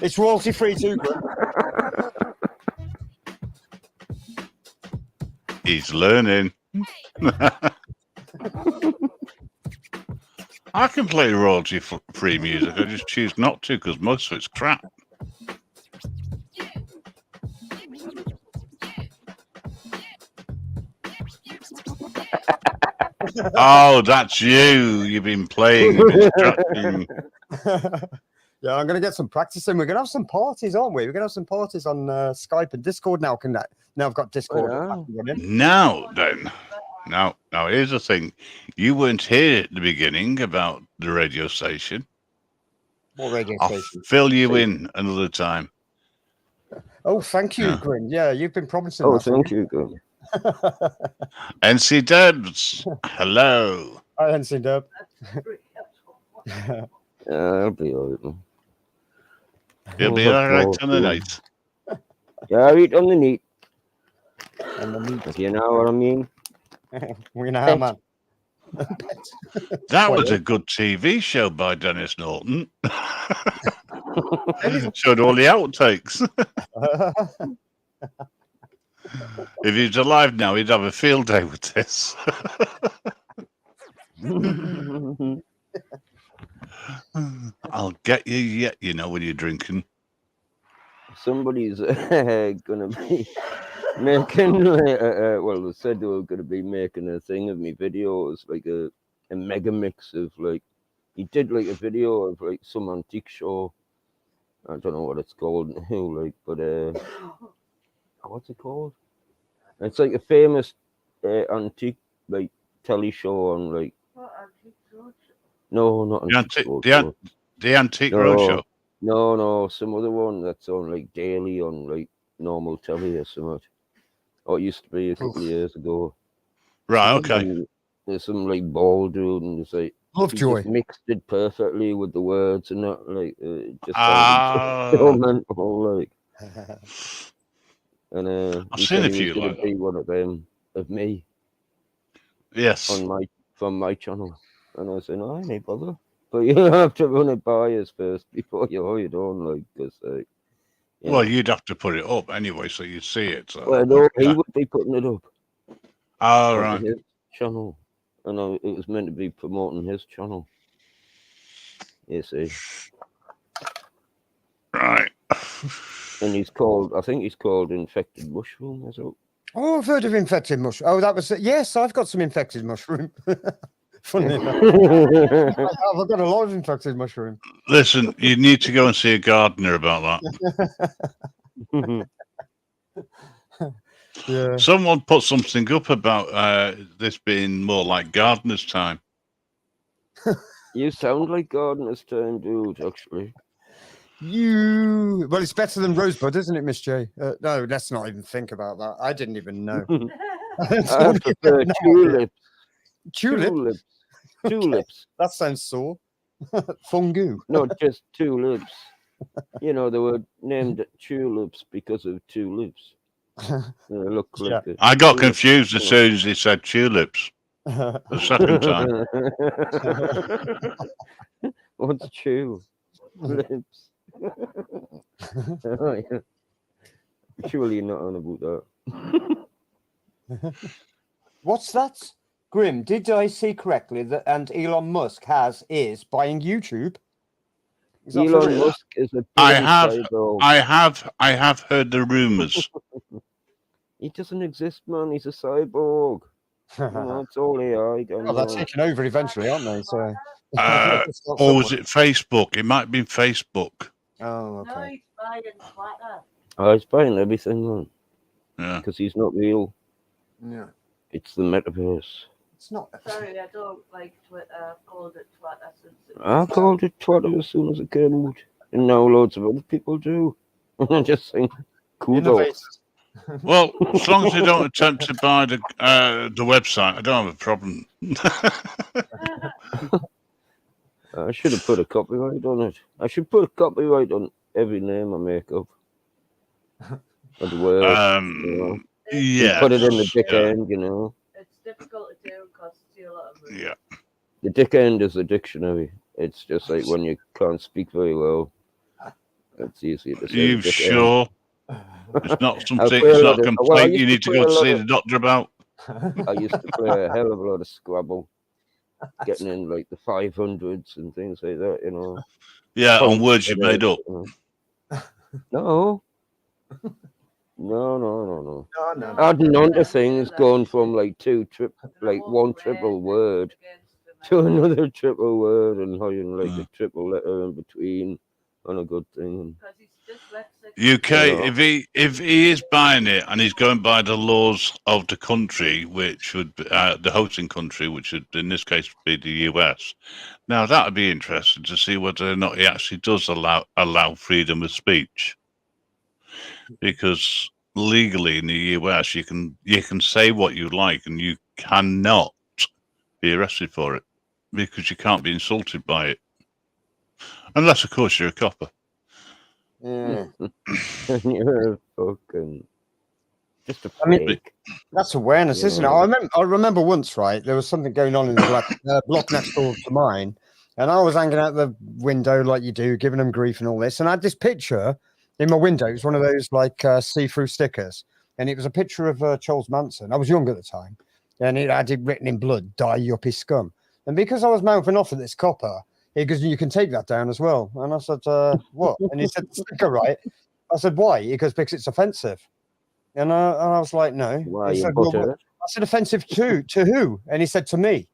It's royalty free too, Grim. He's learning. I can play royalty-free music. I just choose not to because most of it's crap. Oh, that's you. You've been playing and distracting. Yeah, I'm going to get some practice in. We're going to have some parties, aren't we? We're going to have some parties on Skype and Discord now. Now I've got Discord. Now then. Now, here's the thing. You weren't here at the beginning about the radio station. What radio I'll station? fill you in another time. Oh, thank you, Grin. Yeah, you've been promising. Oh, thank you, Grin. NC Dubs, hello. Hi, NC Dub. Yeah, I'll be all right. You'll be all right on the night. Yeah, I'll eat on the meat. And the meat. If you know what I mean. We know, man. That was a good TV show by Dennis Norton. Showed all the outtakes. If he's alive now, he'd have a field day with this. I'll get you yet, you know, when you're drinking. Somebody's gonna be making well, they said they were gonna be making a thing of me videos, like a mega mix of like, he did like a video of like some antique show. I don't know what it's called now, like, but what's it called? It's like a famous antique like telly show on like, What antique roadshow? no, not The antique the Antique no, Roadshow. no, some other one that's on like daily on like normal telly or something. Or it used to be a couple of years ago. Right, okay. And there's some like bald dude, and it's like he Lovejoy. just mixed it perfectly with the words and that, like it just Ah. sounded so mental, like. And I've he seen said a he was few going like to be one of them of me Yes. on from my channel, and I said, no, I ain't bother, but you have to run it by us first before you don't, like, because you Well, know. you'd have to put it up anyway, so you'd see it. So. Well, no, he would be putting it up All on right. his channel, and it was meant to be promoting his channel. You see, Right. and he's called, I think he's called Infected Mushroom, or so. Oh, I've heard of infected mushroom. Oh, that was yes, I've got some infected mushroom. Funny enough, I've got a lot of infected mushroom. Listen, you need to go and see a gardener about that. Yeah. Someone put something up about this being more like gardener's time. You sound like gardener's time, dude, actually. Well, it's better than Rosebud, isn't it, Miss J? No, let's not even think about that. I didn't even know. I prefer tulips. Tulips? Tulips. That sounds sore. Fungu. No, just tulips. You know, they were named tulips because of tulips. They look like I got confused as soon as he said tulips. The second time. What's tulips? Oh, yeah. Surely you're not on about that. What's that? Grim, did I see correctly that and Elon Musk is buying YouTube? Elon Musk is a I have heard the rumors. He doesn't exist, man. He's a cyborg. It's all AI. Well, they're taking over eventually, aren't they? So, or was it Facebook? It might have been Facebook. Oh, okay. No, he's buying Twitter. Oh, he's buying everything, man. Yeah. Because he's not real. Yeah. It's the metaverse. It's not. Sorry, I don't like Twitter. I've called it Twitter since it I called it Twitter as soon as it came out. And now loads of other people do. I'm just saying, kudos. Well, as long as they don't attempt to buy the website, I don't have a problem. I should have put a copyright on it. I should put a copyright on every name I make up. Or the word. You know? Yeah. Put it in the dick end, you know. It's difficult to do because it's a lot of words. Yeah. The dick end is a dictionary. It's just like when you can't speak very well. It's easier to say. You sure? It's not something. play It's a not lot of- a well, I complaint you used need to to go play a to see lot the doctor about. I used to play a hell of a lot of Scrabble, getting in like the 500s and things like that, you know. Yeah, on words you made up. No. No. No. Adding on to things, going from like one triple word to another triple word and having like a triple letter in between on a good thing. UK, if he is buying it and he's going by the laws of the country, which would be, the hosting country, which would in this case be the US. Now that would be interesting to see whether or not he actually does allow freedom of speech, because legally in the US you can say what you like and you cannot be arrested for it because you can't be insulted by it, unless of course you're a copper. Yeah. You're fucking just a freak. That's awareness, isn't it? I remember once, right? There was something going on in the block next door to mine, and I was hanging out the window like you do, giving them grief and all this. And I had this picture in my window. It was one of those like see-through stickers, and it was a picture of Charles Manson. I was young at the time, and it had it written in blood, "Die yuppie scum." And because I was mouthing off at this copper, He goes, you can take that down as well. And I said, what? And he said, sticker, right? I said, why? He goes, because it's offensive. And I was like, no. Why He you said, well, buttered what? I said, offensive to who? And he said, to me.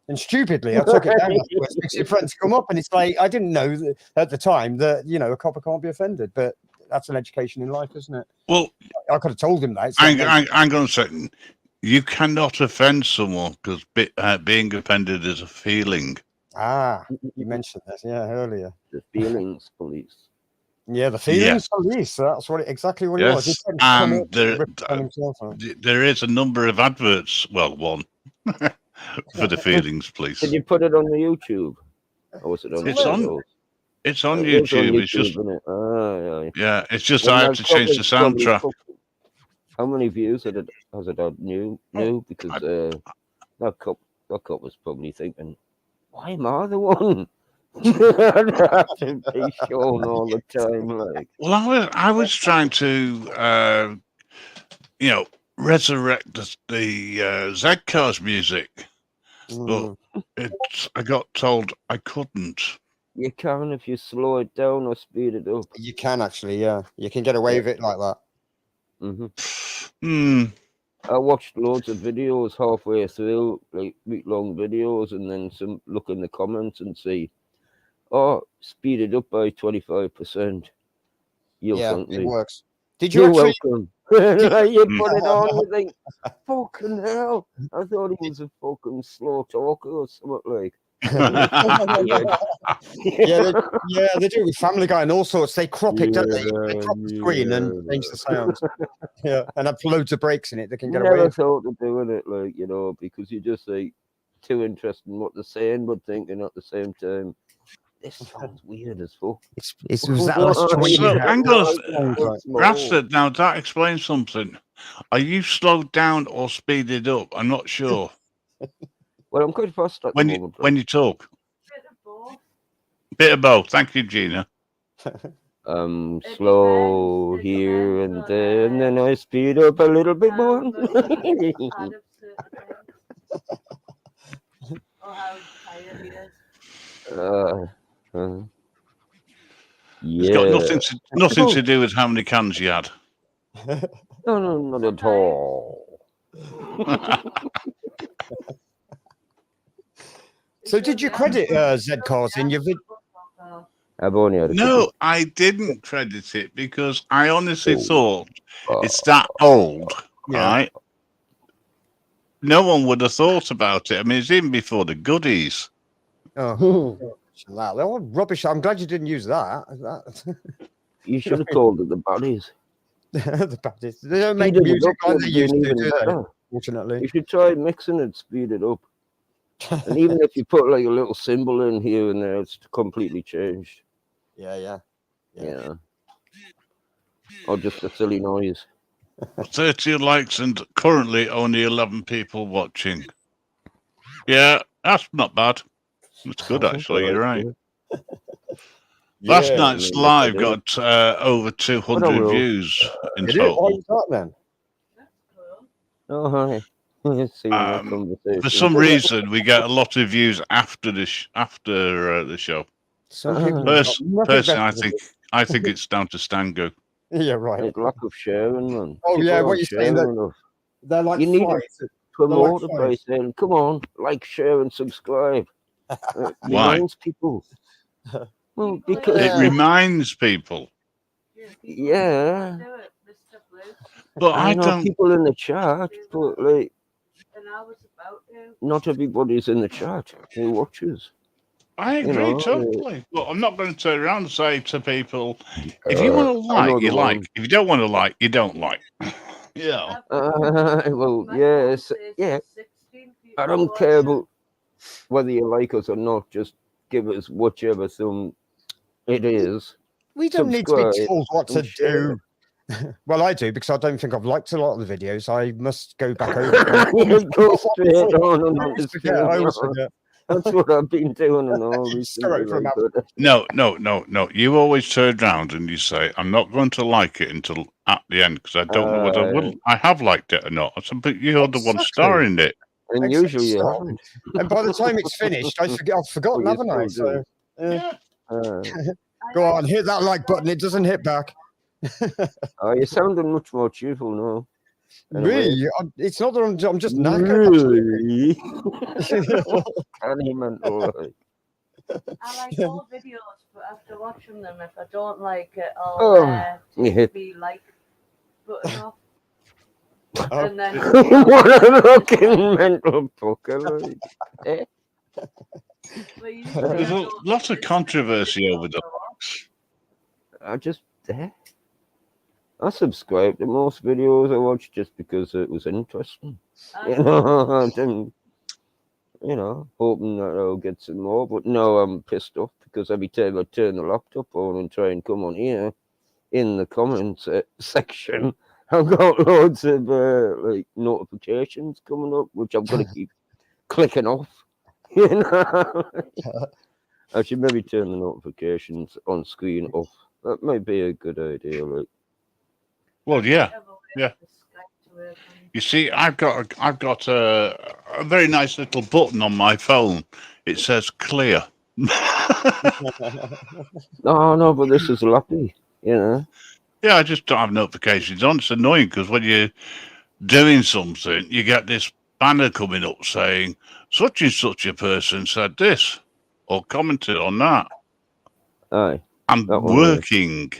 And stupidly, I took it down afterwards because your friends come up, and it's like, I didn't know that at the time that, you know, a copper can't be offended, but that's an education in life, isn't it? Well, I could have told him that. I'm going to say, you cannot offend someone because being offended is a feeling. Ah, you mentioned that, yeah, earlier. The feelings police. Yeah, the feelings police. That's exactly what it was. He said, and there is a number of adverts. Well, one for the feelings police. Did you put it on the YouTube? Or was it on? It's on. It's on YouTube. It's just. Yeah, it's just I have to change the soundtrack. How many views has it had? New? Because that cop was probably thinking, why am I the one? I'd have to be shown all the time, like. Well, I was trying to, resurrect the Z-Cars music, but I got told I couldn't. You can if you slow it down or speed it up. You can actually, yeah. You can get away with it like that. I watched loads of videos halfway through, like week-long videos, and then look in the comments and see, oh, speed it up by 25%. You'll thank me. It works. Did you You're actually? welcome. You put it on, you think, fucking hell. I thought he was a fucking slow talker or something like. They do with Family Guy and all sorts. They crop it, don't they? They crop the screen and change the sound. And have loads of breaks in it. They can get away. Never thought of doing it, like, you know, because you just like too interested in what they're saying, but thinking at the same time, this sounds weird as fuck. It's that hang on, Rasta, now that explains something. Are you slowed down or speeded up? I'm not sure. Well, I'm quite fast at when the you moment, when you talk. Bit of both. Bit of both. Thank you, Gina. Slow here and there, and then I speed up a little bit more. Or how tired he is. Yeah. It's got nothing to do with how many cans you had. No, not at all. So did you credit Z-Cars in your video? I've only had No, I didn't credit it because I honestly thought it's that old, right? No one would have thought about it. I mean, it's even before the goodies. Oh, they're all rubbish. I'm glad you didn't use that. You should have called it the Baddies. The Baddies. They don't make music like they used to, do they? Fortunately. You should try mixing it, speed it up. And even if you put like a little symbol in here and there, it's completely changed. Yeah. Or just a silly noise. 30 likes and currently only 11 people watching. Yeah, that's not bad. It's good, actually. You're right. Last night's live got over 200 views in total. Why is that then? Oh, hi. For some reason, we get a lot of views after the show. Personally, I think it's down to Stango. Yeah, right. It's lack of sharing, man. Oh, yeah, what you're saying that they're like you need to promote it by saying, come on, like, share, and subscribe. Reminds people. Well, because it reminds people. Yeah. But I know don't. People in the chat, but like, not everybody's in the chat who watches. I agree totally. Well, I'm not going to turn around and say to people, if you want to like, you like. If you don't want to like, you don't like. Yeah. Well, yes, yeah. I don't care about whether you like us or not. Just give us whichever thumb it is. We don't need to be told what to do. Well, I do, because I don't think I've liked a lot of the videos. I must go back over. Go straight on and on. That's what I've been doing and all these No. You always turn around and you say, I'm not going to like it until at the end, because I don't know whether I have liked it or not. I said, but you're the one starring it. And usually you haven't. And by the time it's finished, I've forgotten, haven't I? So, Yeah. Go on, hit that like button. It doesn't hit back. Oh, you're sounding much more cheerful now. Really? It's not that I'm just knackered. Really? Canny mental. I like all videos, but after watching them, if I don't like it, I'll take the like button off. And then what a fucking mental fucker. Like. There's a lot of controversy over the box. I subscribe to most videos I watch just because it was interesting. You know, hoping that I'll get some more. But no, I'm pissed off because every time I turn the laptop on and try and come on here, in the comments section, I've got loads of like notifications coming up, which I've got to keep clicking off. You know, I should maybe turn the notifications on screen off. That might be a good idea. Like, well, yeah. You see, I've got a very nice little button on my phone. It says clear. No, but this is lucky, you know. Yeah, I just don't have notifications on. It's annoying because when you're doing something, you get this banner coming up saying such and such a person said this or commented on that. Aye, I'm working.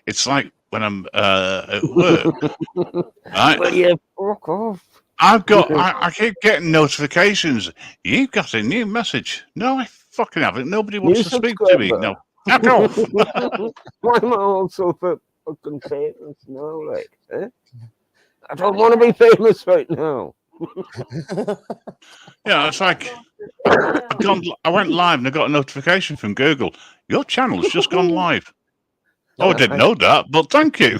It's like when I'm at work. Right? Well, yeah, fuck off. I keep getting notifications. You've got a new message. No, I fucking haven't. Nobody wants to speak to me. No, fuck off. Why am I also fucking famous now? Like, I don't want to be famous right now. Yeah, it's like I went live and I got a notification from Google. Your channel's just gone live. Oh, I didn't know that, but thank you.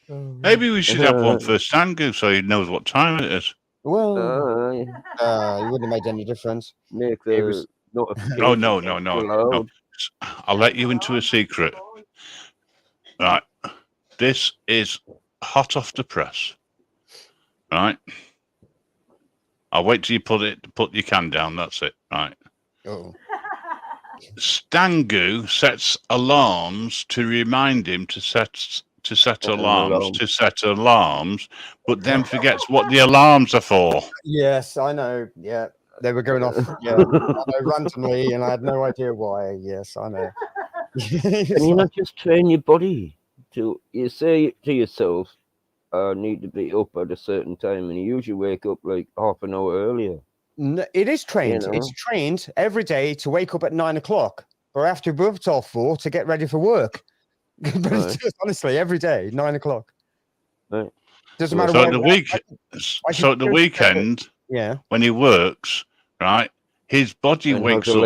Maybe we should have one for Stangu so he knows what time it is. Well, it wouldn't have made any difference. Make the notification. Oh, no. I'll let you into a secret. Right. This is hot off the press. Right. I'll wait till you put your can down. That's it. Right. Oh. Stangu sets alarms to remind him to set alarms, but then forgets what the alarms are for. Yes, I know. Yeah, they were going off randomly, and I had no idea why. Yes, I know. Can you not just train your body to? You say to yourself, "I need to be up at a certain time," and you usually wake up like half an hour earlier. No, it is trained. You know? It's trained every day to wake up at 9 o'clock, or after we're up till 4 to get ready for work. But it's just, honestly, every day, 9 o'clock. Right. Doesn't matter. So at the weekend, yeah, when he works, right, his body wakes up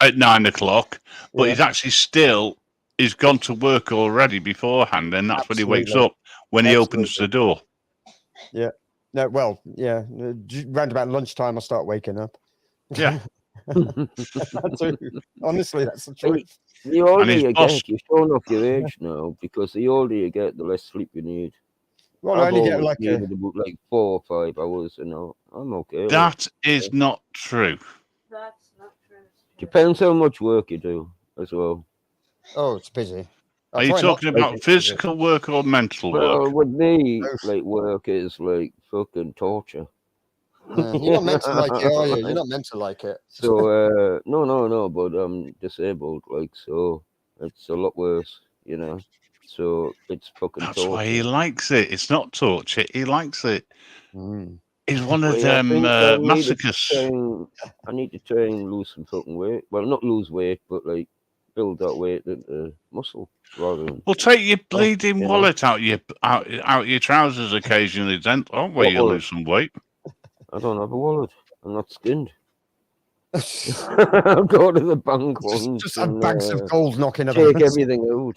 at 9 o'clock, but he's actually he's gone to work already beforehand, and that's when he wakes up when he opens the door. Yeah. No, well, yeah. Round about lunchtime, I start waking up. Yeah. Honestly, that's the truth. The older you get, you're showing off your age now, because the older you get, the less sleep you need. Well, I only get like 4 or 5 hours, you know. I'm okay. That is not true. That's not true. Depends how much work you do as well. Oh, it's busy. Are you talking about physical work or mental work? Well, with me, like, work is like fucking torture. You're not meant to like it, are you? You're not meant to like it. So, no, but I'm disabled, like, so it's a lot worse, you know. So it's fucking That's torture. why he likes it. It's not torture. He likes it. He's one of Well, them masochists. I need to try and lose some fucking weight. Well, not lose weight, but like build that weight into muscle rather than. Well, take your bleeding wallet out your trousers occasionally, then. Oh, where you lose some weight. I don't have a wallet. I'm not skinned. I'll go to the bank once. Just have bags of gold knocking about. Take everything out.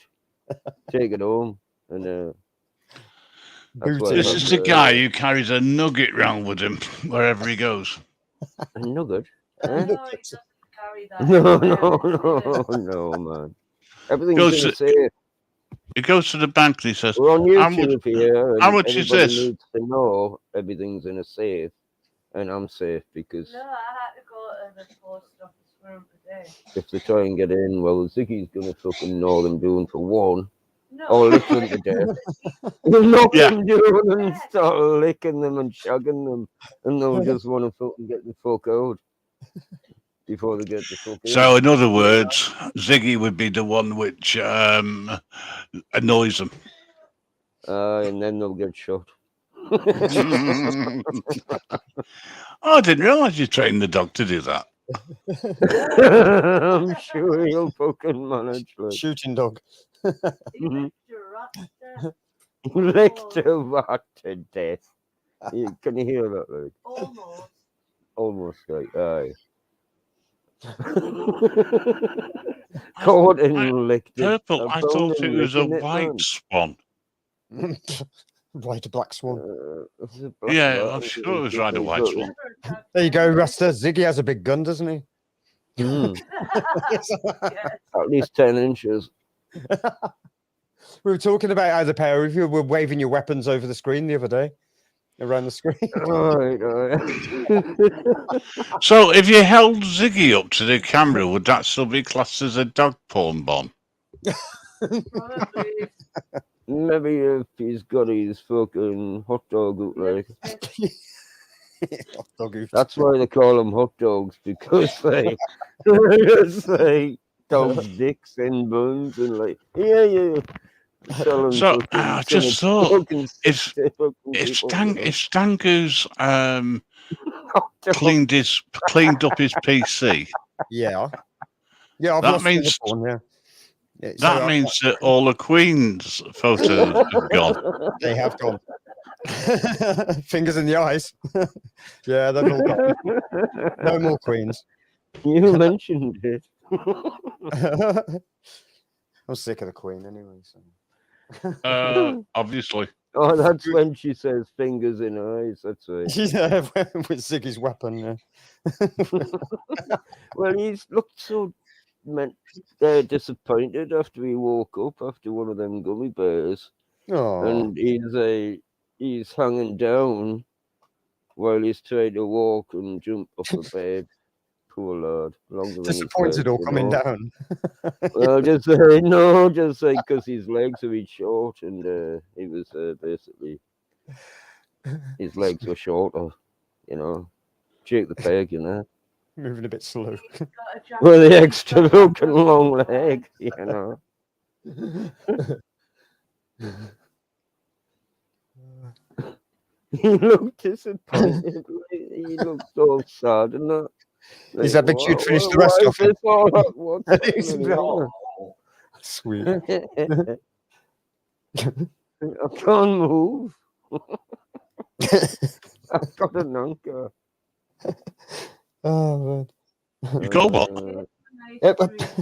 Take it home. And this is the guy who carries a nugget round with him wherever he goes. A nugget? No, he doesn't carry that. No, man. Everything's in a safe. He goes to the bank and he says, "We're on YouTube here. How much is this?" Needs to know everything's in a safe, and I'm safe because No, I had to go to the post office for him today. if they try and get in, well, Ziggy's gonna fucking know them doing for one. No. Or lick them to death. We'll knock Yeah. them down and start licking them and shagging them, and they'll just want to fucking get the fuck out before they get the fuck in. So, in other words, Ziggy would be the one which annoys them. And then they'll get shot. I didn't realise you trained the dog to do that. I'm sure he'll fucking manage. Like. Shooting dog. He licked your rat to death. Licked a rat to death. Can you hear that, like? Almost. Almost like, aye. Caught and licked it. Purple, I thought it was a white swan. White or black swan. Yeah, I'm sure it was right, a white swan. There you go, Rasta. Ziggy has a big gun, doesn't he? Mm. At least 10 inches. We were talking about how the pair of you were waving your weapons over the screen the other day. Around the screen. Right. So, if you held Ziggy up to the camera, would that still be classed as a dog porn bomb? Maybe if he's got his fucking hot dog up, like. Hot dog. That's why they call them hot dogs, because they just say dogs' dicks and buns and like, yeah. So I just thought if Stangu's cleaned up his PC, yeah, that means that means that all the Queen's photos have gone. They have gone. Fingers in the eyes. Yeah, they've all gone. No more Queens. You mentioned it. I'm sick of the Queen anyway. So. Obviously. Oh, that's when she says fingers in eyes. That's right. Yeah, with Ziggy's weapon. Yeah. Well, he's looked so disappointed after he woke up after one of them gummy bears, and he's hanging down while he's trying to walk and jump off the bed. Poor lad. Disappointed or coming down? Well, just say no, just say because his legs are a bit short, and he was basically his legs were shorter, Jake the peg, moving a bit slow. Well, the extra looking long leg, He looked disappointed. He looked so sad, and that. Is that big you'd finish the rest of it? Sweet. I can't move. I've got an anchor. Oh, man. You got what?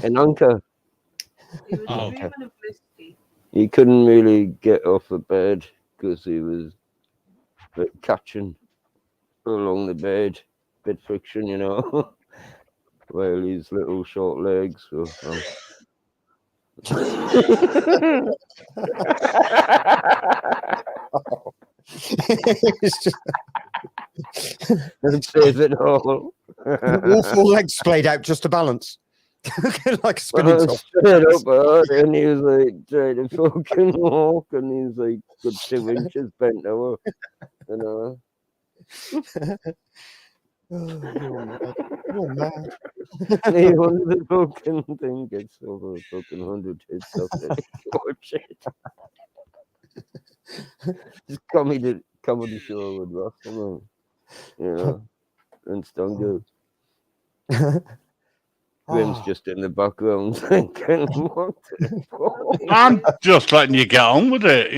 An anchor. Okay. He couldn't really get off the bed because he was catching along the bed. Bit friction, while his little short legs were. That says it all. All four legs splayed out just to balance. Like a spinning top. Straight up, and he was like trying to fucking walk, and he's like good 2 inches bent over, You're mad. Even the fucking thing gets over a fucking 100 hits up there. Oh shit. Just comedy show with Russell, and Stungo. Grim's just in the background thinking, what the fuck? I'm just letting you get on with it,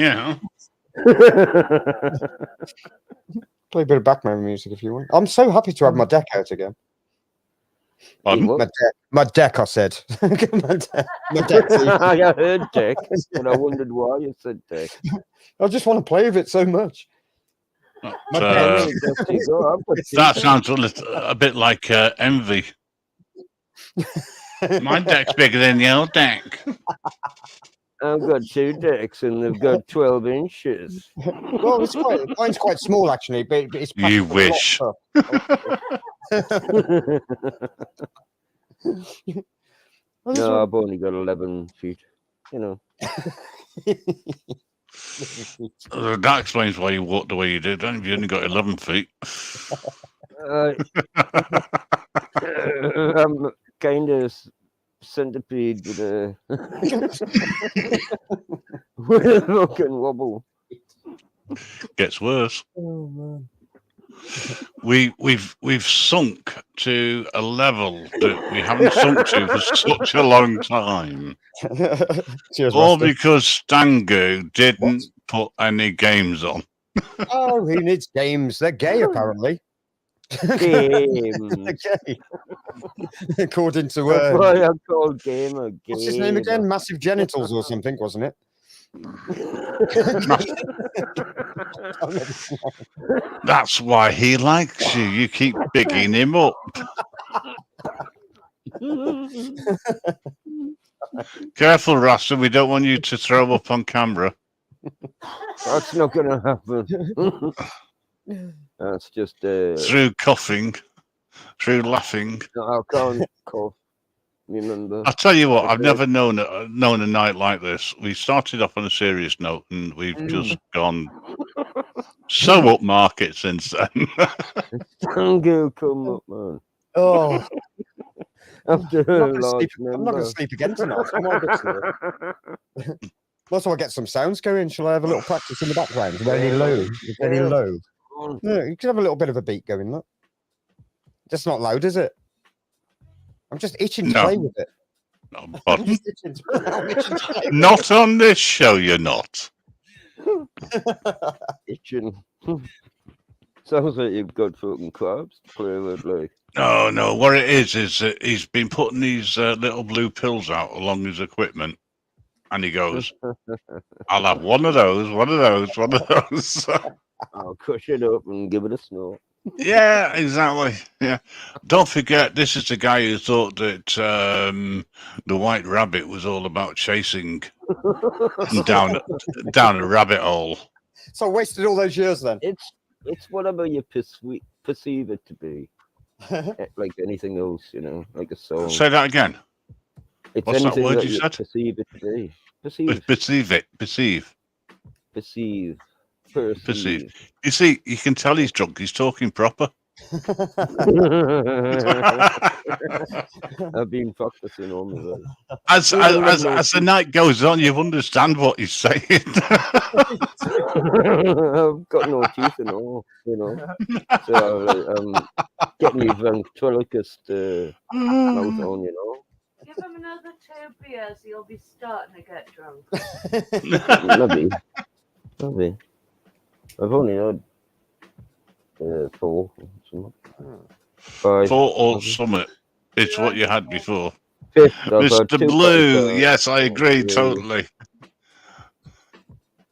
Play a bit of background music if you want. I'm so happy to have my deck out again. My deck, I said. My deck. I heard deck, and I wondered why you said deck. I just want to play with it so much. That sounds a bit like envy. My deck's bigger than your deck. I've got 2 decks and they've got 12 inches. Well, mine's quite small actually, but it's packed You with a lot wish. of stuff. No, I've only got 11 feet. You know. That explains why you walked the way you did. Then if you only got 11 feet. I'm kind of centipede with a with a fucking wobble. Gets worse. Oh man. We've sunk to a level that we haven't sunk to for such a long time. Cheers, All Master. because Stango didn't put any games on. Oh, who needs games? They're gay, apparently. Games. They're gay. According to That's why I called game a game. what's his name again? Massive Genitals or something, wasn't it? That's why he likes you. You keep bigging him up. Careful, Rasta. We don't want you to throw up on camera. That's not going to happen. That's just through coughing, through laughing. No, I can't cough. Remember? I'll tell you what. I've never known a night like this. We started off on a serious note, and we've just gone so upmarket since then. Tango, come up, man. Oh. After I'm not going to sleep again tonight. Come on, also, I'll get some sounds going. Shall I have a little practice in the background? Very low. Very low. Yeah, you can have a little bit of a beat going. Look. Just not loud, is it? I'm just itching to play with it. No, pardon? Not on this show, you're not. Itching. Sounds like you've got fucking crabs to play with, like. No. What it is that he's been putting these little blue pills out along his equipment, and he goes, "I'll have one of those, one of those, one of those." I'll crush it up and give it a snort. Yeah, exactly. Yeah. Don't forget, this is the guy who thought that the White Rabbit was all about chasing down a rabbit hole. So I wasted all those years then. It's whatever you perceive it to be. Like anything else, you know, like a song. Say that again. It's What's that anything word that you said? Perceive it to be. Perceive. Perceive. You see, you can tell he's drunk. He's talking proper. I've been practicing all my life. As the night goes on, you understand what he's saying. I've got no teeth and all, you know. So I'm getting me ventriloquist mouth on, you know. Give him another 2 beers, he'll be starting to get drunk. Maybe. I've only had 4. 5. 4 or summit. It's what you had before. 5th, Mr. Blue. Yes, I agree totally.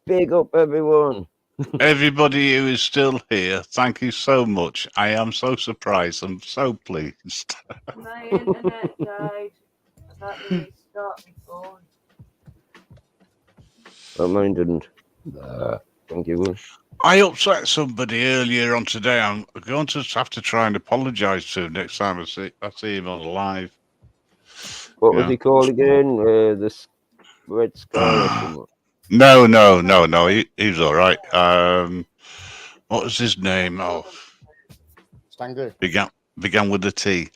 Big up, everyone. Everybody who is still here, thank you so much. I am so surprised. I'm so pleased. My internet died. I've had to restart my phone. Oh, mine didn't. Thank you. I upset somebody earlier on today. I'm going to have to try and apologise to him next time I see him on live. What was he called again? This Red Sky or something? No. He's all right. What was his name? Oh, Stango. Began with a T.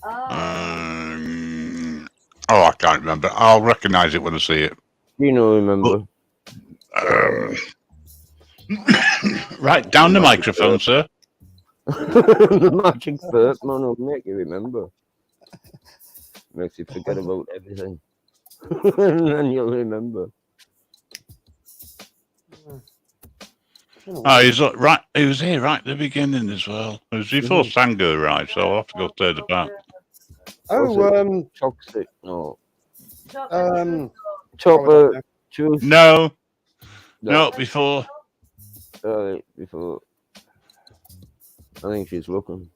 I can't remember. I'll recognise it when I see it. You know, remember. Right, down the microphone, sir. The magic burp, man, will make you remember. Makes you forget about everything. And then you'll remember. Oh, he's right. He was here right at the beginning as well. It was before Sango arrived, so I'll have to go third about. Oh, toxic. No. Chopper. Truth. No, before. Before. I think she's looking.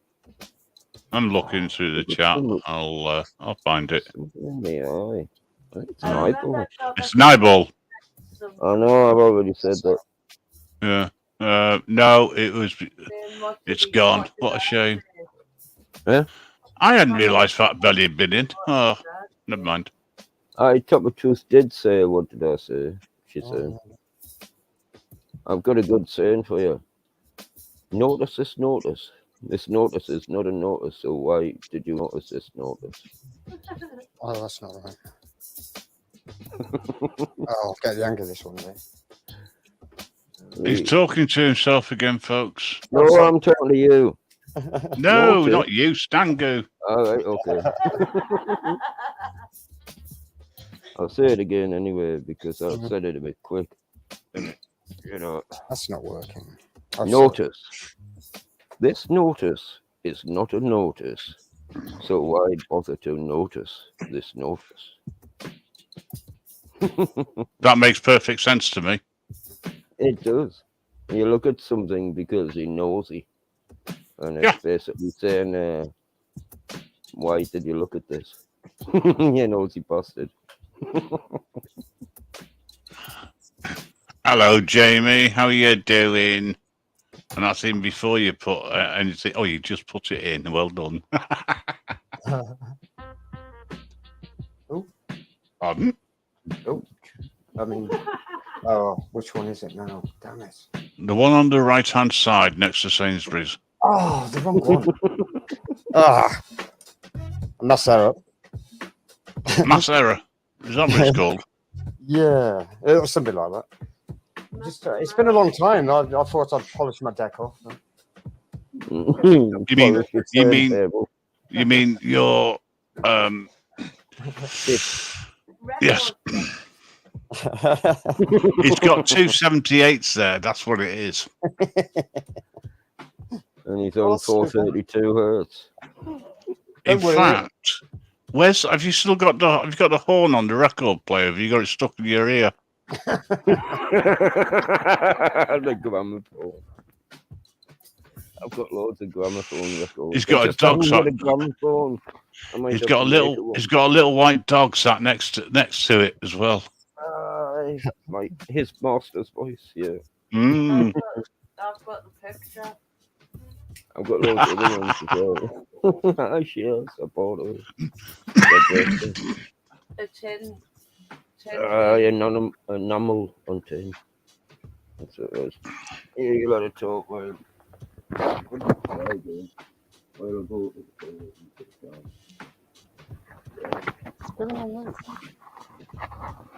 I'm looking through the chat. I'll find it. In the eye. It's an eyeball. It's an eyeball. I know, I've already said that. Yeah. No, it's gone. What a shame. Yeah? I hadn't realised Fat Belly had been in. Oh, never mind. Top of Truth did say, what did I say? She said, I've got a good saying for you. Notice this notice. This notice is not a notice, so why did you notice this notice? Oh, that's not right. I'll get the hang of this one there. He's talking to himself again, folks. No, I'm talking to you. No, not you, Stango. All right, okay. I'll say it again anyway because I said it a bit quick. You know, that's not working. Notice. This notice is not a notice, so why bother to notice this notice? That makes perfect sense to me. It does. You look at something because you're nosy, and it's basically saying, why did you look at this? You nosy bastard. Hello, Jamie. How are you doing? And that's even before you put anything. Oh, you just put it in. Well done. Oh. Pardon? Oh. I mean, which one is it now? Damn it. The one on the right-hand side next to Sainsbury's. Oh, the wrong one. Mess that up. Mass error. Is that what it's called? Yeah, it was something like that. Just, it's been a long time. I thought I'd polish my deck off. You mean your yes. It's got 278s there. That's what it is. And he's on 432 hertz. In fact, have you still got the horn on the record player? Have you got it stuck in your ear? The gramophone. I've got loads of gramophone records. He's got a dog sat. He's got a little white dog sat next to it as well. His master's voice, yeah. I've got the picture. I've got loads of other ones as well. Yes, I bought it. A tin. Enamel on tin. That's what it is. Yeah, you let it talk, man.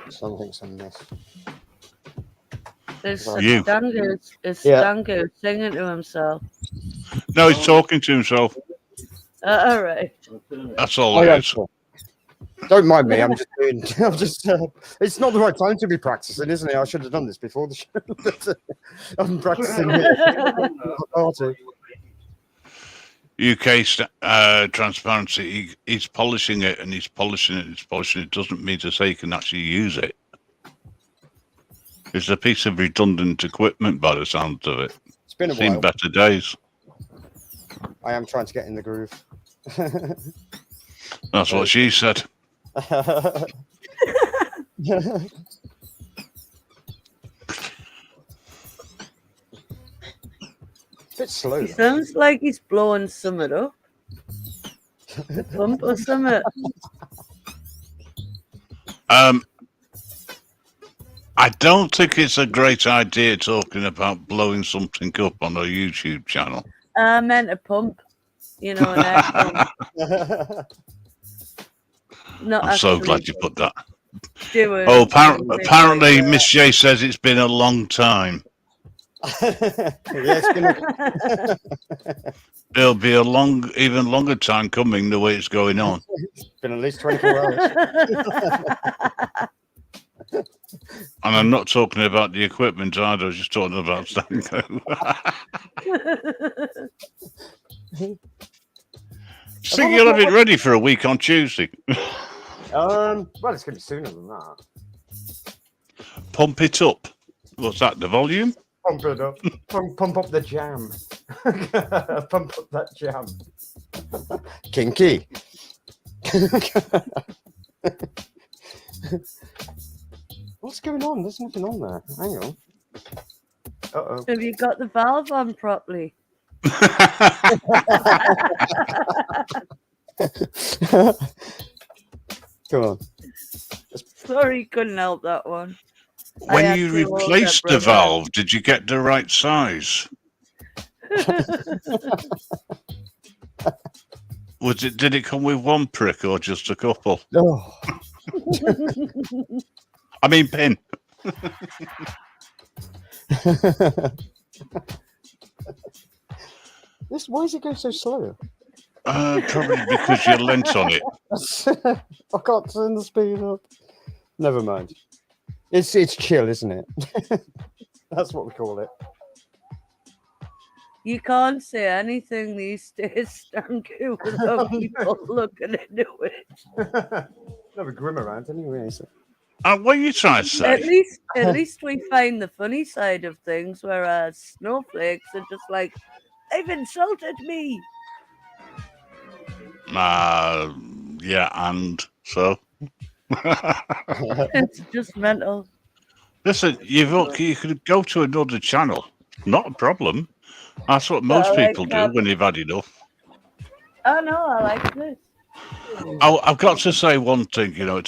Something's amiss. Is Stango singing to himself? No, he's talking to himself. All right. That's all it is. Don't mind me. I'm just. It's not the right time to be practicing, isn't it? I should have done this before the show. But, I'm practicing. UK transparency. He's polishing it and he's polishing it. It doesn't mean to say he can actually use it. It's a piece of redundant equipment by the sound of it. It's been a Seen while. better days. I am trying to get in the groove. That's what she said. Bit slow. He sounds like he's blowing something up. A pump or something. I don't think it's a great idea talking about blowing something up on a YouTube channel. I meant a pump. You know, an air pump. I'm so glad you put that. Apparently Miss J says it's been a long time. It'll be a even longer time coming the way it's going on. It's been at least 24 hours. And I'm not talking about the equipment either. I was just talking about Stanko. So you'll have it ready for a week on Tuesday. Well, it's going to be sooner than that. Pump it up. What's that? The volume? Pump it up. Pump up the jam. Pump up that jam. Kinky. What's going on? There's nothing on there. Hang on. Uh-oh. Have you got the valve on properly? Come on. Sorry, couldn't help that one. When you replaced the valve, did you get the right size? Did it come with one prick or just a couple? Oh. I mean, pin. Why is it going so slow? Probably because you're lent on it. I can't turn the speed up. Never mind. It's chill, isn't it? That's what we call it. You can't say anything these days, Stanku, without people looking into it. Never grim around anyway. So. What are you trying to say? At least we find the funny side of things, whereas snowflakes are just like, they've insulted me. Yeah, and so. It's just mental. Listen, you could go to another channel. Not a problem. That's what most people do when they've had enough. Oh no, I like this. I've got to say one thing. You know, it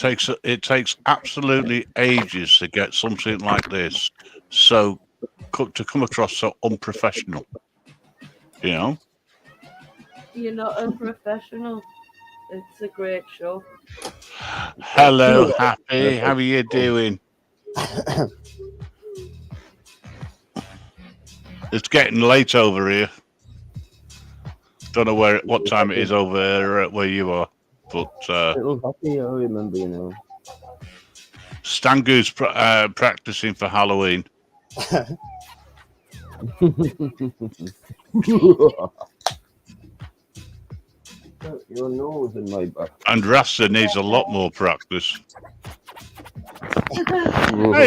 takes absolutely ages to get something like this to come across so unprofessional. You know. You're not unprofessional. It's a great show. Hello, Happy. How are you doing? It's getting late over here. Don't know what time it is over there, where you are, but Little Happy, I remember, you know. Stangu's practicing for Halloween. Your nose in my back. And Rasta needs a lot more practice. Hey,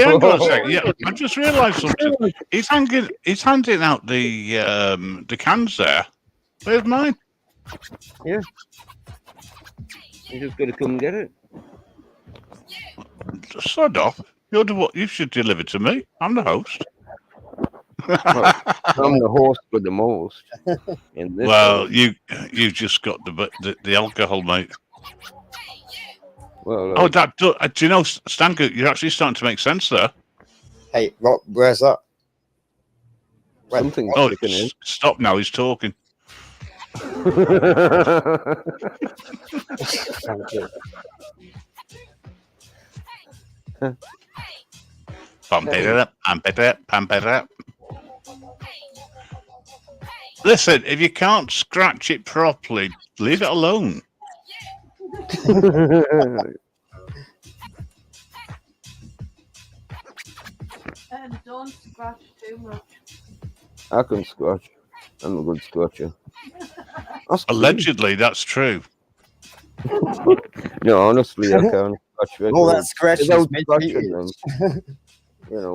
hang on a second. Yeah, I just realised something. He's handing out the cans there. Where's mine? Yeah. You just got to come and get it. Sod off. You should deliver to me. I'm the host. Well, I'm the host with the most. Well, you've just got the alcohol, mate. Well, do you know, Stanku, you're actually starting to make sense there. Hey, Rob, where's that? Something. Stop now. He's talking. Pump it up, pump it up, pump it up. Listen, if you can't scratch it properly, leave it alone. And don't scratch too much. I can scratch. I'm a good scratcher. Allegedly, that's true. No, honestly, I can't scratch. All that scratching without is scratching them.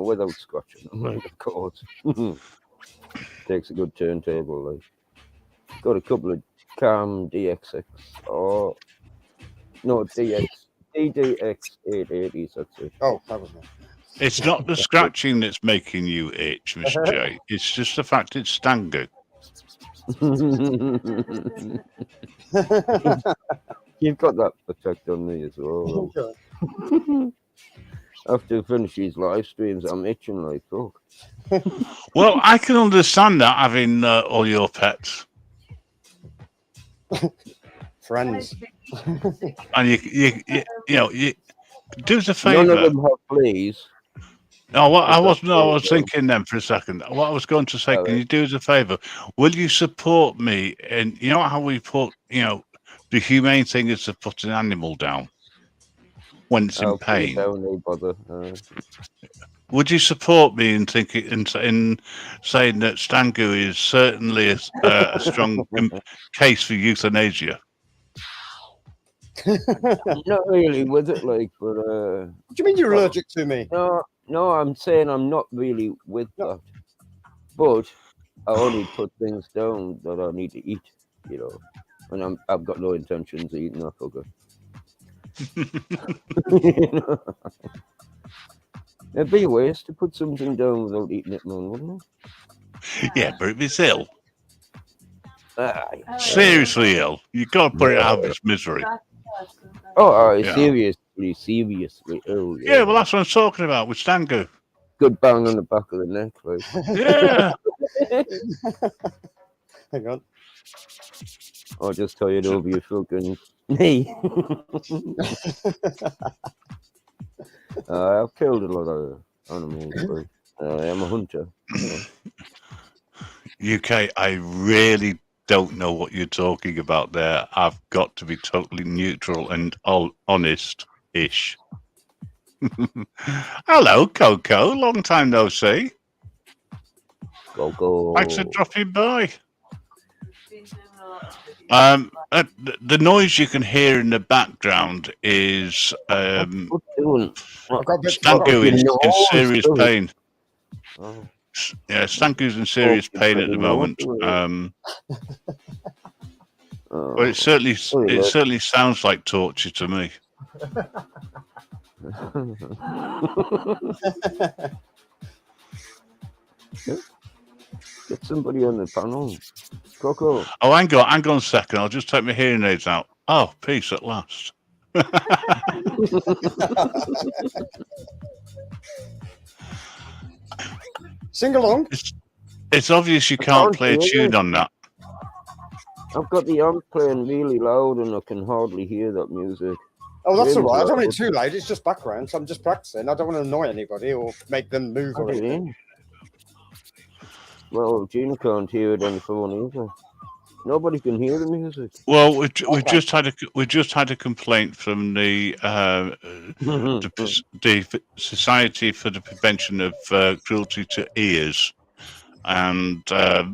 Without scratching them, of course. Takes a good turntable. Like, got a couple of Calm DXX or no DDX 880s. That's it. Oh, that was it. It's not the scratching that's making you itch, Mr. J. It's just the fact it's Stangu. You've got that effect on me as well. After finish these live streams, I'm itching like fuck. Well, I can understand that, having all your pets. Friends. And you do us a favour. None of them have fleas. No, I was thinking then for a second. What I was going to say, can you do us a favour? Will you support me? And you know how we put, the humane thing is to put an animal down when it's in pain. Would you support me in thinking in saying that Stangu is certainly a strong case for euthanasia? Not really with it, like, but. What do you mean you're allergic to me? No, I'm saying I'm not really with that, but I only put things down that I need to eat, and I've got no intentions of eating that fucker. It'd be a waste to put something down without eating it, man, wouldn't it? Yeah, but if it's ill, Aye. seriously ill, you got to put it out of its misery. Oh, Yeah. seriously ill. Yeah, well, that's what I'm talking about with Stangu. Good bang on the back of the neck, right? Yeah. Hang on. I'll just tie it over your fucking knee. I've killed a lot of animals, but I am a hunter. UK, I really don't know what you're talking about there. I've got to be totally neutral and honest-ish. Hello, Coco. Long time no see. Coco. Thanks for dropping by. The noise you can hear in the background is Stangu in serious pain. Oh. Yeah, Stangu's in serious pain at the moment. Well, it certainly sounds like torture to me. Get somebody on the panel. Coco. Oh, hang on a second. I'll just take my hearing aids out. Oh, peace at last. Sing along. It's obvious you can't play a tune on that. I've got the amp playing really loud and I can hardly hear that music. Oh, that's Really all right. I don't want loud. it too loud. It's just background, so I'm just practicing. I don't want to annoy anybody or make them move or anything. Well, Gina can't hear it on the phone either. Nobody can hear the music. Well, we just had a complaint from the Society for the Prevention of Cruelty to Ears, and they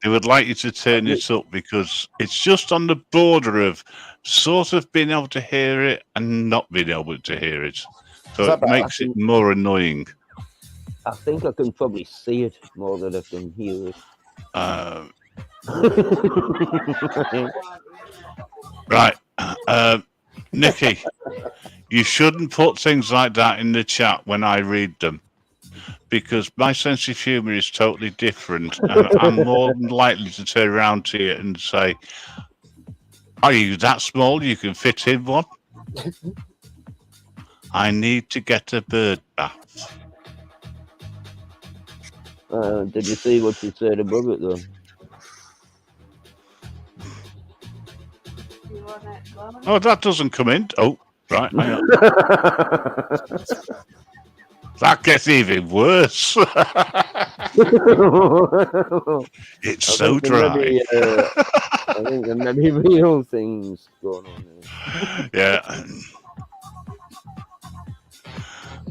would like you to turn it up because it's just on the border of sort of being able to hear it and not being able to hear it, so it makes it more annoying. I think I can probably see it more than I can hear it. Right, Nikki, you shouldn't put things like that in the chat when I read them, because my sense of humour is totally different, and I'm more than likely to turn around to you and say, "Are you that small you can fit in one? I need to get a bird bath." Did you see what you said above it, though? Oh, that doesn't come in. Oh, right. Hang on. That gets even worse. It's so dry. I think there may be real things going on there. Yeah.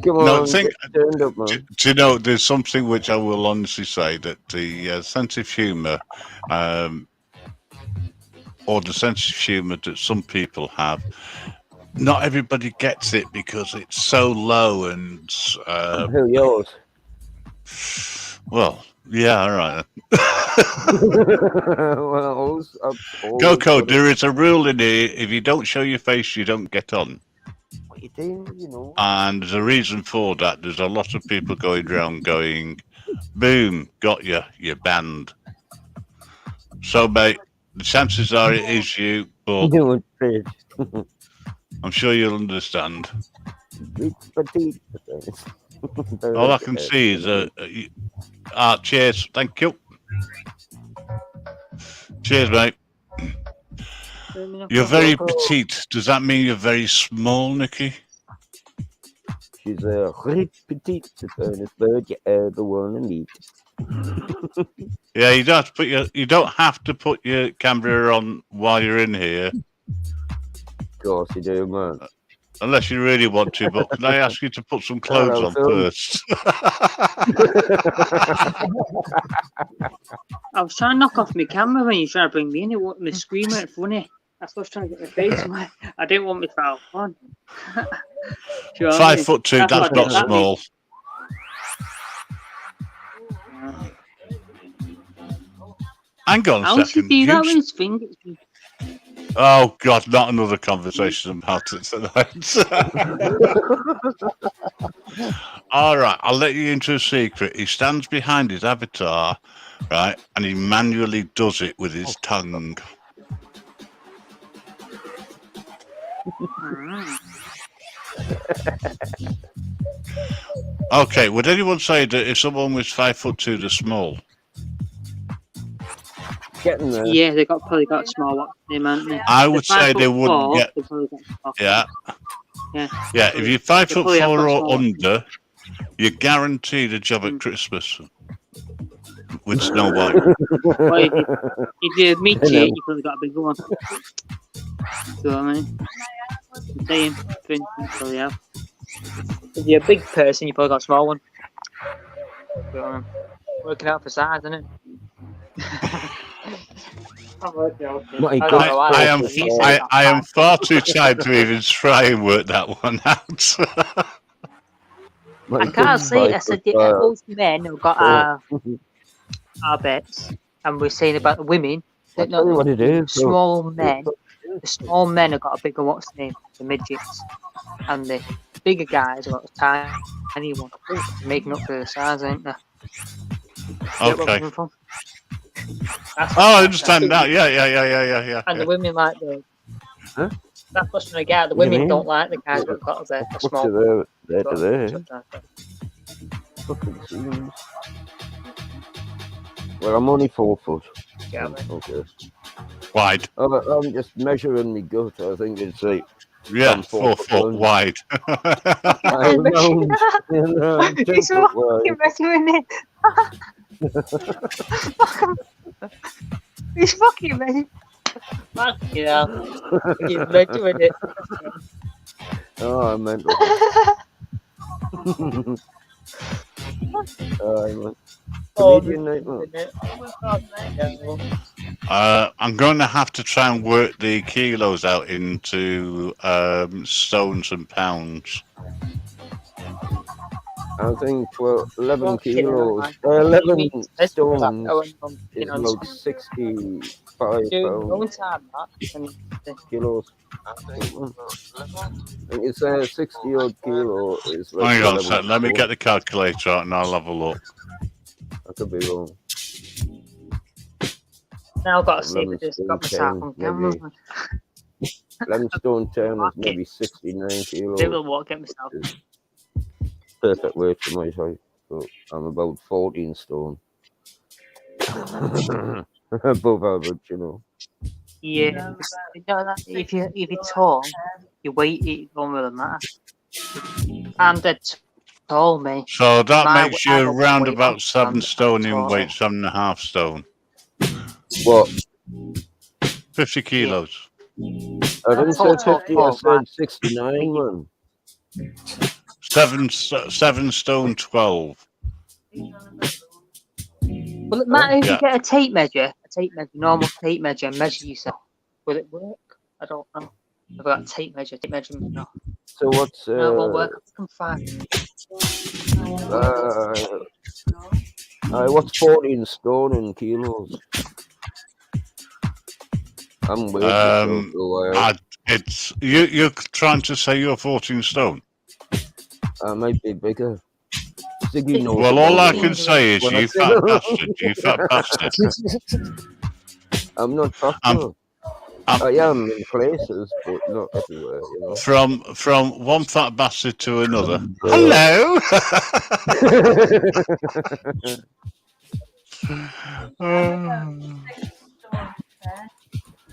Come on, No, get turned up, man. do you know, there's something which I will honestly say, that the sense of humour, or the sense of humour that some people have, not everybody gets it because it's so low and... Who, yours? Well, yeah, all right. Well, Coco, there is a rule in here: if you don't show your face, you don't get on. What you doing, you know? And there's a reason for that. There's a lot of people going around going, "Boom, got you, you're banned." So, mate, the chances are it is you, but I'm sure you'll understand. All I can see is cheers, thank you. Cheers, mate. You're very petite. Does that mean you're very small, Nikki? She's a very petite, the finest bird you ever want to meet. Yeah, you don't have to put your camera on while you're in here. Of course you do, man. Unless you really want to, but can I ask you to put some clothes on first? I was trying to knock off my camera when you tried to bring me in. My screen went funny. That's what I was trying to get my face on. I didn't want me to foul on. 5'2", that's not small. Hang on a second. How does he do that with his fingers? Oh God, not another conversation about it tonight. All right, I'll let you into a secret. He stands behind his avatar, right, and he manually does it with his tongue. Okay, would anyone say that if someone was 5'2", they're small? Getting there. Yeah, they probably got a small one, haven't they? I would say they wouldn't get. They've probably got small. Yeah. Yeah. Yeah, if you're 5'4" have got or small under, you're guaranteed a job at Christmas with Snow White. Well, if you're midget, you've probably got a bigger one. So I mean, I'm saying, for instance, probably have. If you're a big person, you've probably got a small one. So, working out for size, isn't it? I am far too tired to even try and work that one out. I can't say. I said most men have got our bets, and we're saying about the women. I'll tell you what it is. Small men. The small men have got a bigger what's the name? The midgets, and the bigger guys have got a tiny one, making up for the size, ain't they? Okay. I understand now. Yeah. And the women like the. Huh? That's what's trying to get. The women don't like the guys who've got a small. Well, I'm only 4 foot. Yeah. Okay. Wide. I'm just measuring my gut. I think it's like. Yeah, 4 foot wide. He's fucking measuring it. He's fucking measuring. Fucking hell. He's measuring it. Oh, I meant I'm going to have to try and work the kilos out into stones and pounds. I think 11 kilos, 11 stones is about 65 pounds. Kilos. I think it's 60 odd kilo. Is like hang on a sec, let me get the calculator out and I'll have a look. I could be wrong. Now I've got to see if it's got myself on camera. 11 stone 10 is maybe 69 kilos. They will walk get myself. Perfect weight for my height. So I'm about 14 stone. Above average, you know. Yeah, if you're tall, your weight it don't really matter. I'm dead tall, mate. So that makes you around about 7 stone in weight, 7.5 stone. What? 50 kilos. I didn't say 50, I said 69, man. 7 stone 12. Will it matter if you get a tape measure, normal tape measure, and measure yourself? Will it work? I don't know. I've got a tape measurement. No. So what's no, it won't work. I can find. What's 14 stone in kilos? I'm waiting. It's you're trying to say you're 14 stone. I might be bigger. Well, all I can say is you fat bastard. You fat bastard. I'm not fat. I am in places, but not everywhere. You know. From one fat bastard to another. Hello.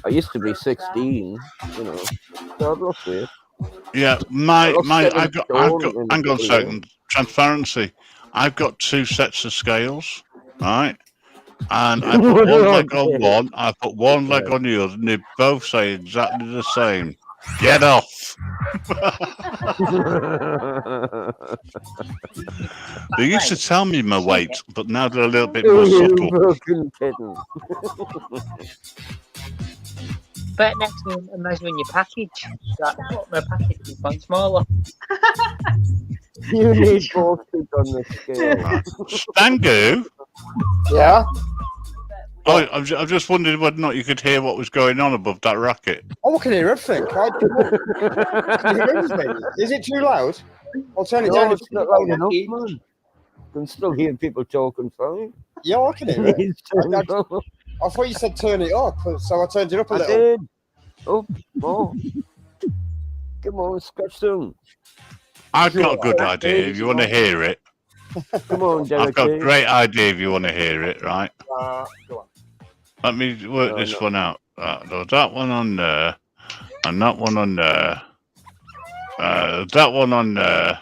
I used to be 16. You know. So I've lost weight. Yeah, I've got. Hang on a second. Transparency. I've got 2 sets of scales, right? And I put one leg on one, I put one leg on the other, and they both say exactly the same. Get off! They used to tell me my weight, but now they're a little bit more subtle. But next time, measuring your package. My package is quite smaller. You need both feet on the scale. Stangu? Yeah? Oh, I'm just wondering whether or not you could hear what was going on above that racket. Oh, I can hear everything. Can you hear anything? Is it too loud? I'll turn it down. No, it's not loud enough, man. I can still hear people talking fine. Yeah, I can hear it. I thought you said turn it up, so I turned it up a little. I did. Oh, more. Come on, Scratchstone. I've got a good idea if you want to hear it. Come on, Derek. I've got a great idea if you want to hear it, right? Go on. Let me work this one out. There's that one on there, and that one on there. That one on there.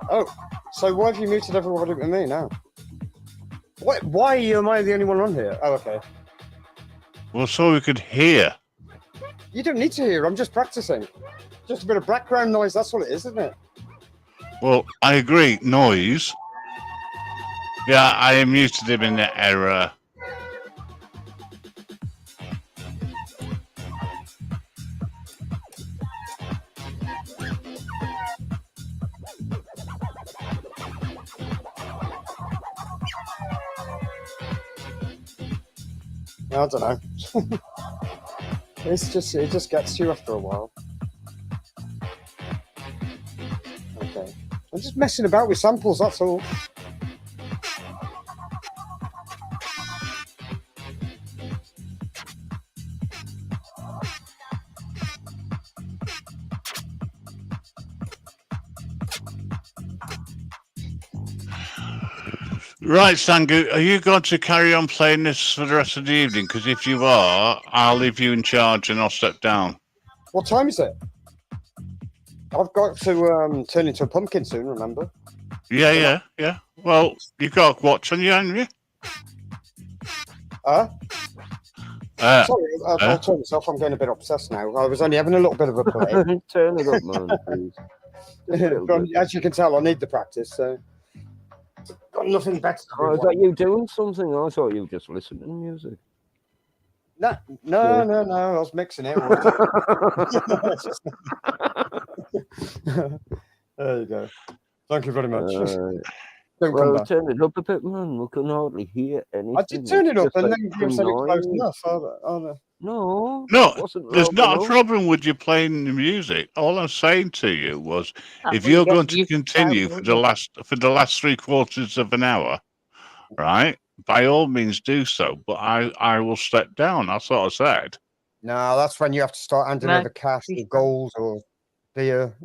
Oh, so why have you muted everybody but me now? Why am I the only one on here? Oh, okay. Well, so we could hear. You don't need to hear. I'm just practicing. Just a bit of background noise. That's all it is, isn't it? Well, I agree. Noise. Yeah, I muted him in the error. I don't know. It just gets to you after a while. Okay. I'm just messing about with samples, that's all. Right, Sangu, are you going to carry on playing this for the rest of the evening? Because if you are, I'll leave you in charge and I'll step down. What time is it? I've got to turn into a pumpkin soon, remember? Yeah. Well, you've got a watch on you, haven't you? Sorry, I'll turn this off. I'm getting a bit obsessed now. I was only having a little bit of a play. Turn it up, man, please. As you can tell, I need the practice, so... Got nothing better to do. Oh, is that you doing something? I thought you were just listening to music. No, I was mixing it. There you go. Thank you very much. Don't come back. Turn it up a bit, man. We can hardly hear anything. I did turn it up, and then you said it close noise. enough. No, there's not a problem with you playing the music. All I'm saying to you was, if you're going to continue for the last 3/4 of an hour, right? By all means, do so. But I will step down. That's what I said. No, that's when you have to start handing over cash or gold or beer.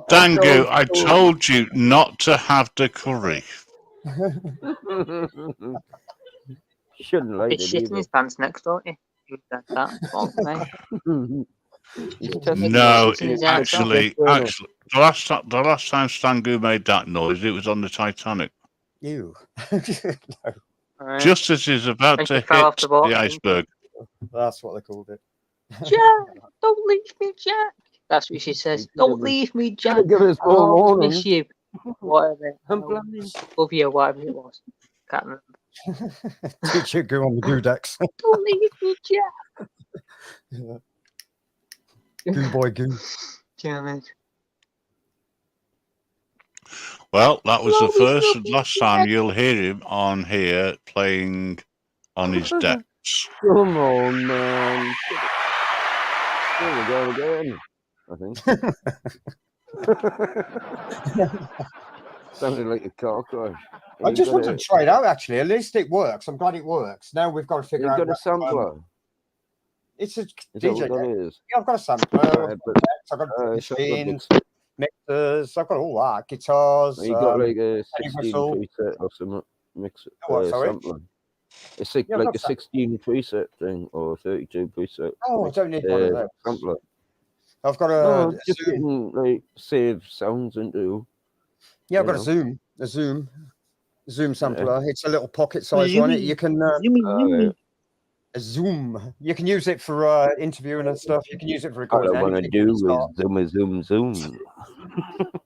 Dangu, I told you not to have the curry. Shouldn't like it. Shit in his pants next, don't you? No, actually, the last time Stangu made that noise, it was on the Titanic. You. No. Just as he's about to hit the iceberg. That's what they called it. Jack, don't leave me, Jack. That's what she says. Don't leave me, Jack. Give us more I miss you. Whatever. Love you, whatever it was. Can't remember. Teach you go on the Goodex. Don't leave me, Jack. Yeah. Goo boy, goo. Damn it. Well, that was the first and last time you'll hear him on here playing on his decks. Come on, man. Here we go again, I think. Sounded like a car crash. I just want to try it out, actually. At least it works. I'm glad it works. Now we've got to figure out... You've got a sampler. It's a DJ deck. Yeah, I've got a sampler. I've got machines, mixers. I've got all that. Guitars. You got like a 16 preset or something. Sampler. It's like a 16 preset thing or 32 preset. Oh, I don't need one of those. Sampler. I've got a just getting like save sounds into. Yeah, I've got a Zoom sampler. It's a little pocket size one. You can a Zoom. You can use it for interviewing and stuff. You can use it for recording. All I want to do is zoom.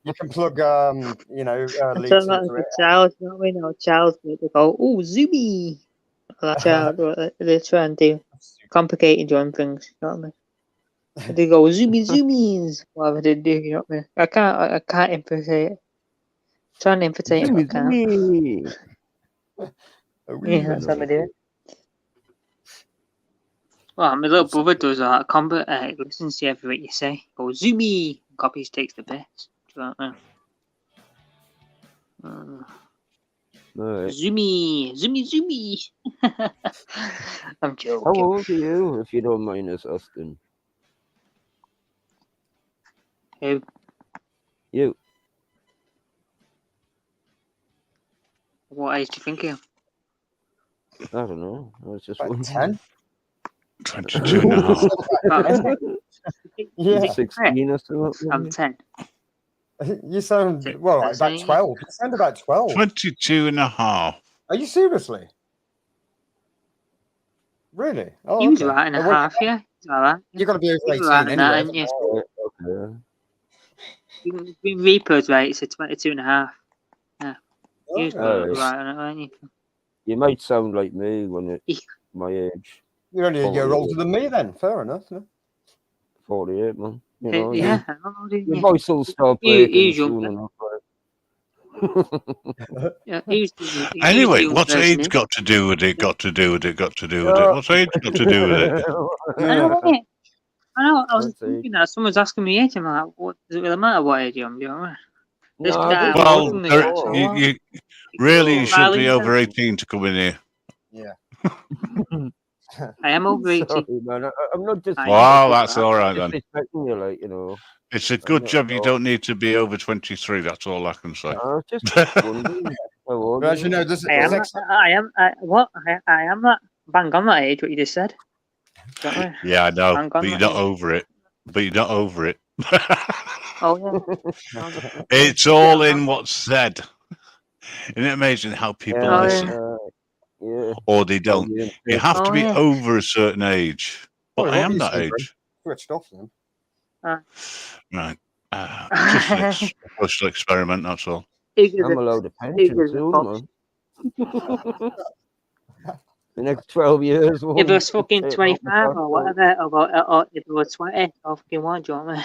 You can plug, you know, I'm leads talking about into like it. a child, you know what I mean? Or a child, they go, oh, zoomy. Or a child, or they try and do complicated drawing things, you know what I mean? They go, zoomies, whatever they do, you know what I mean? I can't imitate it. Trying to imitate it, but I can't. Zoomy. Yeah, that's how I do it. Well, my little brother does that. Listens to everything you say. Goes, zoomy. Copies, takes the best. Do you know what I mean? Right. Zoomy. I'm How joking. old are you, if you don't mind us asking? Who? You. What age do you think of? I don't know. I was just About wondering. 10? 22 and a half. About 10. Yeah. 16 or something. I'm 10. You sound, well, like about 12. You sound about 12. 22 and a half. Are you seriously? Really? Oh, You was okay. right and a Well, half, yeah. Alright. You've got to be over You 18 were right and that, anyway. and yes. Okay. Reaper's rate, it's a 22 and a half. Yeah. You was Alright. right on it, weren't you? You might sound like me when you're my age. You're only a year 48. older than me then. Fair enough. No? 48, man. You know, Yeah. your voice will start breaking soon enough. Yeah, Anyway, what's age got to do with it? What's age got to do with it? I know, mate. I know. I was thinking that someone's asking me age. I'm like, what does it really matter what age I'm? Do you know what I mean? Well, you really should be over 18 to come in here. Yeah. I am over 18. Sorry, man. I'm not just. Wow, that's all right then. Disrespecting you, like, you know. It's a good job you don't need to be over 23. That's all I can say. I was just wondering. But as you know, I am that bang on that age. What you just said. Yeah, I know, Bang but on you're that not age. over it. Oh yeah. It's all in what's said. Isn't it amazing how people listen? Yeah. Or they don't. You have to be yeah. over a certain age. But I am that age. Switched off then. Right. Just a social experiment, that's all. I'm allowed a pension soon, man. The next 12 years. If it was fucking 25 or whatever, or if it was 20, or fucking what, do you know what I mean?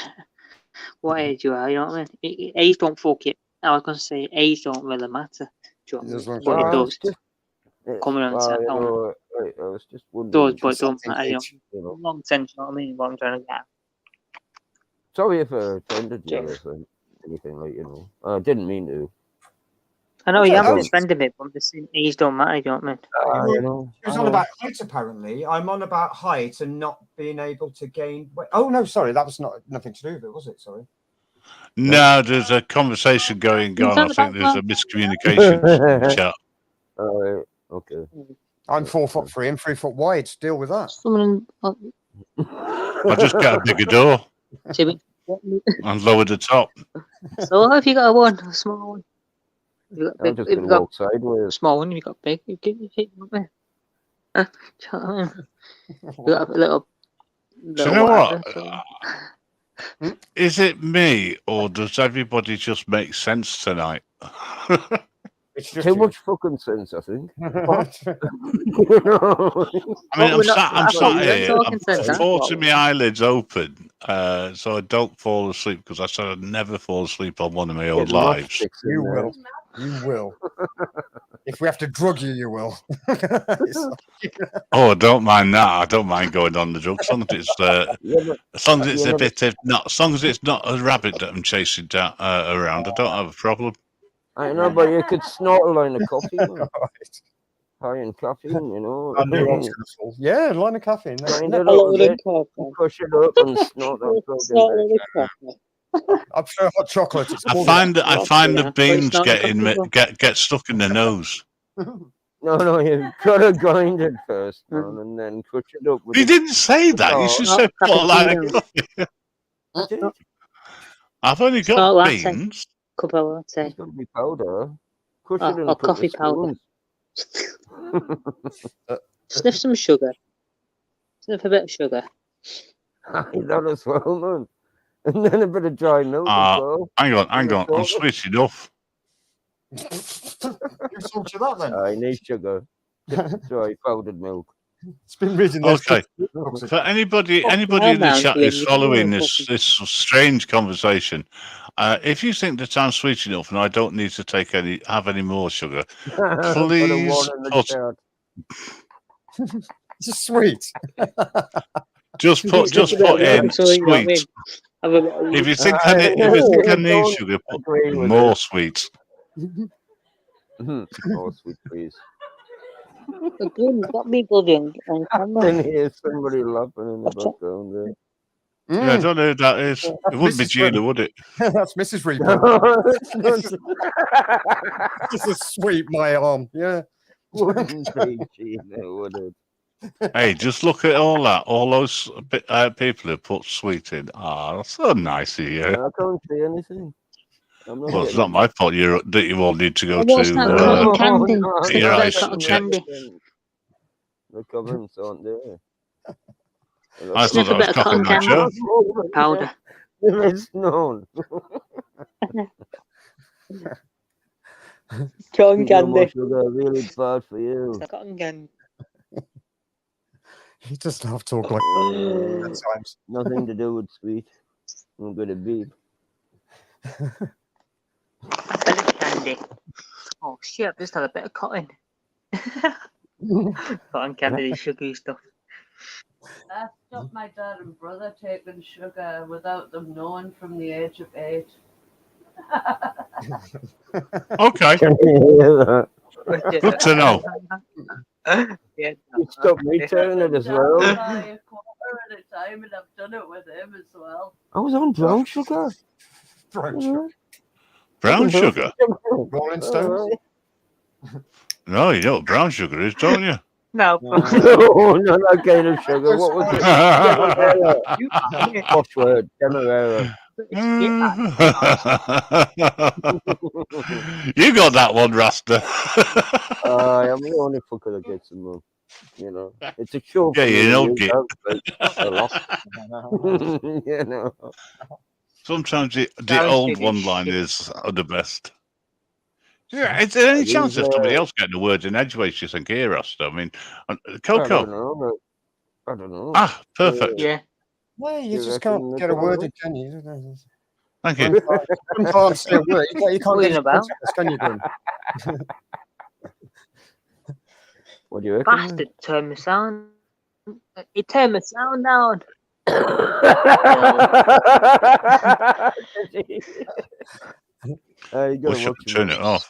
What age you are, you know what I mean? Age don't fuck it. I was going to say, age don't really matter. Do you know what I mean? But it does. Coming on set, I was just wondering. Does, but it don't matter, you know. Long sense, you know what I mean? What I'm trying to get at. Sorry if I offended you or anything, like, you know. I didn't mean to. I know you haven't offended me, but I'm just saying age don't matter, you know what I mean? You know. She was on about height, apparently. I'm on about height and not being able to gain weight. Oh, no, sorry. That was nothing to do with it, was it? Sorry. No, there's a conversation going on. I think there's a miscommunication chat. Okay. I'm 4'3" and 3 foot wide. Deal with that. I'll just get a bigger door and lower the top. So if you got a one, a small one. You got I'm big, just going to walk sideways. Small one, you got big, you get your feet up there. You got a little Do you know what? Is it me or does everybody just make sense tonight? It's just too much fucking sense, I think. I mean, I'm sat here, I'm forcing my eyelids open so I don't fall asleep because I said I'd never fall asleep on one of my old lives. You will. You will. If we have to drug you, you will. Oh, I don't mind that. I don't mind going on the drugs. As long as it's a bit of not, as long as it's not a rabbit that I'm chasing down around, I don't have a problem. I know, but you could snort a line of coffee. High in caffeine, you know. Yeah, a line of caffeine. Grind it up a bit, push it up and snort that. I prefer hot chocolate. I find the beans get stuck in the nose. No, you've got to grind it first, man, and then push it up. You didn't say that. You should say put a line of coffee. I've only got beans. Cup of latte. It's got to be powder. Push it in a coffee powder. Sniff some sugar. Sniff a bit of sugar. That as well, man. And then a bit of dry milk as well. Hang on. I'm sweet enough. Who told you that then? I need sugar. Dry powdered milk. It's been reading Okay. For anybody in the chat who's following this strange conversation, if you think that I'm sweet enough and I don't need to have any more sugar, please put. Just sweet. Just put in sweet. If you think I need sugar, put more sweet. More sweet, please. Again, got me going. I can hear somebody laughing in the background there. Yeah, I don't know who that is. It wouldn't be Gina, would it? That's Mrs. Reaper. This is sweet, my arm. Yeah. Wouldn't be Gina, would it? Hey, just look at all that. All those people who put sweet in. Ah, that's so nice of you. I can't see anything. Well, it's not my fault that you all need to go What's to. that cotton candy? Your eyes Cotton check. candy. The comments aren't there. I thought that was cotton matcha. Powder. It's known. Cotton candy. Sugar, really bad for you. It's cotton candy. He does have talk like that at times. Nothing to do with sweet. I'm going to beep. Candy. Oh shit, I've just had a bit of cotton. Cotton candy is sugary stuff. I stopped my dad and brother taking sugar without them knowing from the age of 8. Okay. Can you hear that? Good to know. You stopped me turning it as well. By a quarter at a time, and I've done it with him as well. I was on brown sugar. Brown sugar. Brown sugar? Rolling Stones? No, you know what brown sugar is, don't you? No. No, not kind of sugar. What was it? Posh word, Demerara. You got that one, Rasta. I'm the only fucker that gets them all. You know, it's a show. Yeah, you don't get. You know. Sometimes the old one-liners are the best. Yeah, is there any chance of somebody else getting the words in edgeways? You think here, Rasta? I mean, Coco. I don't know. Ah, perfect. Yeah. Well, you just can't get a word in, can you? Thank you. Sometimes say a word. You can't get about. Can you, Grim? What do you reckon? Bastard turned the sound. It turned the sound down. You We should turn it off.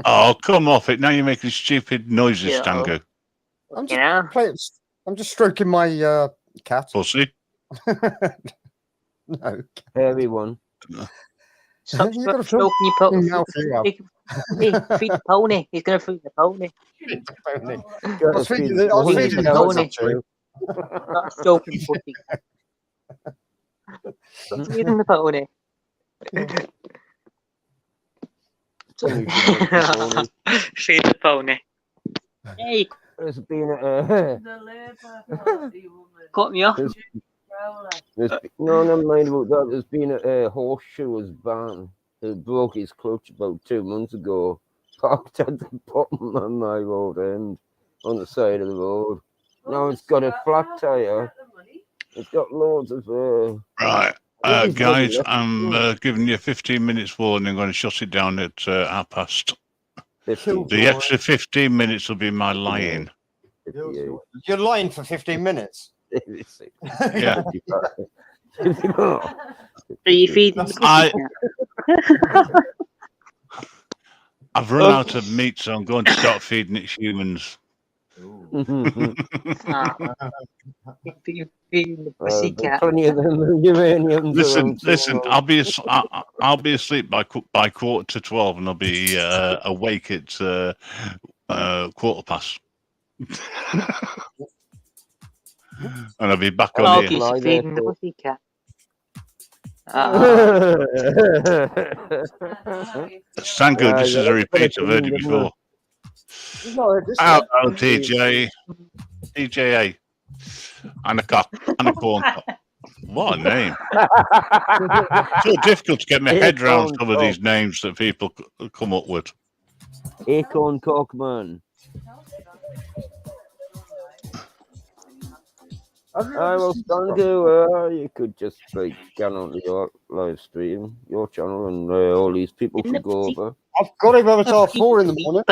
Oh, come off it. Now you're making stupid noises, Yeah. Stango. I'm just stroking my cat. Pussy. No. Hairy one. Stop You gotta stroking your pony. mouth you have. Feed the pony. He's going to feed the pony. I was feeding the pony. Alex, actually. Not stroking pussy. Stop feeding the pony. Feed the pony. Hey, There's been The Labour Party woman. cut me off. no, never mind about that. There's been a horseshoe was banned. He broke his clutch about 2 months ago. Parked at the bottom of my road end on the side of the road. Now it's got a flat tire. It's got loads of Right. Guys, I'm giving you 15 minutes warning. I'm going to shut it down at 1:30. The extra 15 minutes will be my lying. You're lying for 15 minutes. Yeah. Are you feeding the pussy? I've run out of meat, so I'm going to start feeding it humans. You're feeding the pussy cat. Listen. I'll be asleep by 11:45, and I'll be awake at 1:15. And I'll be back on here. You're feeding the pussy cat. Sango, this is a repeat. I've heard it before. No, Out, TJ. TJA. And a corn cob. What a name. It's so difficult to get my head around some of these names that people come up with. Acorn cock, man. Well, Stango, you could just like scan onto your live stream, your channel, and all these people should go over. I've got him over at half 4 in the morning.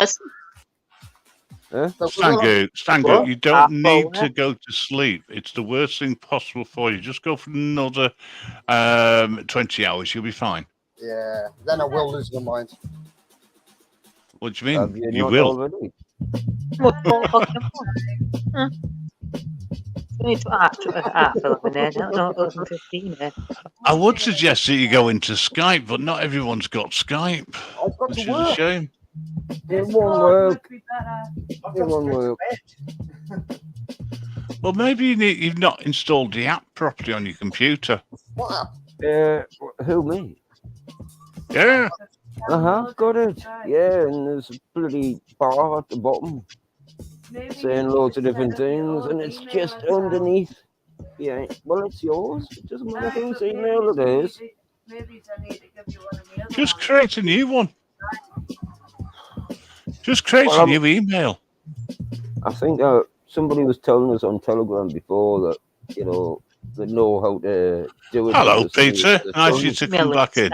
Stango, you don't need to go to sleep. It's the worst thing possible for you. Just go for another 20 hours. You'll be fine. Yeah, then I will lose my mind. What do you mean? You You not will. already? What fucking fun? It's I would suggest that you go into Skype, but not everyone's got Skype, which is a shame. It won't work. It won't work. Well, maybe you've not installed the app properly on your computer. What? Who, me? Yeah. Got it. Yeah, and there's a bloody bar at the bottom saying loads of different things, and it's just underneath. Yeah, well, it's yours. It doesn't matter whose email it is. Just create a new one. Just create a new email. I think somebody was telling us on Telegram before that, you know, they know how to do it. Hello, Peter. Nice of you to come back in.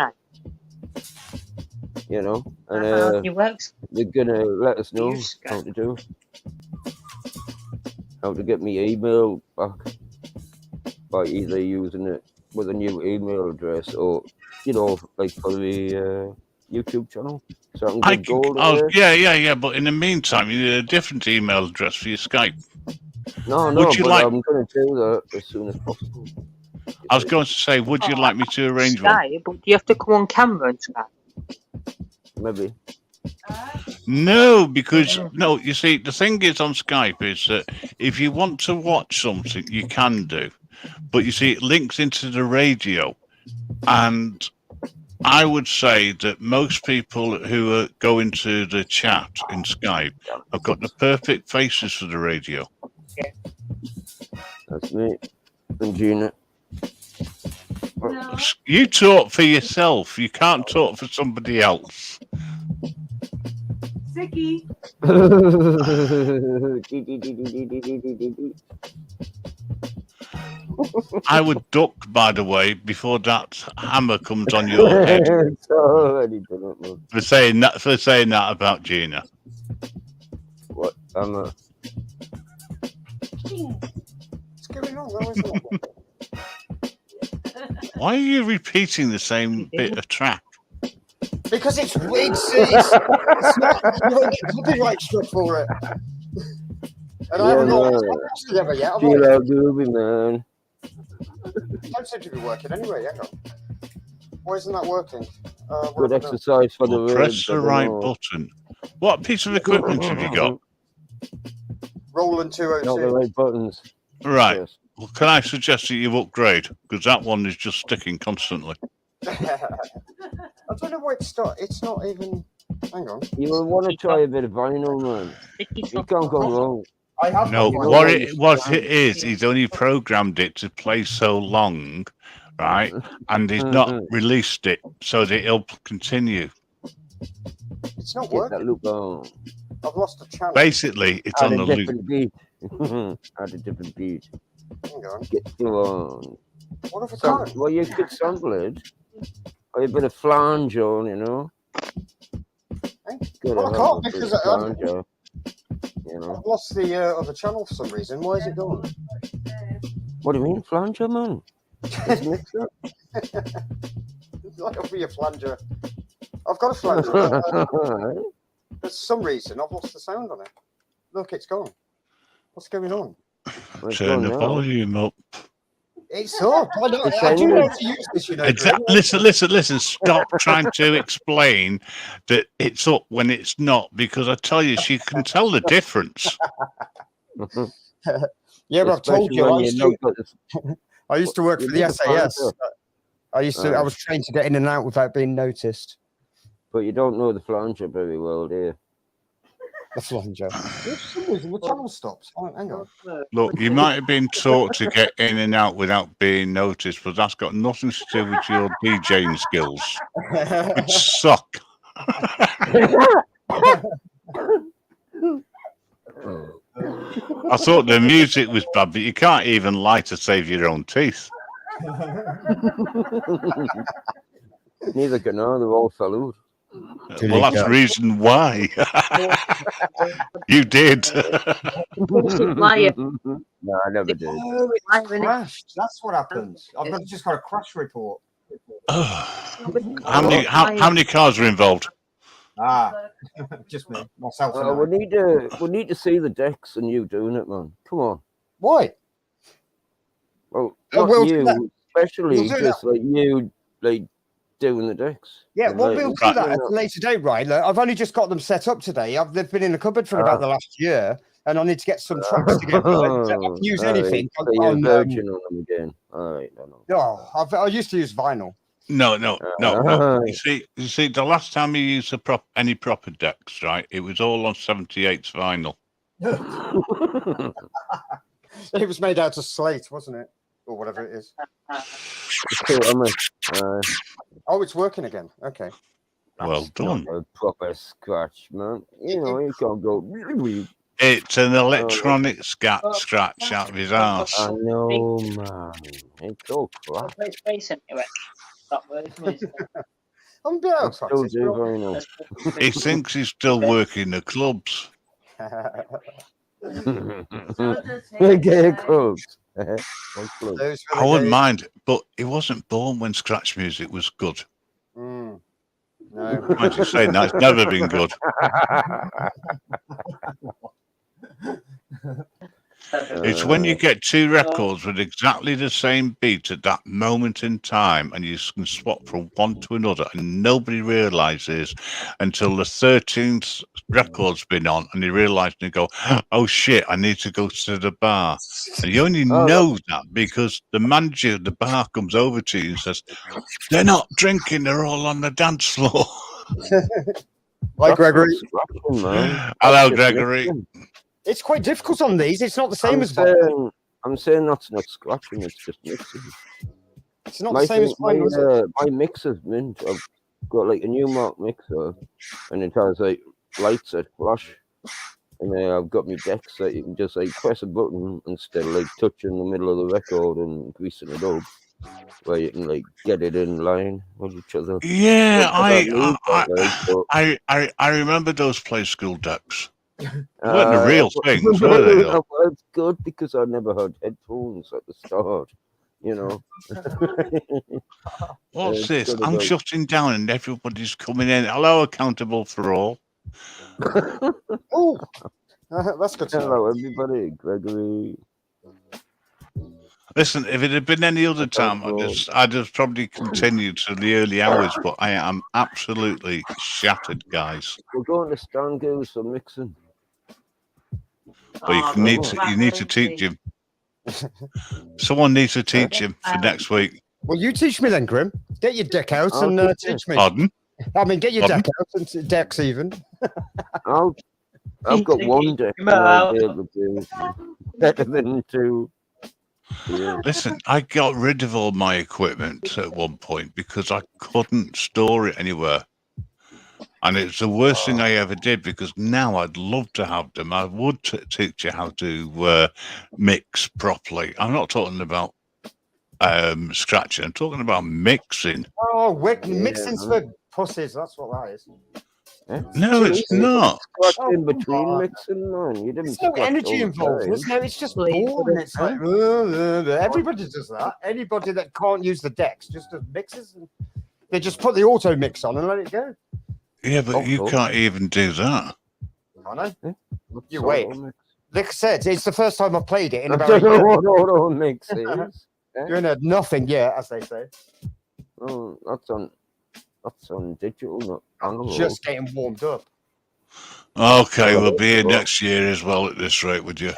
You know, and it works. they're gonna let us know how to do, how to get me email back by either using it with a new email address or, you know, like for the YouTube channel. So I can get gold. Yeah. But in the meantime, you need a different email address for your Skype. No, but I'm going to do that as soon as possible. I was going to say, would you like me to arrange one? Skype, but do you have to come on camera and Skype? Maybe. No, because you see, the thing is on Skype is that if you want to watch something, you can do, but you see, it links into the radio, and I would say that most people who go into the chat in Skype have got the perfect faces for the radio. That's me and Gina. No. You talk for yourself. You can't talk for somebody else. Sicky. I would duck, by the way, before that hammer comes on your head. For saying that about Gina. What hammer? What's going on? Where is it? Why are you repeating the same bit of track? Because it's not, you don't get copyright struck for it. And I haven't got it together yet. Man. Don't seem to be working anyway. Hang on. Why isn't that working? Good exercise for the press the right button. What piece of equipment have you got? Roland 202. Not the right buttons. Right. Yes. Well, can I suggest that you upgrade? Because that one is just sticking constantly. I don't know why it's not even. Hang on. You will want to try a bit of vinyl, man. You can't go wrong. I have what it is, he's only programmed it to play so long, right? And he's not released it so that it'll continue. It's not working. That loop on. I've lost the channel. Basically, it's on the loop. Beat. Add a different beat. Hang on. Get you on. What have I done? Well, you could sample it. Or a bit of flange on, you know. Well, I can't because you know. I've lost the other channel for some reason. Why is it gone? What do you mean, flanger, man? It's mixed up. That'll be a flanger. I've got a flanger. For some reason, I've lost the sound on it. Look, it's gone. What's going on? Turn the volume up. It's up. I do know how to use this, you know. Listen. Stop trying to explain that it's up when it's not, because I tell you, she can tell the difference. Yeah, but I've told you. I used to work for the SAS. I was trained to get in and out without being noticed. But you don't know the flanger very well, do you? The flanger. For some reason, the channel stops. Oh, hang on. Look, you might have been taught to get in and out without being noticed, but that's got nothing to do with your DJing skills, which suck. I thought the music was bad, but you can't even lie to save your own teeth. Neither can I. They're all salute. Well, that's the reason why. You did. Liar. No, I never did. Oh, it crashed. That's what happened. I've just got a crash report. How many cars were involved? Just me, myself. We need to see the decks and you doing it, man. Come on. Why? Well, we'll not do that. you, especially We'll do just that. like you, like doing the decks. Yeah, And, well, like, we'll do that at a later date, right? Look, I've only just got them set up today. They've been in the cupboard for about the last year, and I need to get some tracks together. I can use anything. So you're virgin on them again. All right, No, I used to use vinyl. No. You see, the last time you used any proper decks, right? It was all on 78's vinyl. It was made out of slate, wasn't it? Or whatever it is. Oh, it's working again. Okay. Well done. A proper scratch, man. You know, you can't go. It's an electronic scratch out of his arse. I know, man. It's all crap. I'm down. He thinks he's still working the clubs. I wouldn't mind, but he wasn't born when scratch music was good. No. Mind you saying that, it's never been good. It's when you get two records with exactly the same beat at that moment in time and you can swap from one to another and nobody realizes until the 13th record's been on and you realize and you go, oh shit, I need to go to the bar. And you only know that because the manager at the bar comes over to you and says, they're not drinking, they're all on the dance floor. Hi, Gregory. Hello, Gregory. It's quite difficult on these. It's not the same as I'm saying that's not scratching, it's just mixing. It's not the same as my mixer's mint. I've got like a new Mark mixer and it has like lights that flash. And then I've got my decks that you can just like press a button instead of like touching the middle of the record and greasing it up. Where you can like get it in line with each other. Yeah, I remember those play school decks. They weren't the real things, were they? Though? Well, it's good because I never had headphones at the start, you know. What's this? I'm shutting down and everybody's coming in. Hello, accountable for all. Oh, that's good to know. Hello, everybody. Gregory. Listen, if it had been any other time, I'd have probably continued to the early hours, but I am absolutely shattered, guys. We're going to Stan Goose for mixing. But you need to teach him. Someone needs to teach him for next week. Well, you teach me then, Grim. Get your deck out and teach me. Pardon? I mean, get your deck out and decks even. I've got one deck. Better than two. Yeah. Listen, I got rid of all my equipment at one point because I couldn't store it anywhere. And it's the worst thing I ever did because now I'd love to have them. I would teach you how to mix properly. I'm not talking about scratching. I'm talking about mixing. Oh, mixing's for pussies. That's what that is. No, it's not. In between mixing, man. You didn't. There's no energy involved. It's just boring. It's like everybody does that. Anybody that can't use the decks just does mixes. And they just put the auto mix on and let it go. Yeah, but you can't even do that. I know. You wait. Like I said, it's the first time I've played it in about a year. Auto mix is. You ain't heard nothing yet, as they say. Oh, that's on digital, not analog. Just getting warmed up. Okay, we'll be here next year as well at this rate, would you?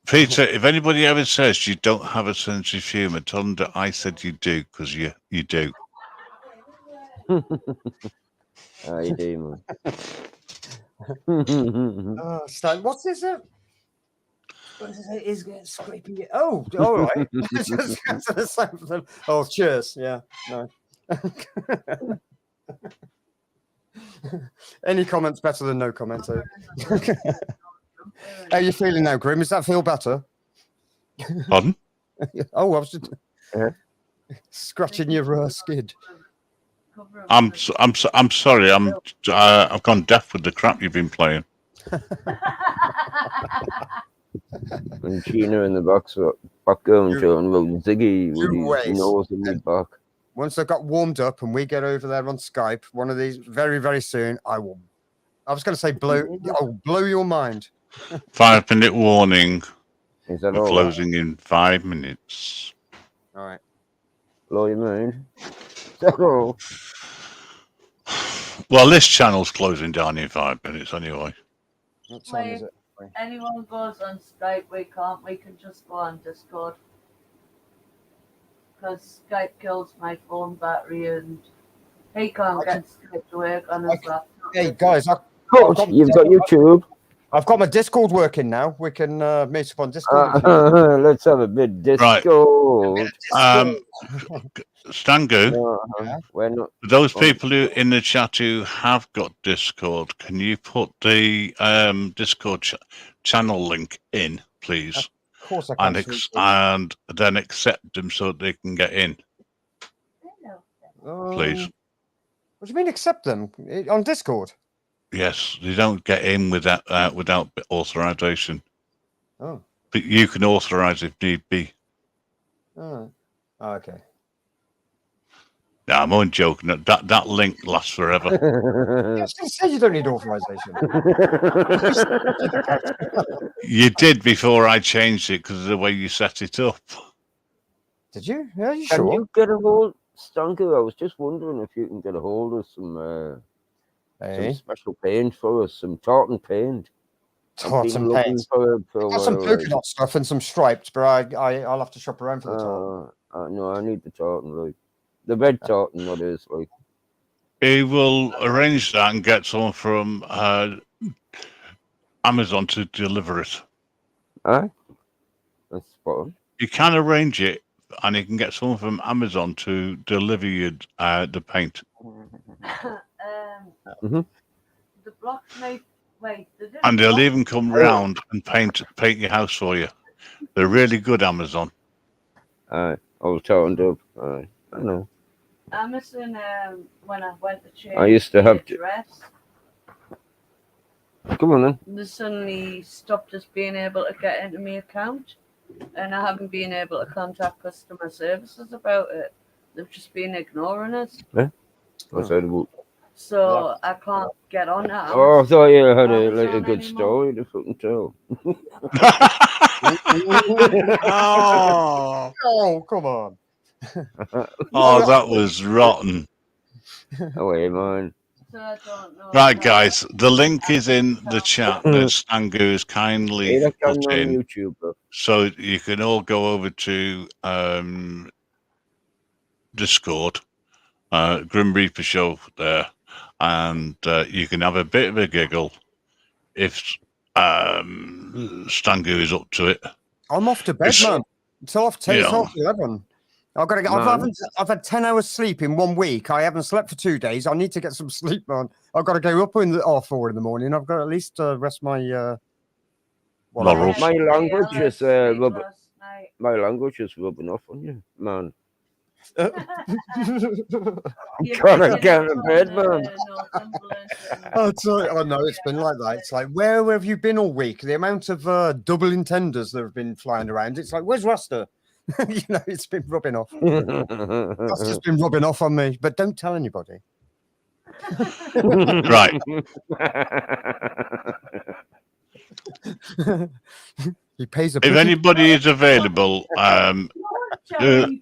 Peter, if anybody ever says you don't have a sense of humour, tell them that I said you do, because you do. You do, man. Stan, what's this? What is it? Is scraping it? Oh, all right. Just go to the same thing. Oh, cheers. Yeah, no. Any comments better than no comments? How are you feeling now, Grim? Does that feel better? Pardon? Oh, I was just scratching your skid. I'm sorry. I've gone deaf with the crap you've been playing. And Gina in the background showing about Ziggy with his nose in the back. Once they've got warmed up and we get over there on Skype, one of these very, very soon, I was going to say I'll blow your mind. 5-minute warning. Is that We're all closing in 5 minutes. All right. Blow your mind. Is that all? Well, this channel's closing down in 5 minutes anyway. What time is it? Anyone goes on Skype, we can just go on Discord. Because Skype kills my phone battery and he can't get Skype to work on his laptop. Hey, guys, you've got YouTube. I've got my Discord working now. We can meet up on Discord. Let's have a bit Discord. Right. Stangu, we're not. those people who in the chat who have got Discord, can you put the Discord channel link in, please? Of course I can. And then accept them so that they can get in, please. What do you mean accept them on Discord? Yes, they don't get in without authorization. Oh. But you can authorize if need be. Oh, okay. No, I'm only joking. That link lasts forever. I was going to say you don't need authorization. You did before I changed it because of the way you set it up. Did you? Yeah, you Can sure? you get a hold, Stanku? I was just wondering if you can get a hold of some special paint for us, some tartan paint. Tartan paint. I've got some polka dot stuff and some striped, but I'll have to shop around for the tartan. No, I need the tartan, like the red tartan. What is like? He will arrange that and get someone from Amazon to deliver it. That's spot on. You can arrange it, and you can get someone from Amazon to deliver you the paint. The blacksmith, And they'll even come round and paint your house for you. They're really good, Amazon. I was turned up. I know. Amazon, when I went to change I used to have address, come on then. they suddenly stopped us being able to get into my account, and I haven't been able to contact customer services about it. They've just been ignoring us. Yeah. So I can't get on that. Oh, I thought you had a good story to fucking tell. Oh, come on. Oh, that was rotten. Oh, hey, man. So I don't know. Right, guys, the link is in the chat that Stangu has kindly put in. YouTube, so you can all go over to Discord, Grim Reaper Show there, and you can have a bit of a giggle if Stangu is up to it. I'm off to bed, man. It's off 10, it's off 11. I've got to get. I've had 10 hours sleep in 1 week. I haven't slept for 2 days. I need to get some sleep, man. I've got to go up in 4 in the morning. I've got to at least rest my. My language is rubbing off on you, man. I'm trying to get to bed, man. Oh no, it's been like that. It's like, where have you been all week? The amount of double intenders that have been flying around. It's like, where's Rasta? It's been rubbing off. That's just been rubbing off on me. But don't tell anybody. Right. He pays a. If anybody is available, what do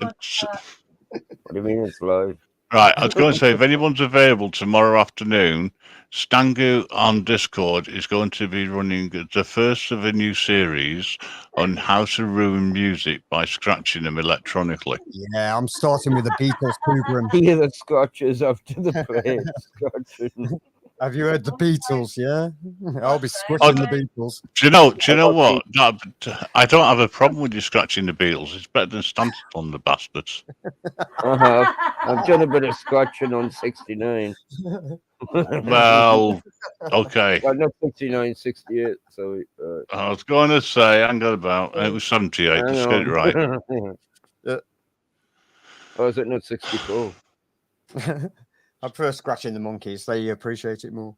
you mean it's live? Right, I was going to say, if anyone's available tomorrow afternoon, Stangu on Discord is going to be running the first of a new series on how to ruin music by scratching them electronically. Yeah, I'm starting with the Beatles program. Hear the scratches after the play. Scratching. Have you heard the Beatles? Yeah, I'll be squishing the Beatles. Do you know what? I don't have a problem with you scratching the Beatles. It's better than stamping on the bastards. I've done a bit of scratching on 69. Well, okay. Well, not 69, 68. So I was going to say, hang on about. It was 78. Just get it right. Or is it not 64? I prefer scratching the monkeys. They appreciate it more.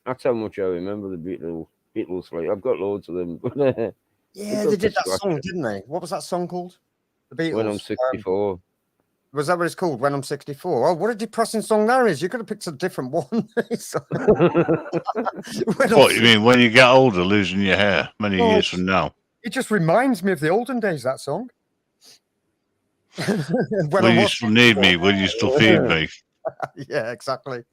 That's how much I remember the Beatles. Like, I've got loads of them. Yeah, they did that song, didn't they? What was that song called? The Beatles. When I'm 64. Was that what it's called? When I'm 64. Oh, what a depressing song that is. You could have picked a different one. What you mean? When you get older, losing your hair many years from now? It just reminds me of the olden days, that song. Will you still need me? Will you still feed me? Yeah, exactly.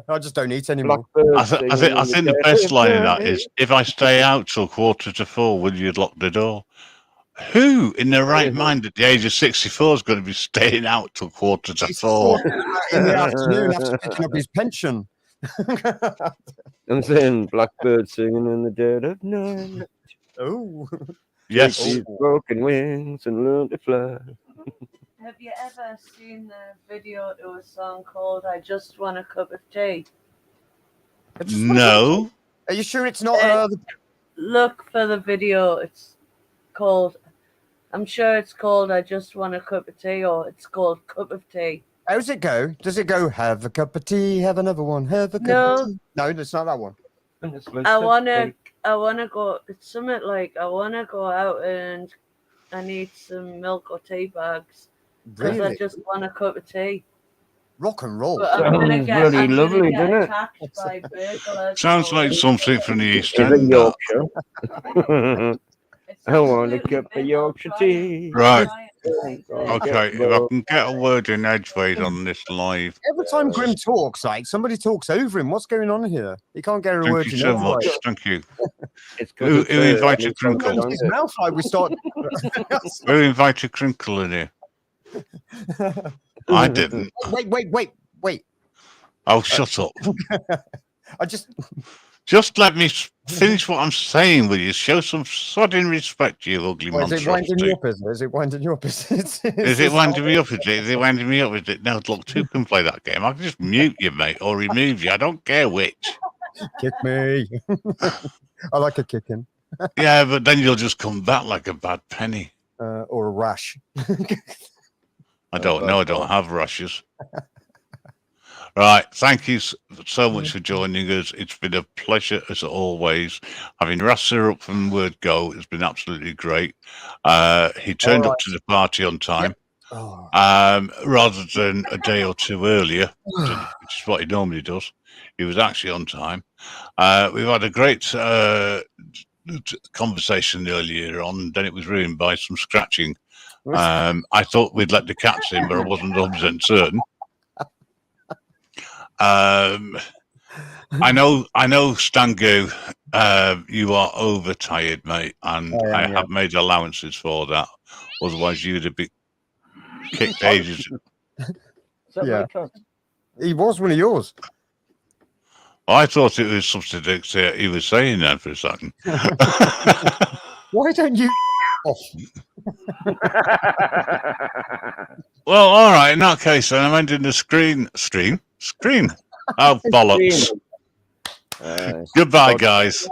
I just don't eat anymore. I think the best line in that is, if I stay out till 3:45, will you lock the door? Who in their right mind at the age of 64 is going to be staying out till 3:45? In the afternoon after picking up his pension. I'm saying blackbird singing in the dead of night. Oh. Yes. Take these broken wings and learn to fly. Have you ever seen the video to a song called "I Just Want a Cup of Tea"? No. Are you sure it's not? Look for the video. It's called. I'm sure it's called "I Just Want a Cup of Tea," or it's called "Cup of Tea." How does it go? Does it go, have a cup of tea, have another one, have a cup of tea? No, it's not that one. I wanna go. It's something like I wanna go out and I need some milk or tea bags because I Really? just want a cup of tea. Rock and roll. But I'm gonna get attacked by burglars. Sounds like something from the East Is it End. Yorkshire? I want a cup of Yorkshire tea. Right. Okay, if I can get a word in edgeways on this live. Every time Grim talks, like somebody talks over him. What's going on here? He can't get a Thank word you in so edgeways. much. Thank you. Who invited Crinkle? His mouth like we start. Who invited Crinkle in here? I didn't. Wait. Oh, shut up. I Just let me finish what I'm saying, will you? Show some sodding respect, you ugly Is it winding monstrosity. you up, is it? Is it winding you up? Is it winding me up? Is it winding me up? Is it? No, look, two can play that game. I can just mute you, mate, or remove you. I don't care which. Kick me. I like a kicking. Yeah, but then you'll just come back like a bad penny. Or a rash. I don't know. I don't have rashes. Right. Thank you so much for joining us. It's been a pleasure as always. Having Rasta up from word go, it's been absolutely great. He turned up to the party on time, rather than a day or two earlier, which is what he normally does. He was actually on time. We've had a great conversation earlier on, then it was ruined by some scratching. I thought we'd let the cats in, but I wasn't 100% certain. I know, Stangu, you are overtired, mate, and I have made allowances for that. Otherwise, you'd have been kicked ages. Yeah, he was one of yours. I thought it was something that he was saying then for a second. Why don't you? Well, all right. In that case, then I'm ending the screen. Oh, bollocks. Goodbye, guys.